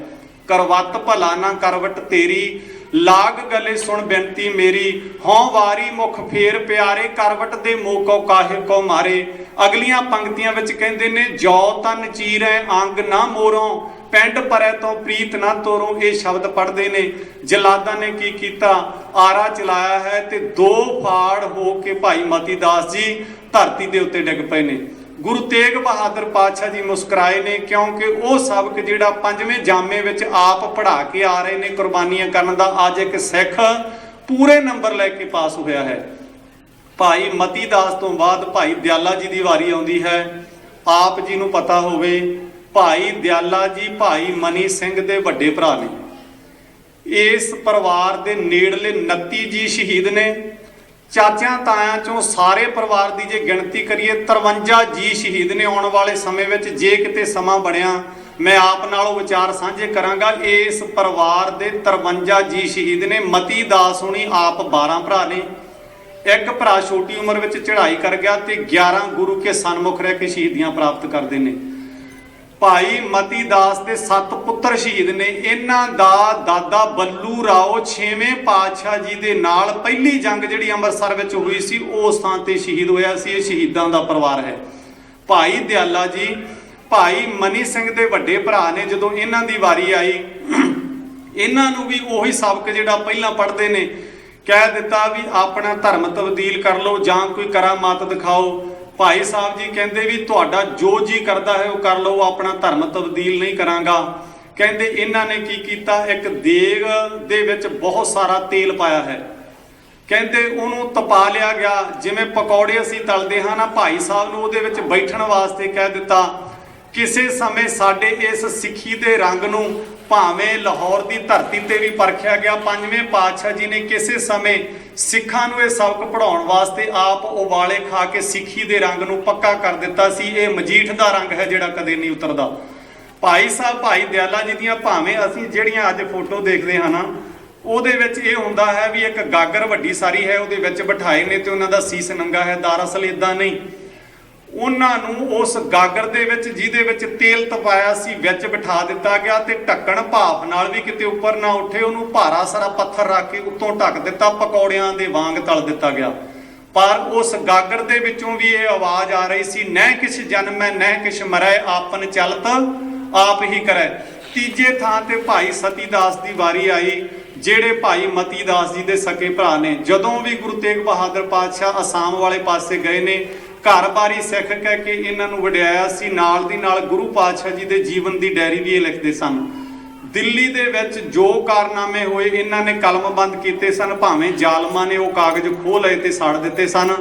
ਕਰਵੱਤ ਭਲਾ ਨਾ ਕਰਵਟ ਤੇਰੀ, ਲਾਗ ਗਲੇ ਸੁਣ ਬੇਨਤੀ ਮੇਰੀ, ਹਉ ਵਾਰੀ ਮੁਖ ਫੇਰ ਪਿਆਰੇ, ਕਰਵਟ ਦੇ ਮੋਕੋ ਕਾਹੇ ਕੋ ਮਾਰੇ। ਅਗਲੀਆਂ ਪੰਕਤੀਆਂ ਵਿੱਚ ਕਹਿੰਦੇ ਨੇ ਜੋ ਤਨ ਚੀਰੈ ਅੰਗ ਨਾ ਮੋਰੋਂ, ਪਿੰਡ ਪਰੈ ਤੋਂ ਪ੍ਰੀਤ ਨਾ ਤੋਰੋਂ। ਇਹ ਸ਼ਬਦ ਪੜ੍ਹਦੇ ਨੇ। ਜਲਾਦਾਂ ਨੇ ਕੀ ਕੀਤਾ, ਆਰਾ ਚਲਾਇਆ ਹੈ ਤੇ 2 ਫਾੜ ਹੋ ਕੇ ਭਾਈ ਮਤੀ ਦਾਸ ਜੀ ਧਰਤੀ ਦੇ ਉੱਤੇ ਡਿੱਗ ਪਏ ਨੇ। ਗੁਰੂ ਤੇਗ ਬਹਾਦਰ ਪਾਤਸ਼ਾਹ ਜੀ ਮੁਸਕਰਾਏ ਨੇ, ਕਿਉਂਕਿ ਉਹ ਸਬਕ ਜਿਹੜਾ 5ਵੇਂ ਜਾਮੇ ਵਿੱਚ ਆਪ ਪੜ੍ਹਾ ਕੇ ਆ ਰਹੇ ਨੇ ਕੁਰਬਾਨੀਆਂ ਕਰਨ ਦਾ, ਅੱਜ ਇੱਕ ਸਿੱਖ ਪੂਰੇ ਨੰਬਰ ਲੈ ਕੇ ਪਾਸ ਹੋਇਆ ਹੈ। ਭਾਈ ਮਤੀ ਦਾਸ ਤੋਂ ਬਾਅਦ ਭਾਈ ਦਿਆਲਾ ਜੀ ਦੀ ਵਾਰੀ ਆਉਂਦੀ ਹੈ। ਆਪ ਜੀ ਨੂੰ ਪਤਾ ਹੋਵੇ ਭਾਈ ਦਿਆਲਾ ਜੀ ਭਾਈ ਮਨੀ ਸਿੰਘ ਦੇ ਵੱਡੇ ਭਰਾ ਨੇ। ਇਸ ਪਰਿਵਾਰ ਦੇ ਨੇੜਲੇ 29 ਜੀ ਸ਼ਹੀਦ ਨੇ ਚਾਚਿਆਂ ਤਾਇਆਂ ਚੋਂ ਸਾਰੇ ਪਰਿਵਾਰ ਦੀ ਜੇ ਗਿਣਤੀ ਕਰੀਏ 53 ਜੀ ਸ਼ਹੀਦ ਨੇ ਆਉਣ ਵਾਲੇ ਸਮੇਂ ਵਿੱਚ। ਜੇ ਕਿਤੇ ਸਮਾਂ ਬਣਿਆ ਮੈਂ ਆਪ ਨਾਲੋਂ ਵਿਚਾਰ ਸਾਂਝੇ ਕਰਾਂਗਾ। ਇਸ ਪਰਿਵਾਰ ਦੇ 53 ਜੀ ਸ਼ਹੀਦ ਨੇ। ਮਤੀ ਦਾਸ ਹੁਣੀ ਆਪ 12 ਭਰਾ ਨੇ, ਇੱਕ ਭਰਾ ਛੋਟੀ ਉਮਰ ਵਿੱਚ ਚੜ੍ਹਾਈ ਕਰ ਗਿਆ ਤੇ 11 ਗੁਰੂ ਕੇ ਸਨਮੁਖ ਰਹਿ ਕੇ ਸ਼ਹੀਦੀਆਂ ਪ੍ਰਾਪਤ ਕਰਦੇ ਨੇ। ਭਾਈ ਮਤੀ ਦਾਸ ਦੇ 7 ਪੁੱਤਰ ਸ਼ਹੀਦ ਨੇ। ਇਹਨਾਂ ਦਾ ਦਾਦਾ ਬੱਲੂ ਰਾਓ 6ਵੇਂ ਪਾਤਸ਼ਾਹ ਜੀ ਦੇ ਨਾਲ ਪਹਿਲੀ ਜੰਗ ਜਿਹੜੀ ਅੰਮ੍ਰਿਤਸਰ ਵਿੱਚ ਹੋਈ ਸੀ ਉਸ ਥਾਂ ਤੇ ਸ਼ਹੀਦ ਹੋਇਆ ਸੀ। ਇਹ ਸ਼ਹੀਦਾਂ ਦਾ ਪਰਿਵਾਰ ਹੈ। ਭਾਈ ਦਿਆਲਾ ਜੀ ਭਾਈ ਮਨੀ ਸਿੰਘ ਦੇ ਵੱਡੇ ਭਰਾ ਨੇ। ਜਦੋਂ ਇਹਨਾਂ ਦੀ ਵਾਰੀ ਆਈ ਇਹਨਾਂ ਨੂੰ ਵੀ ਉਹੀ ਸਬਕ ਜਿਹੜਾ ਪਹਿਲਾਂ ਪੜ੍ਹਦੇ ਨੇ ਕਹਿ ਦਿੱਤਾ ਵੀ ਆਪਣਾ ਧਰਮ ਤਬਦੀਲ ਕਰ ਲਓ ਜਾਂ ਕੋਈ ਕਰਾਮਾਤ ਦਿਖਾਓ। ਭਾਈ ਸਾਹਿਬ ਜੀ ਕਹਿੰਦੇ ਵੀ ਤੁਹਾਡਾ ਜੋ ਜੀ ਕਰਦਾ ਹੈ ਉਹ ਕਰ ਲਓ, ਆਪਣਾ ਧਰਮ ਤਬਦੀਲ ਨਹੀਂ ਕਰਾਂਗਾ। ਕਹਿੰਦੇ ਇਹਨਾਂ ਨੇ ਕੀ ਕੀਤਾ, ਇੱਕ ਦੇਗ ਦੇ ਵਿੱਚ ਬਹੁਤ ਸਾਰਾ ਤੇਲ ਪਾਇਆ ਹੈ। ਕਹਿੰਦੇ ਉਹਨੂੰ ਤਪਾ ਲਿਆ ਗਿਆ ਜਿਵੇਂ ਪਕੌੜੇ ਅਸੀਂ ਤਲਦੇ ਹਾਂ ਨਾ। ਭਾਈ ਸਾਹਿਬ ਨੂੰ ਉਹਦੇ ਵਿੱਚ ਬੈਠਣ ਵਾਸਤੇ ਕਹਿ ਦਿੱਤਾ। ਕਿਸੇ ਸਮੇਂ ਸਾਡੇ ਇਸ ਸਿੱਖੀ ਦੇ ਰੰਗ ਨੂੰ ਭਾਵੇਂ ਲਾਹੌਰ ਦੀ ਧਰਤੀ ਤੇ ਵੀ ਪਰਖਿਆ ਗਿਆ। 5ਵੇਂ ਪਾਤਸ਼ਾਹ ਜੀ ਨੇ ਕਿਸੇ ਸਮੇਂ ਸਿੱਖਾਂ ਨੂੰ ਇਹ ਸਬਕ ਪੜ੍ਹਾਉਣ ਵਾਸਤੇ ਆਪ ਉਬਾਲੇ ਖਾ ਕੇ ਸਿੱਖੀ ਦੇ ਰੰਗ ਨੂੰ ਪੱਕਾ ਕਰ ਦਿੱਤਾ ਸੀ। ਇਹ ਮਜੀਠ ਦਾ ਰੰਗ ਹੈ ਜਿਹੜਾ ਕਦੇ ਨਹੀਂ ਉਤਰਦਾ। ਭਾਈ ਸਾਹਿਬ ਭਾਈ ਦਿਆਲਾ ਜੀ ਦੀਆਂ ਭਾਵੇਂ ਅਸੀਂ ਜਿਹੜੀਆਂ ਅੱਜ ਫੋਟੋ ਦੇਖਦੇ ਹਾਂ ਨਾ ਉਹਦੇ ਵਿੱਚ ਇਹ ਹੁੰਦਾ ਹੈ ਵੀ ਇੱਕ ਗਾਗਰ ਵੱਡੀ ਸਾਰੀ ਹੈ ਉਹਦੇ ਵਿੱਚ ਬਿਠਾਏ ਨੇ ਤੇ ਉਹਨਾਂ ਦਾ ਸੀਸ ਨੰਗਾ ਹੈ। ਦਰਅਸਲ ਇਦਾਂ ਨਹੀਂ, ਉਹਨਾਂ ਨੂੰ ਉਸ ਗਾਗਰ ਦੇ ਵਿੱਚ ਜਿਹਦੇ ਵਿੱਚ ਤੇਲ ਤਪਾਇਆ ਸੀ ਵਿੱਚ ਬਿਠਾ ਦਿੱਤਾ ਗਿਆ ਤੇ ਢੱਕਣ ਭਾਫ ਨਾਲ ਵੀ ਕਿਤੇ ਉੱਪਰ ਨਾ ਉੱਠੇ ਉਹਨੂੰ ਭਾਰਾ ਸਾਰਾ ਪੱਥਰ ਰੱਖ ਕੇ ਉੱਤੋਂ ਢੱਕ ਦਿੱਤਾ। ਪਕੌੜਿਆਂ ਦੇ ਵਾਂਗ ਤਲ ਦਿੱਤਾ ਗਿਆ। ਪਰ ਉਸ ਗਾਗਰ ਦੇ ਵਿੱਚੋਂ ਵੀ ਇਹ ਆਵਾਜ਼ ਆ ਰਹੀ ਸੀ, ਨਹਿ ਕਿਛ ਜਨਮੈ ਨਹਿ ਕਿਛ ਮਰੈ ਆਪਨ ਚਲਤ ਆਪ ਹੀ ਕਰੈ। ਤੀਜੇ ਥਾਂ ਤੇ ਭਾਈ ਸਤੀ ਦਾਸ ਦੀ ਵਾਰੀ ਆਈ ਜਿਹੜੇ ਭਾਈ ਮਤੀ ਦਾਸ ਜੀ ਦੇ ਸਕੇ ਭਰਾ ਨੇ। ਜਦੋਂ ਵੀ ਗੁਰੂ ਤੇਗ ਬਹਾਦਰ ਪਾਤਸ਼ਾਹ ਅਸਾਮ ਵਾਲੇ ਪਾਸੇ ਗਏ ਨੇ ਘਰ ਬਾਰੀ ਸਿੱਖ ਕਹਿ ਕੇ ਇਹਨਾਂ ਨੂੰ ਵਡਿਆਇਆ ਸੀ। ਨਾਲ ਦੀ ਨਾਲ ਗੁਰੂ ਪਾਤਸ਼ਾਹ ਜੀ ਦੇ ਜੀਵਨ ਦੀ ਡਾਇਰੀ ਵੀ ਇਹ ਲਿਖਦੇ ਸਨ। ਦਿੱਲੀ ਦੇ ਵਿੱਚ ਜੋ ਕਾਰਨਾਮੇ ਹੋਏ ਇਹਨਾਂ ਨੇ ਕਲਮਬੰਦ ਕੀਤੇ ਸਨ। ਭਾਵੇਂ ਜ਼ਾਲਮਾਂ ਨੇ ਉਹ ਕਾਗਜ਼ ਖੋਹ ਲਏ ਤੇ ਸਾੜ ਦਿੱਤੇ ਸਨ।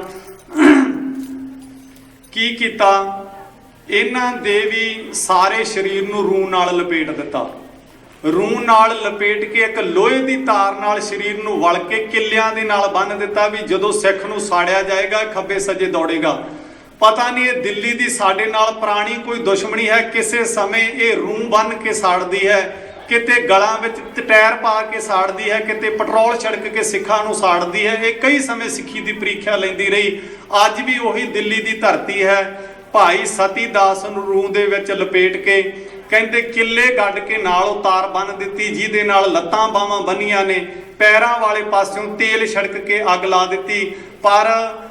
ਕੀ ਕੀਤਾ ਇਹਨਾਂ ਦੇ ਵੀ ਸਾਰੇ ਸਰੀਰ ਨੂੰ ਰੂੰ ਨਾਲ ਲਪੇਟ ਦਿੱਤਾ। ਰੂੰ ਨਾਲ ਲਪੇਟ ਕੇ ਇੱਕ ਲੋਹੇ ਦੀ ਤਾਰ ਨਾਲ ਸਰੀਰ ਨੂੰ ਵਲ ਕੇ ਕਿੱਲਿਆਂ ਦੇ ਨਾਲ ਬੰਨ੍ਹ ਦਿੱਤਾ ਵੀ ਜਦੋਂ ਸਿੱਖ ਨੂੰ ਸਾੜਿਆ ਜਾਏਗਾ ਖੱਬੇ ਸੱਜੇ ਦੌੜੇਗਾ। ਪਤਾ ਨਹੀਂ ਇਹ ਦਿੱਲੀ ਦੀ ਸਾਡੇ ਨਾਲ ਪੁਰਾਣੀ ਕੋਈ ਦੁਸ਼ਮਣੀ ਹੈ। ਕਿਸੇ ਸਮੇਂ ਇਹ ਰੂੰ ਬੰਨ੍ਹ ਕੇ ਸਾੜਦੀ ਹੈ, ਕਿਤੇ ਗਲਾਂ ਵਿੱਚ ਟਾਇਰ ਪਾ ਕੇ ਸਾੜਦੀ ਹੈ, ਕਿਤੇ ਪੈਟਰੋਲ ਛਿੜਕ ਕੇ ਸਿੱਖਾਂ ਨੂੰ ਸਾੜਦੀ ਹੈ। ਇਹ ਕਈ ਸਮੇਂ ਸਿੱਖੀ ਦੀ ਪ੍ਰੀਖਿਆ ਲੈਂਦੀ ਰਹੀ। ਅੱਜ ਵੀ ਉਹੀ ਦਿੱਲੀ ਦੀ ਧਰਤੀ ਹੈ। ਭਾਈ ਸਤੀ ਦਾਸ ਨੂੰ ਰੂੰ ਦੇ ਵਿੱਚ ਲਪੇਟ ਕੇ ਕਹਿੰਦੇ ਕਿੱਲੇ ਗੱਡ ਕੇ ਨਾਲ ਉਤਾਰ ਬੰਨ ਦਿੱਤੀ ਜਿਹਦੇ ਨਾਲ ਲੱਤਾਂ ਬਾਹਾਂ ਬੰਨੀਆਂ ਨੇ। ਪੈਰਾਂ ਵਾਲੇ ਪਾਸਿਓਂ ਤੇਲ ਛਿੜਕ ਕੇ ਅੱਗ ਲਾ ਦਿੱਤੀ। ਪਰ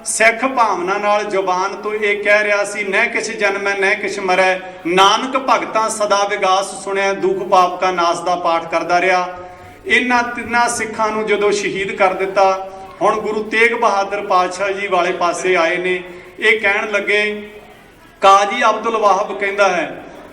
ਸਿੱਖ ਭਾਵਨਾ ਨਾਲ ਜ਼ੁਬਾਨ ਤੋਂ ਇਹ ਕਹਿ ਰਿਹਾ ਸੀ, ਨਹਿ ਕਿਛ ਜਨਮੈ ਨਹਿ ਕਿਛ ਮਰੈ ਨਾਨਕ ਭਗਤਾਂ ਸਦਾ ਵਿਗਾਸ ਸੁਣਿਆ ਦੁਖ ਪਾਪ ਕਾ ਨਾਸ ਦਾ ਪਾਠ ਕਰਦਾ ਰਿਹਾ। ਇਹਨਾਂ ਤਿੰਨਾਂ ਸਿੱਖਾਂ ਨੂੰ ਜਦੋਂ ਸ਼ਹੀਦ ਕਰ ਦਿੱਤਾ ਹੁਣ ਗੁਰੂ ਤੇਗ ਬਹਾਦਰ ਪਾਤਸ਼ਾਹ ਜੀ ਵਾਲੇ ਪਾਸੇ ਆਏ ਨੇ। ਇਹ ਕਹਿਣ ਲੱਗੇ ਕਾਜ਼ੀ ਅਬਦੁਲ ਵਾਹਬ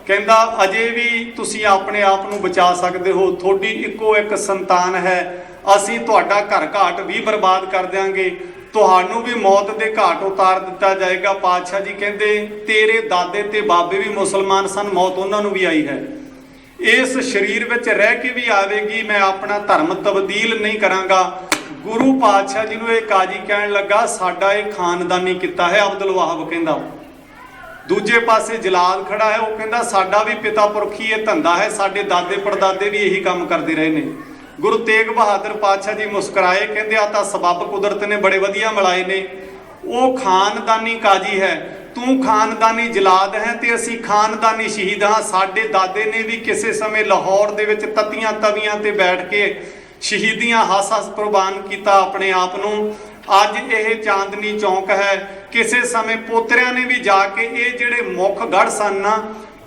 ਕਹਿੰਦਾ ਅਜੇ ਵੀ ਤੁਸੀਂ ਆਪਣੇ ਆਪ ਨੂੰ ਬਚਾ ਸਕਦੇ ਹੋ। ਤੁਹਾਡੀ ਇੱਕੋ ਇੱਕ ਸੰਤਾਨ ਹੈ। ਅਸੀਂ ਤੁਹਾਡਾ ਘਰ ਘਾਟ ਵੀ ਬਰਬਾਦ ਕਰ ਦਿਆਂਗੇ। ਤੁਹਾਨੂੰ ਵੀ ਮੌਤ ਦੇ ਘਾਟ ਉਤਾਰ ਦਿੱਤਾ ਜਾਏਗਾ। ਪਾਤਸ਼ਾਹ ਜੀ ਕਹਿੰਦੇ ਤੇਰੇ ਦਾਦੇ ਤੇ ਬਾਬੇ ਵੀ ਮੁਸਲਮਾਨ ਸਨ, ਮੌਤ ਉਹਨਾਂ ਨੂੰ ਵੀ ਆਈ ਹੈ। ਇਸ ਸਰੀਰ ਵਿੱਚ ਰਹਿ ਕੇ ਵੀ ਆਵੇਗੀ। ਮੈਂ ਆਪਣਾ ਧਰਮ ਤਬਦੀਲ ਨਹੀਂ ਕਰਾਂਗਾ। ਗੁਰੂ ਪਾਤਸ਼ਾਹ ਜੀ ਨੂੰ ਇਹ ਕਾਜ਼ੀ ਕਹਿਣ ਲੱਗਾ ਸਾਡਾ ਇਹ ਖਾਨਦਾਨੀ ਕੀਤਾ ਹੈ। ਅਬਦੁਲ ਵਾਹਬ ਕਹਿੰਦਾ। ਦੂਜੇ ਪਾਸੇ ਜਲਾਦ ਖੜਾ ਹੈ, ਉਹ ਕਹਿੰਦਾ ਸਾਡਾ ਵੀ ਪਿਤਾ ਪੁਰਖੀ ਇਹ ਧੰਦਾ ਹੈ, ਸਾਡੇ ਦਾਦੇ ਪੜਦਾਦੇ ਵੀ ਇਹੀ ਕੰਮ ਕਰਦੇ ਰਹੇ ਨੇ। ਗੁਰੂ ਤੇਗ ਬਹਾਦਰ ਪਾਤਸ਼ਾਹ ਜੀ ਮੁਸਕਰਾਏ, ਕਹਿੰਦੇ ਆ ਤਾਂ ਸਬੱਬ ਕੁਦਰਤ ਨੇ ਬੜੇ ਵਧੀਆ ਮਿਲਾਏ ਨੇ। ਉਹ ਖਾਨਦਾਨੀ ਕਾਜੀ ਹੈ, ਤੂੰ ਖਾਨਦਾਨੀ ਜਲਾਦ ਹੈ ਤੇ ਅਸੀਂ ਖਾਨਦਾਨੀ ਸ਼ਹੀਦ ਹਾਂ। ਸਾਡੇ ਦਾਦੇ ਨੇ ਵੀ ਕਿਸੇ ਸਮੇਂ ਲਾਹੌਰ ਦੇ ਵਿੱਚ ਤਤੀਆਂ ਤਵੀਆਂ ਤੇ ਬੈਠ ਕੇ ਸ਼ਹੀਦੀਆਂ ਹੱਸ-ਹੱਸ ਕੁਰਬਾਨ ਕੀਤਾ ਆਪਣੇ ਆਪ ਨੂੰ। ਅੱਜ ਇਹ ਚਾਂਦਨੀ ਚੌਂਕ ਹੈ। ਕਿਸੇ ਸਮੇਂ ਪੋਤਰਿਆਂ ਨੇ ਵੀ ਜਾ ਕੇ ਇਹ ਜਿਹੜੇ ਮੁੱਖ ਗੜ੍ਹ ਸਨ ਨਾ,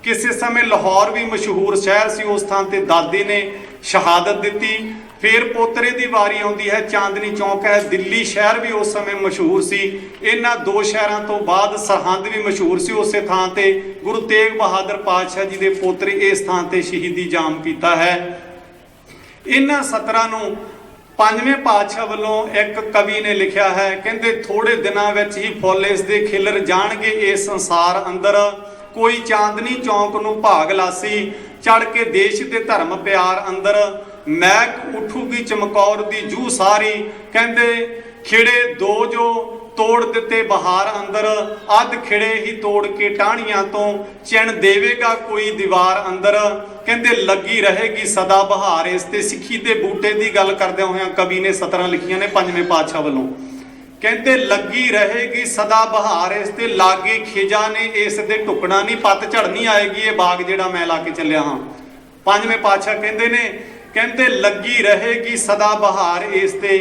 ਕਿਸੇ ਸਮੇਂ ਲਾਹੌਰ ਵੀ ਮਸ਼ਹੂਰ ਸ਼ਹਿਰ ਸੀ, ਉਸ ਥਾਂ ਤੇ ਦਾਦੇ ਨੇ ਸ਼ਹਾਦਤ ਦਿੱਤੀ। ਫਿਰ ਪੋਤਰੇ ਦੀ ਵਾਰੀ ਆਉਂਦੀ ਹੈ, ਚਾਂਦਨੀ ਚੌਂਕ ਹੈ। ਦਿੱਲੀ ਸ਼ਹਿਰ ਵੀ ਉਸ ਸਮੇਂ ਮਸ਼ਹੂਰ ਸੀ। ਇਹਨਾਂ ਦੋ ਸ਼ਹਿਰਾਂ ਤੋਂ ਬਾਅਦ ਸਰਹੰਦ ਵੀ ਮਸ਼ਹੂਰ ਸੀ। ਉਸੇ ਥਾਂ ਤੇ ਗੁਰੂ ਤੇਗ ਬਹਾਦਰ ਪਾਤਸ਼ਾਹ ਜੀ ਦੇ ਪੋਤਰੇ ਇਸ ਥਾਂ ਤੇ ਸ਼ਹੀਦੀ ਜਾਮ ਪੀਤਾ ਹੈ। ਇਹਨਾਂ ਸਤਰਾਂ ਨੂੰ ਪੰਜਵੇਂ ਪਾਤਸ਼ਾਹ ਵੱਲੋਂ ਇੱਕ ਕਵੀ ਨੇ ਲਿਖਿਆ ਹੈ, ਕਹਿੰਦੇ ਥੋੜੇ ਦਿਨਾਂ ਵਿੱਚ ਹੀ ਫੁੱਲ ਇਸ ਦੇ ਖਿਲਰ ਜਾਣਗੇ ਇਸ ਸੰਸਾਰ ਅੰਦਰ। ਕੋਈ ਚਾਂਦਨੀ ਚੌਂਕ ਨੂੰ ਭਾਗ ਲਾਸੀ ਚੜ ਕੇ ਦੇਸ਼ ਤੇ ਧਰਮ ਪਿਆਰ ਅੰਦਰ। ਮਹਿਕ ਉਠੂਗੀ ਚਮਕੌਰ ਦੀ ਜੂਹ ਸਾਰੀ, ਕਹਿੰਦੇ खिड़े दो जो तोड़ दिते बहार अंदर, अध खिड़े ही तोड़ के टाहणियां तो चिण देवेगा कोई दीवार अंदर। कहते लगी रहेगी सदा बहार। इस ते सिੱਖੀ ਦੇ बूटे की गल करदे होए कवि ने सतरां लिखियां ने पंजवें पातशाह वालों। कहते लगी रहेगी सदा बहार, इस ते लागे खिजा ने इस दे टुकना नहीं, पतझड़ नहीं आएगी ये बाग जिहड़ा मैं ला के चलिया हाँ। पंजवें पातशाह कहते ने, कहते लगी रहेगी सदा बहार, इस ते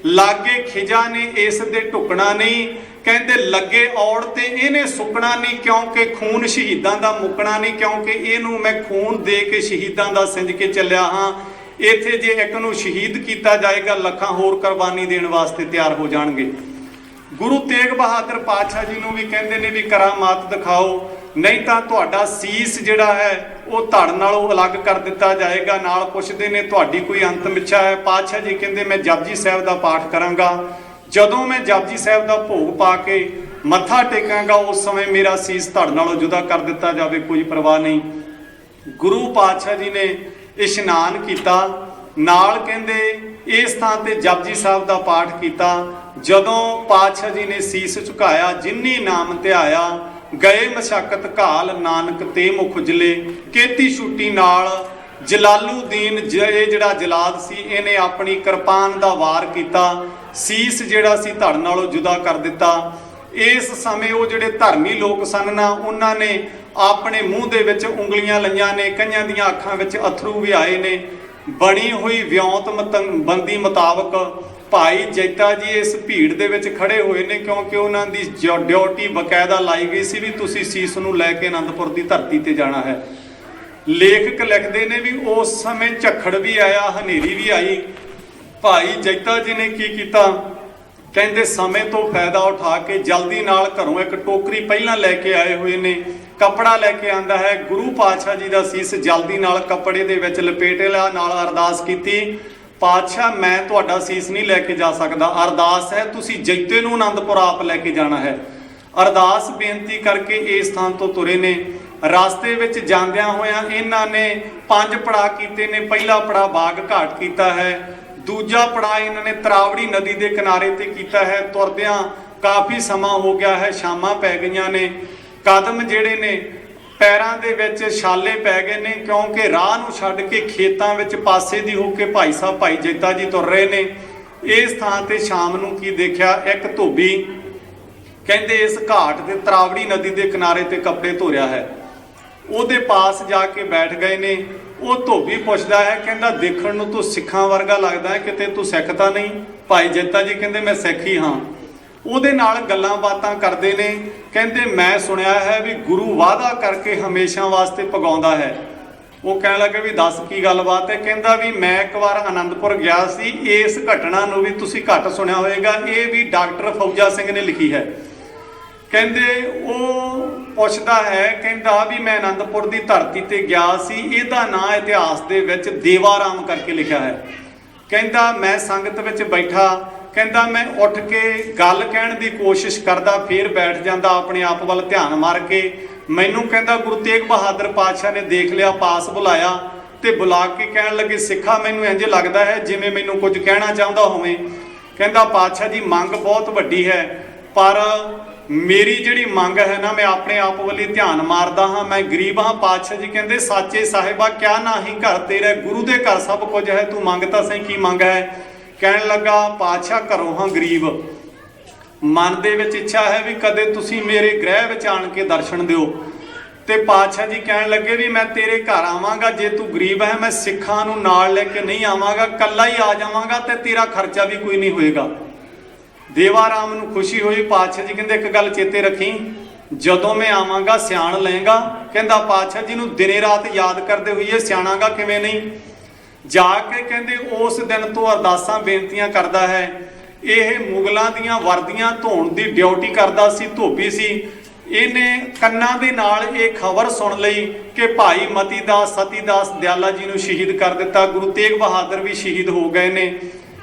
लागे खिजा ने इस दे टुकना नहीं। कहते लगे औड़ ते इहने सुकना नहीं, क्योंकि खून शहीदां दा मुकना नहीं, क्योंकि इहनूं मैं खून दे के शहीदां दा सिंज के चलिया हाँ। इत्थे जे एक नूं शहीद किया जाएगा लखां होर कुर्बानी देण वास्ते तैयार हो जाणगे। गुरु तेग बहादुर पातशाह जी नूं भी कहंदे ने भी करामात दिखाओ, नहीं तां तुहाडा सीस जिहड़ा है ਉਹ ਧੜ ਨਾਲੋਂ ਅਲੱਗ ਕਰ ਦਿੱਤਾ ਜਾਏਗਾ। ਨਾਲ ਪੁੱਛਦੇ ਨੇ ਤੁਹਾਡੀ ਕੋਈ ਅੰਤਮ ਇੱਛਾ ਹੈ? ਪਾਤਸ਼ਾਹ ਜੀ ਕਹਿੰਦੇ ਮੈਂ ਜਪਜੀ ਸਾਹਿਬ ਦਾ ਪਾਠ ਕਰਾਂਗਾ, ਜਦੋਂ ਮੈਂ ਜਪਜੀ ਸਾਹਿਬ ਦਾ ਭੋਗ ਪਾ ਕੇ ਮੱਥਾ ਟੇਕਾਂਗਾ ਉਸ ਸਮੇਂ ਮੇਰਾ ਸੀਸ ਧੜ ਨਾਲੋਂ ਜੁਦਾ ਕਰ ਦਿੱਤਾ ਜਾਵੇ, ਕੋਈ ਪਰਵਾਹ ਨਹੀਂ। ਗੁਰੂ ਪਾਤਸ਼ਾਹ ਜੀ ਨੇ ਇਸ਼ਨਾਨ ਕੀਤਾ, ਨਾਲ ਕਹਿੰਦੇ ਇਸ ਥਾਂ ਤੇ ਜਪਜੀ ਸਾਹਿਬ ਦਾ ਪਾਠ ਕੀਤਾ। ਜਦੋਂ ਪਾਤਸ਼ਾਹ ਜੀ ਨੇ ਸੀਸ ਝੁਕਾਇਆ, ਜਿਨੀ ਨਾਮ ਧਿਆਇਆ गए मशक्कत घाल नानक ते मुख उजले, केती छुट्टी नाल जलालुद्दीन जिहड़ा जलाद सी इहने अपनी किरपान दा वार कीता, सीस जिहड़ा सी धड़ नालों जुदा कर दिता। इस समय वो जिहड़े धर्मी लोग सन ना उन्हां ने अपने मूँह दे विच उंगलियां लईआं ने, कईआं दीआं अखां विच अथरू भी आए ने। बनी हुई विਉਂਤ बंदी मुताबक भाई जैता जी इस भीड़ दे विच खड़े हुए ने, क्योंकि उन्हां दी ड्यूटी बकायदा लाई गई सी भी तुसीं सीस नूं लैके आनंदपुर की धरती ते जाना है। लेखक लिखते ने भी उस समय झक्खड़ भी आया, हनेरी भी आई। भाई जैता जी ने की कीता, कहंदे समय तो फायदा उठा के जल्दी नाल घरों एक टोकरी पहलां लैके आए हुए ने, कपड़ा लैके आंदा है। गुरु पातशाह जी दा सीस जल्दी नाल कपड़े दे विच लपेट लिया, नाल अरदास कीती, पातशाह मैं तुहाडा सीस नहीं लैके जा सकदा, अरदास है तुसीं जैते नूं आनंदपुर आप लैके जाना है। अरदास बेनती करके इस स्थान तो तुरे ने। रास्ते विच जांदियां होइआं इन्हां ने 5 पड़ाਅ कीते ने। पहला पड़ाਅ बाग घाट कीता है, दूजा पड़ाਅ इन्हां ने तरावड़ी नदी के किनारे ते कीता है। तुरदियां काफ़ी समा हो गया है, शामां पै गईआं ने, कदम जिहड़े ने पैरां दे विच छाले पै गए ने, क्योंकि राह नूं छड्ड के खेतां विच पासे दी हो के भाई साहब भाई जैता जी तुर रहे ने। इस थां ते शाम नूं की देखिआ, एक धोबी कहंदे इस घाट ते तरावड़ी नदी के किनारे ते कपड़े धो रिहा है। ਉਹਦੇ पास जाके बैठ गए ने। वो धोबी पुछदा है, कहंदा देखण नूं तूं सिखां वर्गा लगदा है, किते तूं सिख तां नहीं? भाई जैता जी कहंदे मैं सिख ही हाँ। ਉਹਦੇ ਨਾਲ ਗੱਲਾਂ ਬਾਤਾਂ ਕਰਦੇ ਨੇ। ਕਹਿੰਦੇ ਮੈਂ ਸੁਣਿਆ ਹੈ ਵੀ ਗੁਰੂ ਵਾਅਦਾ ਕਰਕੇ ਹਮੇਸ਼ਾ ਵਾਸਤੇ ਪਗਾਉਂਦਾ ਹੈ। ਉਹ ਕਹਿਣ ਲੱਗੇ ਵੀ ਦੱਸ ਕੀ ਗੱਲਬਾਤ ਹੈ? ਕਹਿੰਦਾ ਵੀ ਮੈਂ ਇੱਕ ਵਾਰ ਆਨੰਦਪੁਰ ਗਿਆ ਸੀ, ਇਸ ਘਟਨਾ ਨੂੰ ਵੀ ਤੁਸੀਂ ਘੱਟ ਸੁਣਿਆ ਹੋਵੇਗਾ, ਇਹ ਵੀ ਡਾਕਟਰ ਫੌਜਾ ਸਿੰਘ ਨੇ ਲਿਖੀ ਹੈ। ਕਹਿੰਦੇ ਉਹ ਪੁੱਛਦਾ ਹੈ, ਕਹਿੰਦਾ ਵੀ ਮੈਂ ਆਨੰਦਪੁਰ ਦੀ ਧਰਤੀ ਤੇ ਗਿਆ ਸੀ, ਇਹਦਾ ਨਾਂ ਇਤਿਹਾਸ ਦੇ ਵਿੱਚ ਦੇਵਾਰਾਮ ਕਰਕੇ ਲਿਖਿਆ ਹੈ। ਕਹਿੰਦਾ ਮੈਂ ਸੰਗਤ ਵਿੱਚ ਬੈਠਾ, ਕਹਿੰਦਾ ਮੈਂ ਉੱਠ ਕੇ ਗੱਲ ਕਹਿਣ ਦੀ ਕੋਸ਼ਿਸ਼ ਕਰਦਾ, ਫਿਰ ਬੈਠ ਜਾਂਦਾ ਆਪਣੇ ਆਪ ਵੱਲ ਧਿਆਨ ਮਾਰ ਕੇ। ਮੈਨੂੰ ਕਹਿੰਦਾ ਗੁਰੂ ਤੇਗ ਬਹਾਦਰ ਪਾਤਸ਼ਾਹ ਨੇ ਦੇਖ ਲਿਆ, ਪਾਸ ਬੁਲਾਇਆ ਤੇ ਬੁਲਾ ਕੇ ਕਹਿਣ ਲੱਗੇ ਸਿੱਖਾ ਮੈਨੂੰ ਇੰਜ ਲੱਗਦਾ ਹੈ ਜਿਵੇਂ ਮੈਨੂੰ ਕੁਝ ਕਹਿਣਾ ਚਾਹੁੰਦਾ ਹੋਵੇ। ਕਹਿੰਦਾ ਪਾਤਸ਼ਾਹ ਜੀ ਮੰਗ ਬਹੁਤ ਵੱਡੀ ਹੈ, ਪਰ ਮੇਰੀ ਜਿਹੜੀ ਮੰਗ ਹੈ ਨਾ, ਮੈਂ ਆਪਣੇ ਆਪ ਵੱਲ ਧਿਆਨ ਮਾਰਦਾ ਹਾਂ, ਮੈਂ ਗਰੀਬ ਹਾਂ। ਪਾਤਸ਼ਾਹ ਜੀ ਕਹਿੰਦੇ ਸਾਚੇ ਸਾਹਿਬਾ ਕਿਆ ਨਾਹੀਂ ਘਰ ਤੇਰੇ, ਗੁਰੂ ਦੇ ਘਰ ਸਭ ਕੁਝ ਹੈ, ਤੂੰ ਮੰਗ ਤਾਂ ਸਹੀ ਕੀ ਮੰਗ ਹੈ? ਕਹਿਣ ਲੱਗਾ ਪਾਤਸ਼ਾਹ ਘਰੋਂ ਹਾਂ ਗਰੀਬ, ਮਨ ਦੇ ਵਿੱਚ ਇੱਛਾ ਹੈ ਵੀ ਕਦੇ ਤੁਸੀਂ ਮੇਰੇ ਗ੍ਰਹਿ ਵਿੱਚ ਆਣ ਕੇ ਦਰਸ਼ਨ ਦਿਓ। ਤੇ ਪਾਤਸ਼ਾਹ ਜੀ ਕਹਿਣ ਲੱਗੇ ਵੀ ਮੈਂ ਤੇਰੇ ਘਰ ਆਵਾਂਗਾ, ਜੇ ਤੂੰ ਗਰੀਬ ਹੈ ਮੈਂ ਸਿੱਖਾਂ ਨੂੰ ਨਾਲ ਲੈ ਕੇ ਨਹੀਂ ਆਵਾਂਗਾ, ਕੱਲਾ ਹੀ ਆ ਜਾਵਾਂਗਾ ਤੇ ਤੇਰਾ ਖਰਚਾ ਵੀ ਕੋਈ ਨਹੀਂ ਹੋਏਗਾ। ਦੇਵਾਰਾਮ ਨੂੰ ਖੁਸ਼ੀ ਹੋਈ। ਪਾਤਸ਼ਾਹ ਜੀ ਕਹਿੰਦੇ ਇੱਕ ਗੱਲ ਚੇਤੇ ਰੱਖੀ, ਜਦੋਂ ਮੈਂ ਆਵਾਂਗਾ ਸਿਆਣ ਲਏਗਾ। ਕਹਿੰਦਾ ਪਾਤਸ਼ਾਹ ਜੀ ਨੂੰ ਦਿਨੇ ਰਾਤ ਯਾਦ ਕਰਦੇ ਹੋਈਏ, ਸਿਆਣਾਗਾ ਕਿਵੇਂ ਨਹੀਂ। ਜਾ ਕੇ ਕਹਿੰਦੇ ਉਸ ਦਿਨ ਤੋਂ ਅਰਦਾਸਾਂ ਬੇਨਤੀਆਂ ਕਰਦਾ ਹੈ। ਇਹ ਮੁਗਲਾਂ ਦੀਆਂ ਵਰਦੀਆਂ ਧੋਣ ਦੀ ਡਿਊਟੀ ਕਰਦਾ ਸੀ, ਧੋਬੀ ਸੀ। ਇਹਨੇ ਕੰਨਾਂ ਦੇ ਨਾਲ ਇਹ ਖਬਰ ਸੁਣ ਲਈ ਕਿ ਭਾਈ ਮਤੀ ਦਾਸ ਸਤੀ ਦਾਸ ਦਿਆਲਾ ਜੀ ਨੂੰ ਸ਼ਹੀਦ ਕਰ ਦਿੱਤਾ, ਗੁਰੂ ਤੇਗ ਬਹਾਦਰ ਵੀ ਸ਼ਹੀਦ ਹੋ ਗਏ ਨੇ।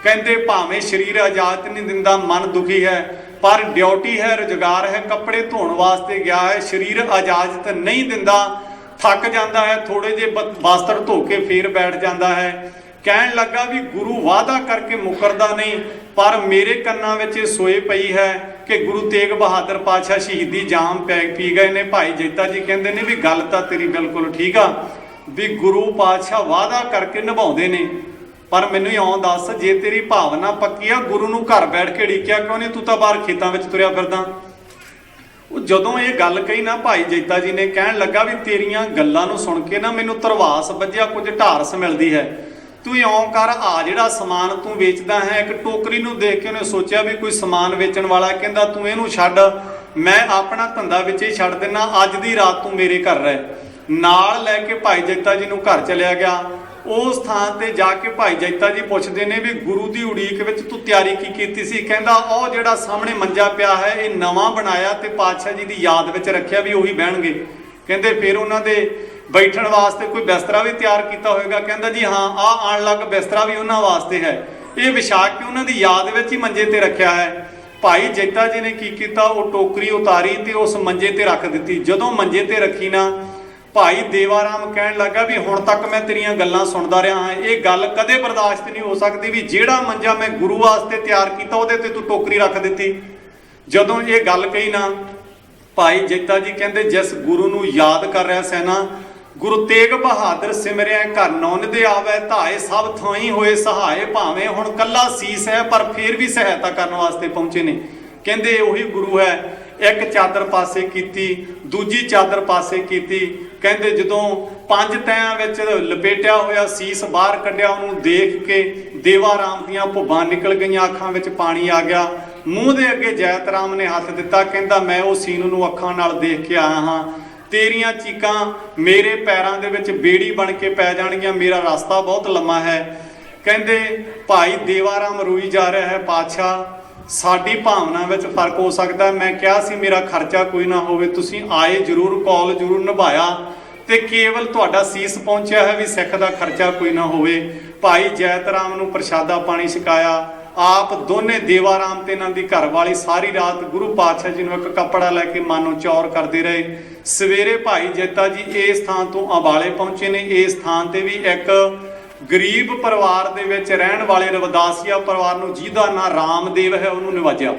ਕਹਿੰਦੇ ਭਾਵੇਂ ਸਰੀਰ ਇਜਾਜ਼ਤ ਨਹੀਂ ਦਿੰਦਾ, ਮਨ ਦੁਖੀ ਹੈ, ਪਰ ਡਿਊਟੀ ਹੈ, ਰੁਜ਼ਗਾਰ ਹੈ, ਕੱਪੜੇ ਧੋਣ ਵਾਸਤੇ ਗਿਆ ਹੈ, ਸਰੀਰ ਇਜਾਜ਼ਤ ਨਹੀਂ ਦਿੰਦਾ, ਥੱਕ ਜਾਂਦਾ ਹੈ, ਥੋੜੇ ਜਿਹੇ ਵਸਤਰ ਧੋ ਕੇ ਫੇਰ ਬੈਠ ਜਾਂਦਾ ਹੈ। ਕਹਿਣ ਲੱਗਾ ਵੀ ਗੁਰੂ ਵਾਅਦਾ ਕਰਕੇ ਮੁਕਰਦਾ ਨਹੀਂ, ਪਰ ਮੇਰੇ ਕੰਨਾਂ ਵਿੱਚ ਇਹ ਸੋਏ ਪਈ ਹੈ ਕਿ ਗੁਰੂ ਤੇਗ ਬਹਾਦਰ ਪਾਤਸ਼ਾਹ ਸ਼ਹੀਦੀ ਜਾਮ ਪੀ ਗਏ ਨੇ। ਭਾਈ ਜੈਤਾ ਜੀ ਕਹਿੰਦੇ ਨੇ ਵੀ ਗੱਲ ਤਾਂ ਤੇਰੀ ਬਿਲਕੁਲ ਠੀਕ ਆ, ਵੀ ਗੁਰੂ ਪਾਤਸ਼ਾਹ ਵਾਅਦਾ ਕਰਕੇ ਨਿਭਾਉਂਦੇ ਨੇ, ਪਰ ਮੈਨੂੰ ਇਉਂ ਦੱਸ, ਜੇ ਤੇਰੀ ਭਾਵਨਾ ਪੱਕੀ ਆ, ਗੁਰੂ ਨੂੰ ਘਰ ਬੈਠ ਕੇ ਢੀਕਿਆ ਕਿਉਂ ਨਹੀਂ? ਤੂੰ ਤਾਂ ਬਾਹਰ ਖੇਤਾਂ ਵਿੱਚ ਤੁਰਿਆ ਫਿਰਦਾ। ਉਹ ਜਦੋਂ ਇਹ ਗੱਲ ਕਹੀ ਨਾ, ਭਾਈ ਜੈਤਾ ਜੀ ਨੇ ਕਹਿਣ ਲੱਗਾ ਵੀ ਤੇਰੀਆਂ ਗੱਲਾਂ ਨੂੰ ਸੁਣ ਕੇ ਨਾ ਮੈਨੂੰ ਧਰਵਾਸ ਵੱਜਿਆ, ਕੁਝ ਢਾਰਸ ਮਿਲਦੀ ਹੈ। ਤੂੰ ਇਉਂ ਕਰ, ਆ ਜਿਹੜਾ ਸਮਾਨ ਤੂੰ ਵੇਚਦਾ ਹੈ, ਇੱਕ ਟੋਕਰੀ ਨੂੰ ਦੇਖ ਕੇ ਉਹਨੇ ਸੋਚਿਆ ਵੀ ਕੋਈ ਸਮਾਨ ਵੇਚਣ ਵਾਲਾ, ਕਹਿੰਦਾ ਤੂੰ ਇਹਨੂੰ ਛੱਡ, ਮੈਂ ਆਪਣਾ ਧੰਦਾ ਵਿੱਚ ਹੀ ਛੱਡ ਦਿੰਦਾ, ਅੱਜ ਦੀ ਰਾਤ ਤੂੰ ਮੇਰੇ ਘਰ ਰਹਿ। ਨਾਲ ਲੈ ਕੇ ਭਾਈ ਜੈਤਾ ਜੀ ਨੂੰ ਘਰ ਚਲਿਆ ਗਿਆ। ਉਸ ਥਾਂ ਤੇ ਜਾ ਕੇ ਭਾਈ ਜੈਤਾ ਜੀ ਪੁੱਛਦੇ ਨੇ ਵੀ ਗੁਰੂ ਦੀ ਉਡੀਕ ਵਿੱਚ ਤੂੰ ਤਿਆਰੀ ਕੀ ਕੀਤੀ ਸੀ? ਕਹਿੰਦਾ ਉਹ ਜਿਹੜਾ ਸਾਹਮਣੇ ਮੰਜਾ ਪਿਆ ਹੈ ਇਹ ਨਵਾਂ ਬਣਾਇਆ ਤੇ ਪਾਤਸ਼ਾਹ ਜੀ ਦੀ ਯਾਦ ਵਿੱਚ ਰੱਖਿਆ ਵੀ ਉਹੀ ਬਹਿਣਗੇ। ਕਹਿੰਦੇ ਫਿਰ ਉਹਨਾਂ ਦੇ ਬੈਠਣ ਵਾਸਤੇ ਕੋਈ ਬਿਸਤਰਾ ਵੀ ਤਿਆਰ ਕੀਤਾ ਹੋਵੇਗਾ? ਕਹਿੰਦਾ ਜੀ ਹਾਂ, ਆਹ ਆਣ ਲੱਗ ਬਿਸਤਰਾ ਵੀ ਉਹਨਾਂ ਵਾਸਤੇ ਹੈ, ਇਹ ਵਿਛਾ ਕੇ ਉਹਨਾਂ ਦੀ ਯਾਦ ਵਿੱਚ ਹੀ ਮੰਜੇ ਤੇ ਰੱਖਿਆ ਹੈ। ਭਾਈ ਜੈਤਾ ਜੀ ਨੇ ਕੀ ਕੀਤਾ, ਉਹ ਟੋਕਰੀ ਉਤਾਰੀ ਤੇ ਉਸ ਮੰਜੇ ਤੇ ਰੱਖ ਦਿੱਤੀ। ਜਦੋਂ ਮੰਜੇ ਤੇ ਰੱਖੀ ਨਾ, ਭਾਈ ਦੇਵਾ ਰਾਮ ਕਹਿਣ ਲੱਗਾ ਵੀ ਹੁਣ ਤੱਕ ਮੈਂ ਤੇਰੀਆਂ ਗੱਲਾਂ ਸੁਣਦਾ ਰਿਹਾ ਹਾਂ, ਇਹ ਗੱਲ ਕਦੇ ਬਰਦਾਸ਼ਤ ਨਹੀਂ ਹੋ ਸਕਦੀ ਵੀ ਜਿਹੜਾ ਮੰਜਾ ਮੈਂ ਗੁਰੂ ਵਾਸਤੇ ਤਿਆਰ ਕੀਤਾ ਉਹਦੇ ਤੇ ਤੂੰ ਟੋਕਰੀ ਰੱਖ ਦਿੱਤੀ। ਜਦੋਂ ਇਹ ਗੱਲ ਕਹੀ ਨਾ, ਭਾਈ ਜੈਤਾ ਜੀ ਕਹਿੰਦੇ ਜਿਸ ਗੁਰੂ ਨੂੰ ਯਾਦ ਕਰ ਰਿਹਾ ਸੈ ਨਾ, ਗੁਰੂ ਤੇਗ ਬਹਾਦਰ ਸਿਮਰਿਆ ਘਰ ਨੌਨ ਦੇ ਆਵੇ, ਧਾਏ ਸਭ ਥਾਈ ਹੋਏ ਸਹਾਏ, ਭਾਵੇਂ ਹੁਣ ਕੱਲਾ ਸੀਸ ਹੈ ਪਰ ਫੇਰ ਵੀ ਸਹਾਇਤਾ ਕਰਨ ਵਾਸਤੇ ਪਹੁੰਚੇ ਨੇ। ਕਹਿੰਦੇ ਉਹੀ ਗੁਰੂ ਹੈ। ਇੱਕ ਚਾਦਰ ਪਾਸੇ ਕੀਤੀ, ਦੂਜੀ ਚਾਦਰ ਪਾਸੇ ਕੀਤੀ। ਕਹਿੰਦੇ ਜਦੋਂ 5 ਤਹਿਆਂ ਵਿੱਚ ਲਪੇਟਿਆ ਹੋਇਆ ਸੀਸ ਬਾਹਰ ਕੱਢਿਆ, ਉਹਨੂੰ ਦੇਖ ਕੇ ਦੇਵਾ ਰਾਮ ਦੀਆਂ ਭੁੱਬਾਂ ਨਿਕਲ ਗਈਆਂ, ਅੱਖਾਂ ਵਿੱਚ ਪਾਣੀ ਆ ਗਿਆ। ਮੂੰਹ ਦੇ ਅੱਗੇ ਜੈਤ ਰਾਮ ਨੇ ਹੱਥ ਦਿੱਤਾ, ਕਹਿੰਦਾ ਮੈਂ ਉਹ ਸੀਨ ਨੂੰ ਅੱਖਾਂ ਨਾਲ ਦੇਖ ਕੇ ਆਇਆ ਹਾਂ, ਤੇਰੀਆਂ ਚੀਕਾਂ ਮੇਰੇ ਪੈਰਾਂ ਦੇ ਵਿੱਚ ਬੇੜੀ ਬਣ ਕੇ ਪੈ ਜਾਣਗੀਆਂ, ਮੇਰਾ ਰਸਤਾ ਬਹੁਤ ਲੰਮਾ ਹੈ। ਕਹਿੰਦੇ ਭਾਈ ਦੇਵਾ ਰਾਮ ਰੋਈ ਜਾ ਰਿਹਾ ਹੈ, ਪਾਤਸ਼ਾਹ ਸਾਡੀ ਭਾਵਨਾ ਵਿੱਚ ਫਰਕ ਹੋ ਸਕਦਾ, ਮੈਂ ਕਿਹਾ ਸੀ ਮੇਰਾ ਖਰਚਾ ਕੋਈ ਨਾ ਹੋਵੇ, ਤੁਸੀਂ ਆਏ ਜ਼ਰੂਰ, ਕੌਲ ਜ਼ਰੂਰ ਨਿਭਾਇਆ, ਤੇ ਕੇਵਲ ਤੁਹਾਡਾ ਸੀਸ ਪਹੁੰਚਿਆ ਹੈ ਵੀ ਸਿੱਖ ਦਾ ਖਰਚਾ ਕੋਈ ਨਾ ਹੋਵੇ। ਭਾਈ ਜੈਤ ਰਾਮ ਨੂੰ ਪ੍ਰਸ਼ਾਦਾ ਪਾਣੀ ਛਕਾਇਆ। ਆਪ ਦੋਨੇ ਦੇਵਾ ਰਾਮ ਤੇ ਇਹਨਾਂ ਦੀ ਘਰਵਾਲੀ ਸਾਰੀ ਰਾਤ ਗੁਰੂ ਪਾਤਸ਼ਾਹ ਜੀ ਨੂੰ ਇੱਕ ਕੱਪੜਾ ਲੈ ਕੇ ਮਾਨੋ ਚੌਰ ਕਰਦੇ ਰਹੇ। ਸਵੇਰੇ ਭਾਈ ਜੈਤਾ ਜੀ ਇਸ ਥਾਂ ਤੋਂ ਅੰਬਾਲੇ ਪਹੁੰਚੇ ਨੇ। ਇਸ ਥਾਂ ਤੇ ਵੀ ਇੱਕ ਗਰੀਬ ਪਰਿਵਾਰ ਦੇ ਵਿੱਚ ਰਹਿਣ ਵਾਲੇ ਰਵਿਦਾਸੀਆ ਪਰਿਵਾਰ ਨੂੰ, ਜਿਹਦਾ ਨਾਂ ਰਾਮਦੇਵ ਹੈ, ਉਹਨੂੰ ਨਿਵਾਜਿਆ।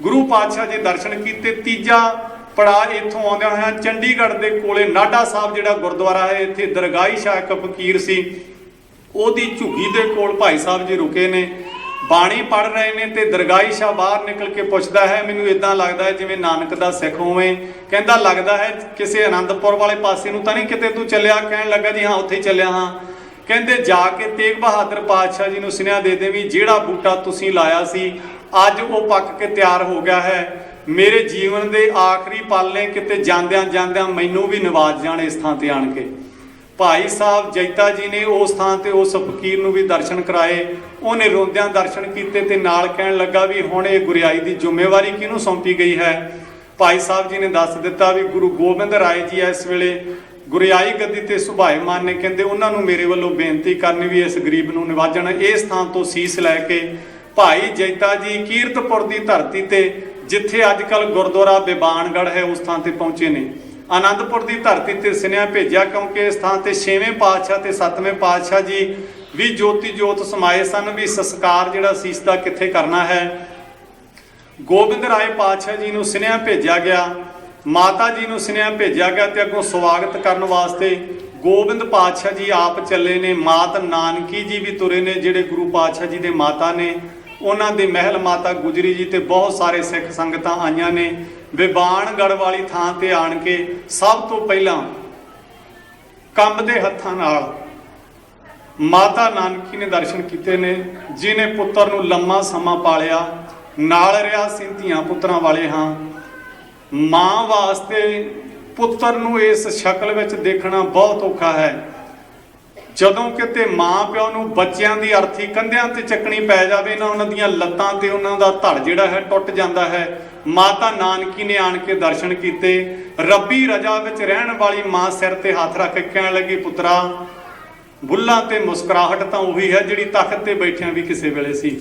ਗੁਰੂ ਪਾਤਸ਼ਾਹ ਜੀ ਦਰਸ਼ਨ ਕੀਤੇ। ਤੀਜਾ ਪੜਾ ਇੱਥੋਂ ਆਉਂਦਿਆਂ ਹੋਇਆਂ ਚੰਡੀਗੜ੍ਹ ਦੇ ਕੋਲੇ ਨਾਢਾ ਸਾਹਿਬ ਜਿਹੜਾ ਗੁਰਦੁਆਰਾ ਹੈ, ਇੱਥੇ ਦਰਗਾਹੀ ਸ਼ਾਹ ਇੱਕ ਫਕੀਰ ਸੀ, ਉਹਦੀ ਝੁੱਗੀ ਦੇ ਕੋਲ ਭਾਈ ਸਾਹਿਬ ਜੀ ਰੁਕੇ ਨੇ, ਬਾਣੀ ਪੜ੍ਹ ਰਹੇ ਨੇ। ਤੇ ਦਰਗਾਹੀ ਸ਼ਾਹ ਬਾਹਰ ਨਿਕਲ ਕੇ ਪੁੱਛਦਾ ਹੈ, ਮੈਨੂੰ ਇਦਾਂ ਲੱਗਦਾ ਹੈ ਜਿਵੇਂ ਨਾਨਕ ਦਾ ਸਿੱਖ ਹੋਵੇਂ। ਕਹਿੰਦਾ ਲੱਗਦਾ ਹੈ ਕਿਸੇ ਆਨੰਦਪੁਰ ਵਾਲੇ ਪਾਸੇ ਨੂੰ ਤਾਂ ਨਹੀਂ ਕਿਤੇ ਤੂੰ ਚੱਲਿਆ? ਕਹਿਣ ਲੱਗਾ ਜੀ ਹਾਂ, ਉੱਥੇ ਹੀ ਚੱਲਿਆ ਹਾਂ। ਕਹਿੰਦੇ ਜਾ ਕੇ ਤੇਗ ਬਹਾਦਰ ਪਾਤਸ਼ਾਹ ਜੀ ਨੂੰ ਸੁਨੇਹਾ ਦੇ ਦੇ ਵੀ ਜਿਹੜਾ ਬੂਟਾ ਤੁਸੀਂ ਲਾਇਆ ਸੀ ਅੱਜ ਉਹ ਪੱਕ ਕੇ ਤਿਆਰ ਹੋ ਗਿਆ ਹੈ, ਮੇਰੇ ਜੀਵਨ ਦੇ ਆਖਰੀ ਪਲ ਨੇ, ਕਿਤੇ ਜਾਂਦਿਆਂ ਜਾਂਦਿਆਂ ਮੈਨੂੰ ਵੀ ਨਿਵਾਜ ਜਾਣ ਇਸ ਥਾਂ ਤੇ ਆਣ ਕੇ। ਭਾਈ ਸਾਹਿਬ ਜੈਤਾ ਜੀ ਨੇ ਉਸ ਥਾਂ ਤੇ ਉਸ ਫਕੀਰ ਨੂੰ ਵੀ ਦਰਸ਼ਨ ਕਰਾਏ। ਉਹਨੇ ਰੋਂਦਿਆਂ ਦਰਸ਼ਨ ਕੀਤੇ ਤੇ ਨਾਲ ਕਹਿਣ ਲੱਗਾ ਵੀ ਹੁਣ ਇਹ ਗੁਰਿਆਈ ਦੀ ਜ਼ਿੰਮੇਵਾਰੀ ਕਿਹਨੂੰ ਸੌਂਪੀ ਗਈ ਹੈ? ਭਾਈ ਸਾਹਿਬ ਜੀ ਨੇ ਦੱਸ ਦਿੱਤਾ ਵੀ ਗੁਰੂ ਗੋਬਿੰਦ ਰਾਏ ਜੀ ਇਸ ਵੇਲੇ ਗੁਰਿਆਈ ਗੱਦੀ ਤੇ ਸੁਭਾਏਮਾਨ ਨੇ। ਕਹਿੰਦੇ ਉਹਨਾਂ ਨੂੰ ਮੇਰੇ ਵੱਲੋਂ ਬੇਨਤੀ ਕਰਨੀ ਵੀ ਇਸ ਗਰੀਬ ਨੂੰ ਨਿਵਾਜਣ। ਇਸ ਥਾਂ ਤੋਂ ਸੀਸ ਲੈ ਕੇ ਭਾਈ ਜੈਤਾ ਜੀ ਕੀਰਤਪੁਰ ਦੀ ਧਰਤੀ ਤੇ, ਜਿੱਥੇ ਅੱਜ ਕੱਲ੍ਹ ਗੁਰਦੁਆਰਾ ਬਿਬਾਨਗੜ੍ਹ ਹੈ, ਉਸ ਥਾਂ ਤੇ ਪਹੁੰਚੇ ਨੇ। ਆਨੰਦਪੁਰ ਦੀ ਧਰਤੀ ਤੇ ਸੁਨੇਹਾ ਭੇਜਿਆ, ਕਿਉਂਕਿ ਇਸ ਥਾਂ ਤੇ 6ਵੇਂ ਪਾਤਸ਼ਾਹ ਤੇ 7ਵੇਂ ਪਾਤਸ਼ਾਹ ਜੀ ਵੀ ਜੋਤੀ ਜੋਤ ਸਮਾਏ ਸਨ, ਵੀ ਸੰਸਕਾਰ ਜਿਹੜਾ ਸੀਸ ਦਾ ਕਿੱਥੇ ਕਰਨਾ ਹੈ। ਗੋਬਿੰਦ ਰਾਏ ਪਾਤਸ਼ਾਹ ਜੀ ਨੂੰ ਸੁਨੇਹਾ ਭੇਜਿਆ ਗਿਆ, ਮਾਤਾ ਜੀ ਨੂੰ ਸੁਨੇਹਾ ਭੇਜਿਆ ਗਿਆ, ਤੇ ਅੱਗੋਂ ਸਵਾਗਤ ਕਰਨ ਵਾਸਤੇ ਗੋਬਿੰਦ ਪਾਤਸ਼ਾਹ ਜੀ ਆਪ ਚੱਲੇ ਨੇ। ਮਾਤ ਨਾਨਕੀ ਜੀ ਵੀ ਤੁਰੇ ਨੇ, ਜਿਹੜੇ ਗੁਰੂ ਪਾਤਸ਼ਾਹ ਜੀ ਦੇ ਮਾਤਾ ਨੇ। ਉਹਨਾਂ ਦੇ ਮਹਿਲ ਮਾਤਾ ਗੁਜਰੀ ਜੀ ਤੇ ਬਹੁਤ ਸਾਰੇ ਸਿੱਖ ਸੰਗਤਾਂ ਆਈਆਂ ਨੇ। ਬਿਬਾਨਗੜ੍ਹ ਵਾਲੀ ਥਾਂ ਤੇ ਆਣ ਕੇ ਸਭ ਤੋਂ ਪਹਿਲਾਂ ਕੰਬਦੇ ਹੱਥਾਂ ਨਾਲ ਮਾਤਾ ਨਾਨਕੀ ਨੇ ਦਰਸ਼ਨ ਕੀਤੇ ਨੇ, ਜਿਨੇ ਪੁੱਤਰ ਨੂੰ ਲੰਮਾ ਸਮਾਂ ਪਾਲਿਆ, ਨਾਲ ਰਿਹਾ ਸੀ ਧੀਆਂ ਪੁੱਤਰਾਂ ਵਾਲੇ ਹਾਂ। ਮਾਂ ਵਾਸਤੇ ਪੁੱਤਰ ਨੂੰ ਇਸ ਸ਼ਕਲ ਵਿੱਚ ਦੇਖਣਾ ਬਹੁਤ ਔਖਾ ਹੈ। ਜਦੋਂ ਕਿਤੇ ਮਾਂ ਪਿਓ ਨੂੰ ਬੱਚਿਆਂ ਦੀ ਅਰਥੀ ਕੰਧਿਆਂ ਤੇ ਚੱਕਣੀ ਪੈ ਜਾਵੇ ਨਾ, ਉਹਨਾਂ ਦੀਆਂ ਲੱਤਾਂ ਤੇ ਉਹਨਾਂ ਦਾ ਧੜ ਜਿਹੜਾ ਹੈ ਟੁੱਟ ਜਾਂਦਾ ਹੈ। ਮਾਤਾ ਨਾਨਕੀ ਨੇ ਆਣ ਕੇ ਦਰਸ਼ਨ ਕੀਤੇ। ਰੱਬੀ ਰਜਾ ਵਿੱਚ ਰਹਿਣ ਵਾਲੀ ਮਾਂ ਸਿਰ ਤੇ ਹੱਥ ਰੱਖ ਕੇ ਕਹਿਣ ਲੱਗੀ, ਪੁੱਤਰਾ ਬੁੱਲਾਂ ਤੇ ਮੁਸਕਰਾਹਟ ਤਾਂ ਉਹੀ ਹੈ ਜਿਹੜੀ ਤਖਤ ਤੇ ਬੈਠਿਆਂ ਵੀ ਕਿਸੇ ਵੇਲੇ ਸੀ।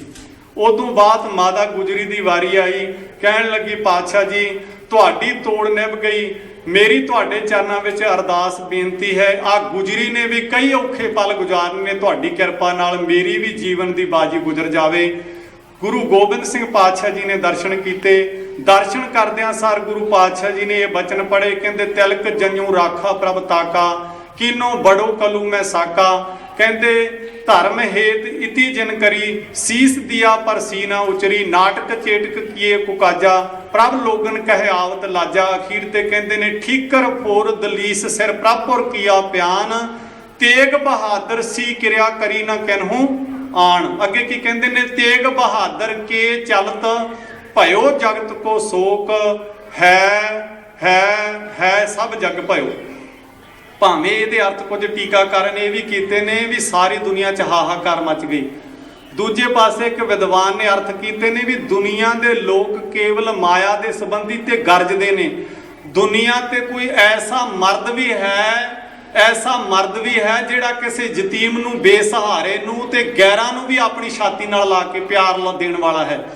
ਉਦੋਂ ਬਾਅਦ ਮਾਤਾ ਗੁਜਰੀ ਦੀ ਵਾਰੀ ਆਈ, ਕਹਿਣ ਲੱਗੀ, ਪਾਤਸ਼ਾਹ ਜੀ ਤੁਹਾਡੀ ਤੋੜ ਨਿਭ ਗਈ, ਮੇਰੀ ਤੁਹਾਡੇ ਚਰਨਾਂ ਵਿੱਚ ਅਰਦਾਸ ਬੇਨਤੀ ਹੈ। ਆ ਗੁਜਰੀ ਨੇ ਵੀ ਕਈ ਔਖੇ ਪਲ ਗੁਜ਼ਾਰਨੇ ਨੇ, ਤੁਹਾਡੀ ਕਿਰਪਾ ਨਾਲ ਮੇਰੀ ਵੀ ਜੀਵਨ ਦੀ ਬਾਜੀ ਗੁਜ਼ਰ ਜਾਵੇ। ਗੁਰੂ ਗੋਬਿੰਦ ਸਿੰਘ ਪਾਤਸ਼ਾਹ ਜੀ ਨੇ ਦਰਸ਼ਨ ਕੀਤੇ। ਦਰਸ਼ਨ ਕਰਦਿਆਂ ਸਾਰ ਗੁਰੂ ਪਾਤਸ਼ਾਹ ਜੀ ਨੇ ਇਹ ਬਚਨ ਪੜ੍ਹੇ, ਕਹਿੰਦੇ ਤਿਲਕ ਜਨਿਉ ਰਾਖਾ ਪ੍ਰਭ ਤਾਕਾ, ਕੀਨੋ ਬੜੋ ਕਲੂ ਮੈਂ ਸਾਕਾ। ਕਹਿੰਦੇ ਧਰਮ ਹੇਤ ਇਤੀ ਜਿਨ ਕਰੀ, ਸੀਸ ਦਿਆ ਪਰ ਸੀਨਾ ਉਚਰੀ, ਨਾਟਕ ਚੇਟਕ ਕੀਏ ਕੁਕਾਜਾ, ਪ੍ਰਭ ਲੋਗਨ ਕਹੇ ਆਵਤ ਲਾਜਾ। ਅਖੀਰ ਤੇ ਕਹਿੰਦੇ ਨੇ ਠੀਕਰ ਫੋਰ ਦਲੀਸ ਸਿਰ ਪ੍ਰਭੁਰ ਕੀਆ ਪਿਆਨ, ਤੇਗ ਬਹਾਦਰ ਸੀ ਕਿਰਿਆ ਕਰੀ ਨਾ ਕਿਨਹੂ ਆਣ। ਅੱਗੇ ਕੀ ਕਹਿੰਦੇ ਨੇ, ਤੇਗ ਬਹਾਦਰ ਕੇ ਚਲਤ ਭਇਓ ਜਗਤ ਕੋ ਸੋਕ, ਹੈ ਸਭ ਜਗ ਭਇਓ। ਭਾਵੇਂ ਇਹਦੇ ਅਰਥ ਕੁਝ ਟੀਕਾਕਾਰਾਂ ਨੇ ਇਹ ਵੀ ਕੀਤੇ ਨੇ ਵੀ ਸਾਰੀ ਦੁਨੀਆ 'ਚ ਹਾਹਾਕਾਰ ਮਚ ਗਈ। ਦੂਜੇ ਪਾਸੇ ਇੱਕ ਵਿਦਵਾਨ ਨੇ ਅਰਥ ਕੀਤੇ ਨੇ ਵੀ ਦੁਨੀਆ ਦੇ ਲੋਕ ਕੇਵਲ ਮਾਇਆ ਦੇ ਸੰਬੰਧੀ ਤੇ ਗਰਜਦੇ ਨੇ। ਦੁਨੀਆ ਤੇ ਕੋਈ ਐਸਾ ਮਰਦ ਵੀ ਹੈ ਜਿਹੜਾ ਕਿਸੇ ਯਤੀਮ ਨੂੰ, ਬੇਸਹਾਰੇ ਨੂੰ ਤੇ ਗੈਰਾਂ ਨੂੰ ਵੀ ਆਪਣੀ ਛਾਤੀ ਨਾਲ ਲਾ ਕੇ ਪਿਆਰ ਦੇਣ ਵਾਲਾ ਹੈ।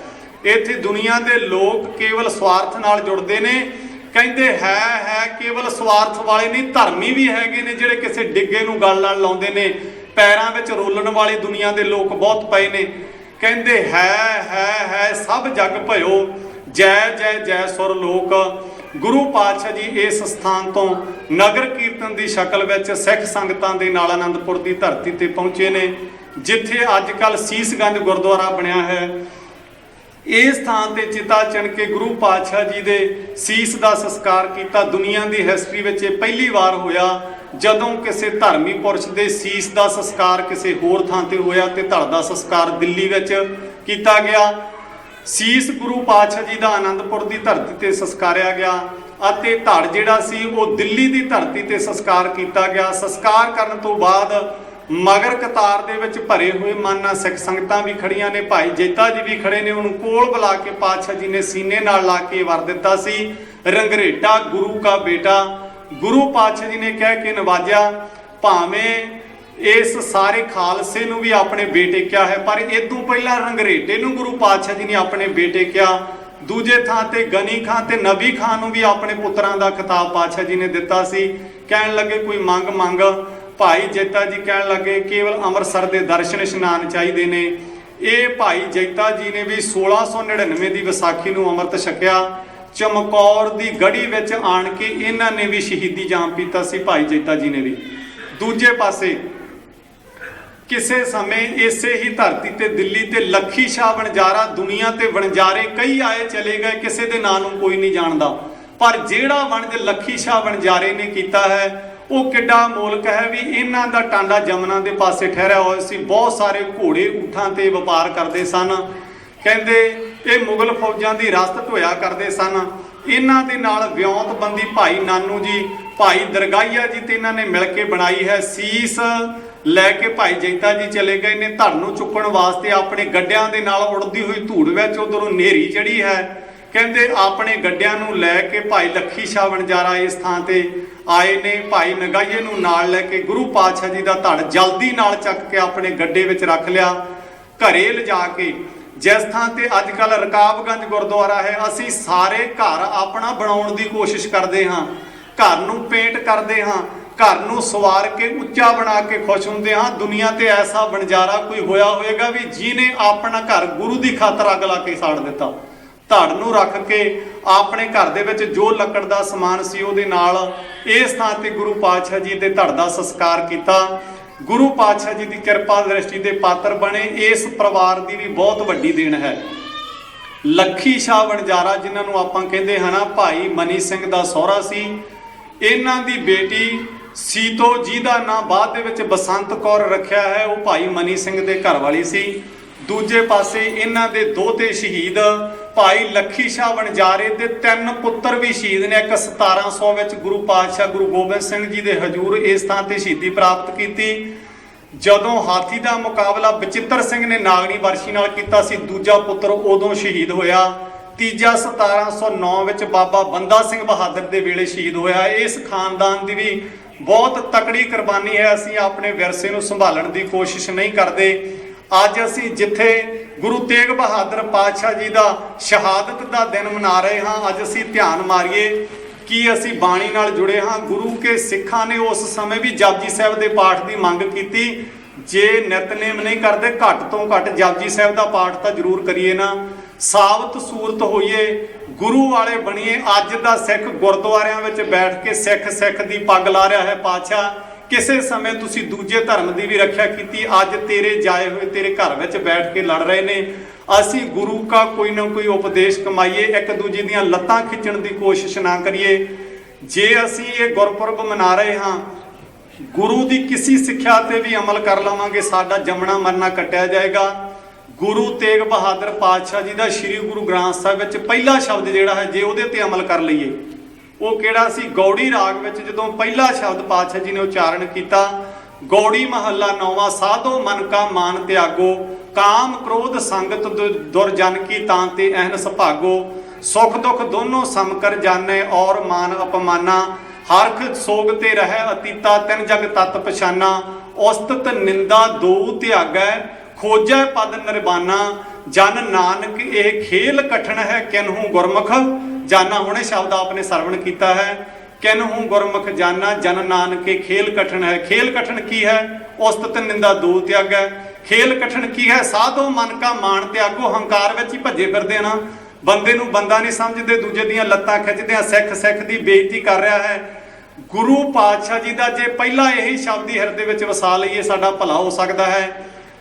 ਇੱਥੇ ਦੁਨੀਆ ਦੇ ਲੋਕ ਕੇਵਲ ਸਵਾਰਥ ਨਾਲ ਜੁੜਦੇ ਨੇ। ਕਹਿੰਦੇ ਹੈ ਕੇਵਲ ਸਵਾਰਥ ਵਾਲੇ ਨਹੀਂ, ਧਰਮੀ ਵੀ ਹੈਗੇ ਨੇ ਜਿਹੜੇ ਕਿਸੇ ਡਿੱਗੇ ਨੂੰ ਗਲ ਨਾਲ ਲਾਉਂਦੇ ਨੇ। ਪੈਰਾਂ ਵਿੱਚ ਰੋਲਣ ਵਾਲੇ ਦੁਨੀਆ ਦੇ ਲੋਕ ਬਹੁਤ ਪਏ ਨੇ। ਕਹਿੰਦੇ ਹੈ ਸਭ ਜਗ ਭਇਓ, ਜੈ ਸੁਰ ਲੋਕ। ਗੁਰੂ ਪਾਤਸ਼ਾਹ ਜੀ ਇਸ ਸਥਾਨ ਤੋਂ ਨਗਰ ਕੀਰਤਨ ਦੀ ਸ਼ਕਲ ਵਿੱਚ ਸਿੱਖ ਸੰਗਤਾਂ ਦੇ ਨਾਲ ਆਨੰਦਪੁਰ ਦੀ ਧਰਤੀ ਤੇ ਪਹੁੰਚੇ ਨੇ, ਜਿੱਥੇ ਅੱਜ ਕੱਲ੍ਹ ਸੀਸਗੰਜ ਗੁਰਦੁਆਰਾ ਬਣਿਆ ਹੈ। ਇਸ ਥਾਂ ਤੇ ਚਿਤਾ ਚਿਣ ਕੇ ਗੁਰੂ ਪਾਤਸ਼ਾਹ ਜੀ ਦੇ ਸੀਸ ਦਾ ਸੰਸਕਾਰ ਕੀਤਾ। ਦੁਨੀਆ ਦੀ ਹਿਸਟਰੀ ਵਿੱਚ ਇਹ ਪਹਿਲੀ ਵਾਰ ਹੋਇਆ ਜਦੋਂ ਕਿਸੇ ਧਰਮੀ ਪੁਰਸ਼ ਦੇ ਸੀਸ ਦਾ ਸੰਸਕਾਰ ਕਿਸੇ ਹੋਰ ਥਾਂ ਤੇ ਹੋਇਆ ਤੇ ਧੜ ਦਾ ਸੰਸਕਾਰ ਦਿੱਲੀ ਵਿੱਚ ਕੀਤਾ ਗਿਆ। ਸੀਸ ਗੁਰੂ ਪਾਤਸ਼ਾਹ ਜੀ ਦਾ ਆਨੰਦਪੁਰ ਦੀ ਧਰਤੀ ਤੇ ਸੰਸਕਾਰਿਆ ਗਿਆ ਅਤੇ ਧੜ ਜਿਹੜਾ ਸੀ ਉਹ ਦਿੱਲੀ ਦੀ ਧਰਤੀ ਤੇ ਸੰਸਕਾਰ ਕੀਤਾ ਗਿਆ। ਸੰਸਕਾਰ ਕਰਨ ਤੋਂ ਬਾਅਦ ਮਗਰ ਕਤਾਰ ਦੇ ਵਿੱਚ ਭਰੇ ਹੋਏ ਮਨ ਨਾਲ ਸਿੱਖ ਸੰਗਤਾਂ ਵੀ ਖੜੀਆਂ ਨੇ। ਭਾਈ ਜੈਤਾ ਜੀ ਵੀ ਖੜੇ ਨੇ। ਉਹਨੂੰ ਕੋਲ ਬੁਲਾ ਕੇ ਪਾਤਸ਼ਾਹ ਜੀ ਨੇ ਸੀਨੇ ਨਾਲ ਲਾ ਕੇ ਵਰ ਦਿੱਤਾ ਸੀ, ਰੰਗਰੇਟਾ ਗੁਰੂ ਕਾ ਬੇਟਾ। ਗੁਰੂ ਪਾਤਸ਼ਾਹ ਜੀ ਨੇ ਕਹਿ ਕੇ ਨਵਾਜਿਆ। ਭਾਵੇਂ ਇਸ ਸਾਰੇ ਖਾਲਸੇ ਨੂੰ ਵੀ ਆਪਣੇ ਬੇਟੇ ਕਿਹਾ ਹੈ, ਪਰ ਇਦੋਂ ਪਹਿਲਾਂ ਰੰਗਰੇਟੇ ਨੂੰ ਗੁਰੂ ਪਾਤਸ਼ਾਹ ਜੀ ਨੇ ਆਪਣੇ ਬੇਟੇ ਕਿਹਾ। ਦੂਜੇ ਥਾਂ ਤੇ ਗਨੀ ਖਾਂ ਤੇ ਨਬੀ ਖਾਂ ਨੂੰ ਵੀ ਆਪਣੇ ਪੁੱਤਰਾਂ ਦਾ ਖਿਤਾਬ ਪਾਤਸ਼ਾਹ ਜੀ ਨੇ ਦਿੱਤਾ ਸੀ। ਕਹਿਣ ਲੱਗੇ ਕੋਈ ਮੰਗ। ਭਾਈ ਜੈਤਾ ਜੀ ਕਹਿਣ ਲੱਗੇ ਕੇਵਲ ਅੰਮ੍ਰਿਤਸਰ ਦੇ ਦਰਸ਼ਨ ਇਸ਼ਨਾਨ ਚਾਹੀਦੇ ਨੇ। ਇਹ ਭਾਈ ਜੈਤਾ ਜੀ ਨੇ ਵੀ 1699 ਦੀ ਵਿਸਾਖੀ ਨੂੰ ਅੰਮ੍ਰਿਤ ਛਕਿਆ। ਚਮਕੌਰ ਦੀ ਗੜੀ ਵਿੱਚ ਆਣ ਕੇ ਇਹਨਾਂ ਨੇ ਵੀ ਸ਼ਹੀਦੀ ਜਾਮ ਪੀਤਾ ਸੀ, ਭਾਈ ਜੈਤਾ ਜੀ ਨੇ ਵੀ। ਦੂਜੇ ਪਾਸੇ ਕਿਸੇ ਸਮੇਂ ਇਸੇ ਹੀ ਧਰਤੀ ਤੇ ਦਿੱਲੀ ਤੇ ਲੱਖੀ ਸ਼ਾਹ ਵਣਜਾਰਾ, ਦੁਨੀਆ ਤੇ ਵਣਜਾਰੇ ਕਈ ਆਏ ਚਲੇ ਗਏ, ਕਿਸੇ ਦੇ ਨਾਂ ਨੂੰ ਕੋਈ ਨਹੀਂ ਜਾਣਦਾ, ਪਰ ਜਿਹੜਾ ਵਣਜ ਲੱਖੀ ਸ਼ਾਹ ਵਣਜਾਰੇ ਨੇ ਕੀਤਾ ਹੈ ਉਹ ਕਿੱਡਾ ਮੋਲਕ ਹੈ ਵੀ ਇਹਨਾਂ ਦਾ ਟਾਂਡਾ ਜਮਨਾ ਦੇ ਪਾਸੇ ਠਹਿਰਿਆ ਹੋਇਆ ਸੀ। ਬਹੁਤ ਸਾਰੇ ਘੋੜੇ ਊਠਾਂ ਤੇ ਵਪਾਰ ਕਰਦੇ ਸਨ। ਕਹਿੰਦੇ ਇਹ ਮੁਗਲ ਫੌਜਾਂ ਦੀ ਰਸਤ ਢੋਇਆ ਕਰਦੇ ਸਨ। ਇਹਨਾਂ ਦੇ ਨਾਲ ਵਿਉਂਤਬੰਦੀ ਭਾਈ ਨਾਨੂ ਜੀ, ਭਾਈ ਦਰਗਾਹੀਆ ਜੀ ਤੇ ਇਹਨਾਂ ਨੇ ਮਿਲ ਕੇ ਬਣਾਈ ਹੈ। ਸੀਸ ਲੈ ਕੇ ਭਾਈ ਜੈਤਾ ਜੀ ਚਲੇ ਗਏ ਨੇ ਧੜ ਨੂੰ ਚੁੱਕਣ ਵਾਸਤੇ। ਆਪਣੇ ਗੱਡਿਆਂ ਦੇ ਨਾਲ ਉੜਦੀ ਹੋਈ ਧੂੜ ਵਿੱਚ ਉਧਰੋਂ ਨੇਰੀ ਚੜੀ ਹੈ। ਕਹਿੰਦੇ ਆਪਣੇ ਗੱਡਿਆਂ ਨੂੰ ਲੈ ਕੇ ਭਾਈ ਲੱਖੀ ਸ਼ਾਹ ਵਣਜਾਰਾ ਇਸ ਥਾਂ ਤੇ ਆਏ ਨੇ। ਭਾਈ ਨਗਾਈਏ ਨੂੰ ਨਾਲ ਲੈ ਕੇ ਗੁਰੂ ਪਾਤਸ਼ਾਹ ਜੀ ਦਾ ਧੜ ਜਲਦੀ ਨਾਲ ਚੱਕ ਕੇ ਆਪਣੇ ਗੱਡੇ ਵਿੱਚ ਰੱਖ ਲਿਆ। ਘਰੇ ਲਿਜਾ ਕੇ ਜਿਸ ਥਾਂ ਤੇ ਅੱਜ ਕੱਲ੍ਹ ਰਕਾਬਗੰਜ ਗੁਰਦੁਆਰਾ ਹੈ, ਅਸੀਂ ਸਾਰੇ ਘਰ ਆਪਣਾ ਬਣਾਉਣ ਦੀ ਕੋਸ਼ਿਸ਼ ਕਰਦੇ ਹਾਂ। ਘਰ ਨੂੰ ਪੇਂਟ ਕਰਦੇ ਹਾਂ, ਘਰ ਨੂੰ ਸਵਾਰ ਕੇ ਉੱਚਾ ਬਣਾ ਕੇ ਖੁਸ਼ ਹੁੰਦੇ ਹਾਂ। ਦੁਨੀਆ ਤੇ ਐਸਾ ਵਣਜਾਰਾ ਕੋਈ ਹੋਇਆ ਹੋਵੇਗਾ ਵੀ ਜਿਹਨੇ ਆਪਣਾ ਘਰ ਗੁਰੂ ਦੀ ਖਾਤਰ ਅੱਗ ਲਾ ਕੇ ਸਾੜ ਦਿੱਤਾ। ਧੜ ਨੂੰ ਰੱਖ ਕੇ ਆਪਣੇ ਘਰ ਦੇ ਵਿੱਚ ਜੋ ਲੱਕੜ ਦਾ ਸਮਾਨ ਸੀ ਉਹਦੇ ਨਾਲ ਇਸ ਥਾਂ ਤੇ ਗੁਰੂ ਪਾਤਸ਼ਾਹ ਜੀ ਦੇ ਧੜ ਦਾ ਸੰਸਕਾਰ ਕੀਤਾ। ਗੁਰੂ ਪਾਤਸ਼ਾਹ ਜੀ ਦੀ ਕਿਰਪਾ ਦ੍ਰਿਸ਼ਟੀ ਦੇ ਪਾਤਰ ਬਣੇ। ਇਸ ਪਰਿਵਾਰ ਦੀ ਵੀ ਬਹੁਤ ਵੱਡੀ ਦੇਣ ਹੈ। ਲੱਖੀ ਸ਼ਾਹ ਵਣਜਾਰਾ ਜਿਨ੍ਹਾਂ ਨੂੰ ਆਪਾਂ ਕਹਿੰਦੇ ਹਾਂ ਨਾ, ਭਾਈ ਮਨੀ ਸਿੰਘ ਦਾ ਸਹੁਰਾ ਸੀ। ਇਹਨਾਂ ਦੀ ਬੇਟੀ ਸੀਤੋ ਜੀ ਦਾ ਨਾਂ ਬਾਅਦ ਦੇ ਵਿੱਚ ਬਸੰਤ ਕੌਰ ਰੱਖਿਆ ਹੈ, ਉਹ ਭਾਈ ਮਨੀ ਸਿੰਘ ਦੇ ਘਰ ਵਾਲੀ ਸੀ। ਦੂਜੇ ਪਾਸੇ ਇਹਨਾਂ ਦੇ ਦੋਤੇ ਸ਼ਹੀਦ ਭਾਈ ਲੱਖੀ ਸ਼ਾਹ ਵਣਜਾਰੇ ਦੇ 3 ਪੁੱਤਰ ਵੀ ਸ਼ਹੀਦ ਨੇ। ਇੱਕ 1700 ਵਿੱਚ ਗੁਰੂ ਪਾਤਸ਼ਾਹ ਗੁਰੂ ਗੋਬਿੰਦ ਸਿੰਘ ਜੀ ਦੇ ਹਜ਼ੂਰ ਇਸ ਥਾਂ ਤੇ ਸ਼ਹੀਦੀ ਪ੍ਰਾਪਤ ਕੀਤੀ। ਜਦੋਂ ਹਾਥੀ ਦਾ ਮੁਕਾਬਲਾ ਬਚਿੱਤਰ ਸਿੰਘ ਨੇ ਨਾਗਣੀ ਵਰਸ਼ੀ ਨਾਲ ਕੀਤਾ ਸੀ, ਦੂਜਾ ਪੁੱਤਰ ਉਦੋਂ ਸ਼ਹੀਦ ਹੋਇਆ। ਤੀਜਾ 1709 ਵਿੱਚ ਬਾਬਾ ਬੰਦਾ ਸਿੰਘ ਬਹਾਦਰ ਦੇ ਵੇਲੇ ਸ਼ਹੀਦ ਹੋਇਆ। ਇਸ ਖਾਨਦਾਨ ਦੀ ਵੀ ਬਹੁਤ ਤਕੜੀ ਕੁਰਬਾਨੀ ਹੈ। ਅਸੀਂ ਆਪਣੇ ਵਿਰਸੇ ਨੂੰ ਸੰਭਾਲਣ ਦੀ ਕੋਸ਼ਿਸ਼ ਨਹੀਂ ਕਰਦੇ। ਅੱਜ ਅਸੀਂ ਜਿੱਥੇ ਗੁਰੂ ਤੇਗ ਬਹਾਦਰ ਪਾਤਸ਼ਾਹ ਜੀ ਦਾ ਸ਼ਹਾਦਤ ਦਾ ਦਿਨ ਮਨਾ ਰਹੇ ਹਾਂ, ਅੱਜ ਅਸੀਂ ਧਿਆਨ ਮਾਰੀਏ ਕੀ ਅਸੀਂ ਬਾਣੀ ਨਾਲ ਜੁੜੇ ਹਾਂ। ਗੁਰੂ ਕੇ ਸਿੱਖਾਂ ਨੇ ਉਸ ਸਮੇਂ ਵੀ ਜਪਜੀ ਸਾਹਿਬ ਦੇ ਪਾਠ ਦੀ ਮੰਗ ਕੀਤੀ। ਜੇ ਨਿਤਨੇਮ ਨਹੀਂ ਕਰਦੇ, ਘੱਟ ਤੋਂ ਘੱਟ ਜਪਜੀ ਸਾਹਿਬ ਦਾ ਪਾਠ ਤਾਂ ਜ਼ਰੂਰ ਕਰੀਏ ਨਾ। ਸਾਬਤ ਸੂਰਤ ਹੋਈਏ, ਗੁਰੂ ਵਾਲੇ ਬਣੀਏ। ਅੱਜ ਦਾ ਸਿੱਖ ਗੁਰਦੁਆਰਿਆਂ ਵਿੱਚ ਬੈਠ ਕੇ ਸਿੱਖ ਦੀ ਪੱਗ ਲਾ ਰਿਹਾ ਹੈ। ਪਾਤਸ਼ਾਹ ਕਿਸੇ ਸਮੇਂ ਤੁਸੀਂ ਦੂਜੇ ਧਰਮ ਦੀ ਵੀ ਰੱਖਿਆ ਕੀਤੀ, ਅੱਜ ਤੇਰੇ ਜਾਏ ਹੋਏ ਤੇਰੇ ਘਰ ਵਿੱਚ ਬੈਠ ਕੇ ਲੜ ਰਹੇ ਨੇ। ਅਸੀਂ ਗੁਰੂ का ਕੋਈ ਨਾ ਕੋਈ ਉਪਦੇਸ਼ ਕਮਾਈਏ, ਇੱਕ ਦੂਜੇ ਦੀਆਂ ਲੱਤਾਂ ਖਿੱਚਣ ਦੀ ਕੋਸ਼ਿਸ਼ ਨਾ ਕਰੀਏ। ਜੇ ਅਸੀਂ ਇਹ ਗੁਰਪੁਰਬ ਮਨਾ ਰਹੇ ਹਾਂ, ਗੁਰੂ ਦੀ ਕਿਸੇ ਸਿੱਖਿਆ ਤੇ ਵੀ ਅਮਲ ਕਰ ਲਵਾਂਗੇ, ਸਾਡਾ ਜੰਮਣਾ ਮਰਨਾ ਕੱਟਿਆ ਜਾਏਗਾ। ਗੁਰੂ ਤੇਗ ਬਹਾਦਰ ਪਾਤਸ਼ਾਹ ਜੀ ਦਾ ਸ੍ਰੀ ਗੁਰੂ ਗ੍ਰੰਥ ਸਾਹਿਬ ਵਿੱਚ ਪਹਿਲਾ ਸ਼ਬਦ ਜਿਹੜਾ ਹੈ, ਜੇ ਉਹਦੇ ਤੇ ਅਮਲ ਕਰ ਲਈਏ, ਉਹ ਕਿਹੜਾ ਸੀ? ਗੌੜੀ ਰਾਗ ਵਿੱਚ ਜਦੋਂ ਪਹਿਲਾ ਸ਼ਬਦ ਪਾਤਸ਼ਾਹ ਜੀ ਨੇ ਉਚਾਰਨ ਕੀਤਾ, ਗੌੜੀ ਮਹੱਲਾ 9ਵਾਂ, ਸਾਧੋ ਮਨ ਕਾ ਮਾਨ ਤਿਆਗੋ, ਕਾਮ ਕ੍ਰੋਧ ਸੰਗਤ ਦੁਰਜਨ ਕੀ ਤਾਂ ਤੇ ਅਹਨਸ ਭਾਗੋ, ਸੁਖ ਦੁਖ ਦੋਨੋਂ ਸਮ ਕਰ ਜਾਣੇ ਔਰ ਮਾਨ ਅਪਮਾਨਾ, ਹਰਖ ਸੋਗ ਤੇ ਰਹਿ ਅਤੀਤਾ ਤਿਨ ਜਗ ਤਤ ਪਛਾਨਾ, ਉਸਤਤ ਨਿੰਦਾ ਦੋ ਤਿਆਗੈ ਖੋਜੈ ਪਦ ਨਿਰਬਾਨਾ, ਜਨ ਨਾਨਕ ਇਹ ਖੇਲ ਕਠਨ ਹੈ ਕਿਨਹੂ ਗੁਰਮੁਖ ਜਾਨਾ। ਹੁਣੇ ਸ਼ਬਦ ਆਪਨੇ ਸਰਵਣ ਕੀਤਾ ਹੈ, ਕਿਨਹੂ ਗੁਰਮੁਖ ਜਾਨਾ, ਜਨ ਨਾਨਕੇ ਖੇਲ ਕਠਨ ਹੈ। ਖੇਲ ਕਠਨ ਕੀ ਹੈ? ਉਸਤਤ ਨਿੰਦਾ ਦੋ ਤਿਆਗੈ। ਖੇਲ ਕਠਨ ਕੀ ਹੈ? ਸਾਧੋ ਮਨ ਕਾ ਮਾਣ ਤਿਆਗੋ। ਹੰਕਾਰ ਵਿੱਚ ਹੀ ਭੱਜੇ ਫਿਰਦੇ ਨਾ, ਬੰਦੇ ਨੂੰ ਬੰਦਾ ਨਹੀਂ ਸਮਝਦੇ, ਦੂਜੇ ਦੀਆਂ ਲੱਤਾਂ ਖਿੱਚਦੇ ਆ, ਸਿੱਖ ਦੀ ਬੇਇੱਜ਼ਤੀ ਕਰ ਰਿਹਾ ਹੈ। ਗੁਰੂ ਪਾਤਸ਼ਾਹ ਜੀ ਦਾ ਜੇ ਪਹਿਲਾ ਇਹੀ ਸ਼ਬਦ ਹੀ ਹਿਰਦੇ ਵਿੱਚ ਵਸਾ ਲਈਏ, ਸਾਡਾ ਭਲਾ ਹੋ ਸਕਦਾ ਹੈ।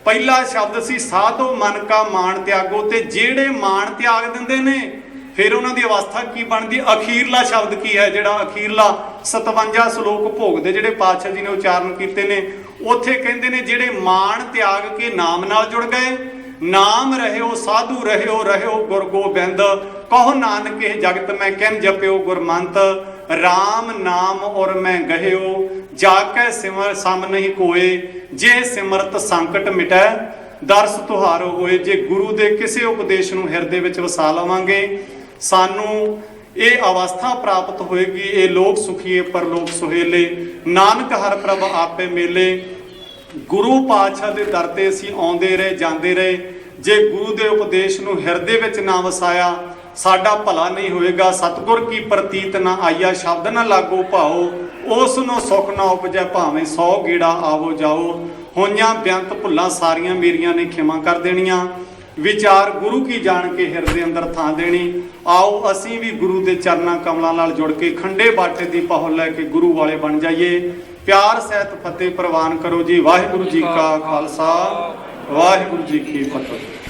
ਪਹਿਲਾ ਸ਼ਬਦ ਸੀ ਸਾਧੋ ਮਨ ਕਾ ਮਾਣ ਤਿਆਗੋ, ਤੇ ਜਿਹੜੇ ਮਾਣ ਤਿਆਗ ਦਿੰਦੇ ਨੇ ਫਿਰ ਉਹਨਾਂ ਦੀ ਅਵਸਥਾ ਕੀ ਬਣਦੀ? ਅਖੀਰਲਾ ਸ਼ਬਦ ਕੀ ਹੈ? ਜਿਹੜਾ ਅਖੀਰਲਾ 57 ਸ਼ਲੋਕ ਭੋਗ ਦੇ ਜਿਹੜੇ ਪਾਤਸ਼ਾਹ ਜੀ ਨੇ ਉਚਾਰਨ ਕੀਤੇ ਨੇ, ਉੱਥੇ ਕਹਿੰਦੇ ਨੇ ਜਿਹੜੇ ਮਾਣ ਤਿਆਗ ਕੇ ਨਾਮ ਨਾਲ ਜੁੜ ਗਏ, ਨਾਮ ਰਹਿਓ ਸਾਧੂ ਰਹਿਓ ਗੁਰ ਗੋਬਿੰਦ, ਕਹੋ ਨਾਨਕ ਇਹ ਜਗਤ ਮੈਂ ਕਿਨ ਜਪਿਓ ਗੁਰਮੰਤ, ਰਾਮ ਨਾਮ ਔਰ ਮੈਂ ਗਹਿਓ, ਜਾ ਕੇ ਸਿਮਰ ਸਮ ਨਹੀਂ ਕੋਏ, ਜੇ ਸਿਮਰਤ ਸੰਕਟ ਮਿਟੈ ਦਰਸ ਤੁਹਾਰੋ ਹੋਏ। ਜੇ ਗੁਰੂ ਦੇ ਕਿਸੇ ਉਪਦੇਸ਼ ਨੂੰ ਹਿਰਦੇ ਵਿੱਚ ਵਸਾ ਲਵਾਂਗੇ, ਸਾਨੂੰ ਇਹ ਅਵਸਥਾ ਪ੍ਰਾਪਤ ਹੋਏਗੀ। ਇਹ ਲੋਕ ਸੁਖੀਏ ਪਰਲੋਕ ਸੁਹੇਲੇ, ਨਾਨਕ ਹਰ ਪ੍ਰਭ ਆਪੇ ਮੇਲੇ। ਗੁਰੂ ਪਾਤਸ਼ਾਹ ਦੇ ਦਰ ਤੇ ਅਸੀਂ ਆਉਂਦੇ ਰਹੇ ਜਾਂਦੇ ਰਹੇ, ਜੇ ਗੁਰੂ ਦੇ ਉਪਦੇਸ਼ ਨੂੰ ਹਿਰਦੇ ਵਿੱਚ ਨਾ ਵਸਾਇਆ, ਸਾਡਾ ਭਲਾ ਨਹੀਂ ਹੋਏਗਾ। ਸਤਿਗੁਰ ਕੀ ਪ੍ਰਤੀਤ ਨਾ ਆਈਆ, ਸ਼ਬਦ ਨਾ ਲਾਗੋ ਭਾਓ, ਉਸ ਨੂੰ ਸੁਖ ਨਾ ਉਪਜੈ ਭਾਵੇਂ 100 ਗੇੜਾ ਆਵੋ ਜਾਓ। ਹੋਈਆਂ ਬੇਅੰਤ ਭੁੱਲਾਂ ਸਾਰੀਆਂ ਮੇਰੀਆਂ ਨੇ ਖਿਮਾ ਕਰ ਦੇਣੀਆਂ, ਵਿਚਾਰ ਗੁਰੂ ਕੀ ਜਾਣ ਕੇ ਹਿਰਦੇ ਅੰਦਰ ਥਾਂ ਦੇਣੀ। ਆਓ ਅਸੀਂ ਵੀ ਗੁਰੂ ਦੇ ਚਰਨਾਂ ਕਮਲਾਂ ਨਾਲ ਜੁੜ ਕੇ ਖੰਡੇ ਬਾਟੇ ਦੀ ਪਹੁਲ ਲੈ ਕੇ ਗੁਰੂ ਵਾਲੇ ਬਣ ਜਾਈਏ। ਪਿਆਰ ਸਹਿਤ ਫਤਿਹ ਪ੍ਰਵਾਨ ਕਰੋ ਜੀ। ਵਾਹਿਗੁਰੂ ਜੀ ਕਾ ਖਾਲਸਾ, ਵਾਹਿਗੁਰੂ ਜੀ ਕੀ ਫਤਿਹ।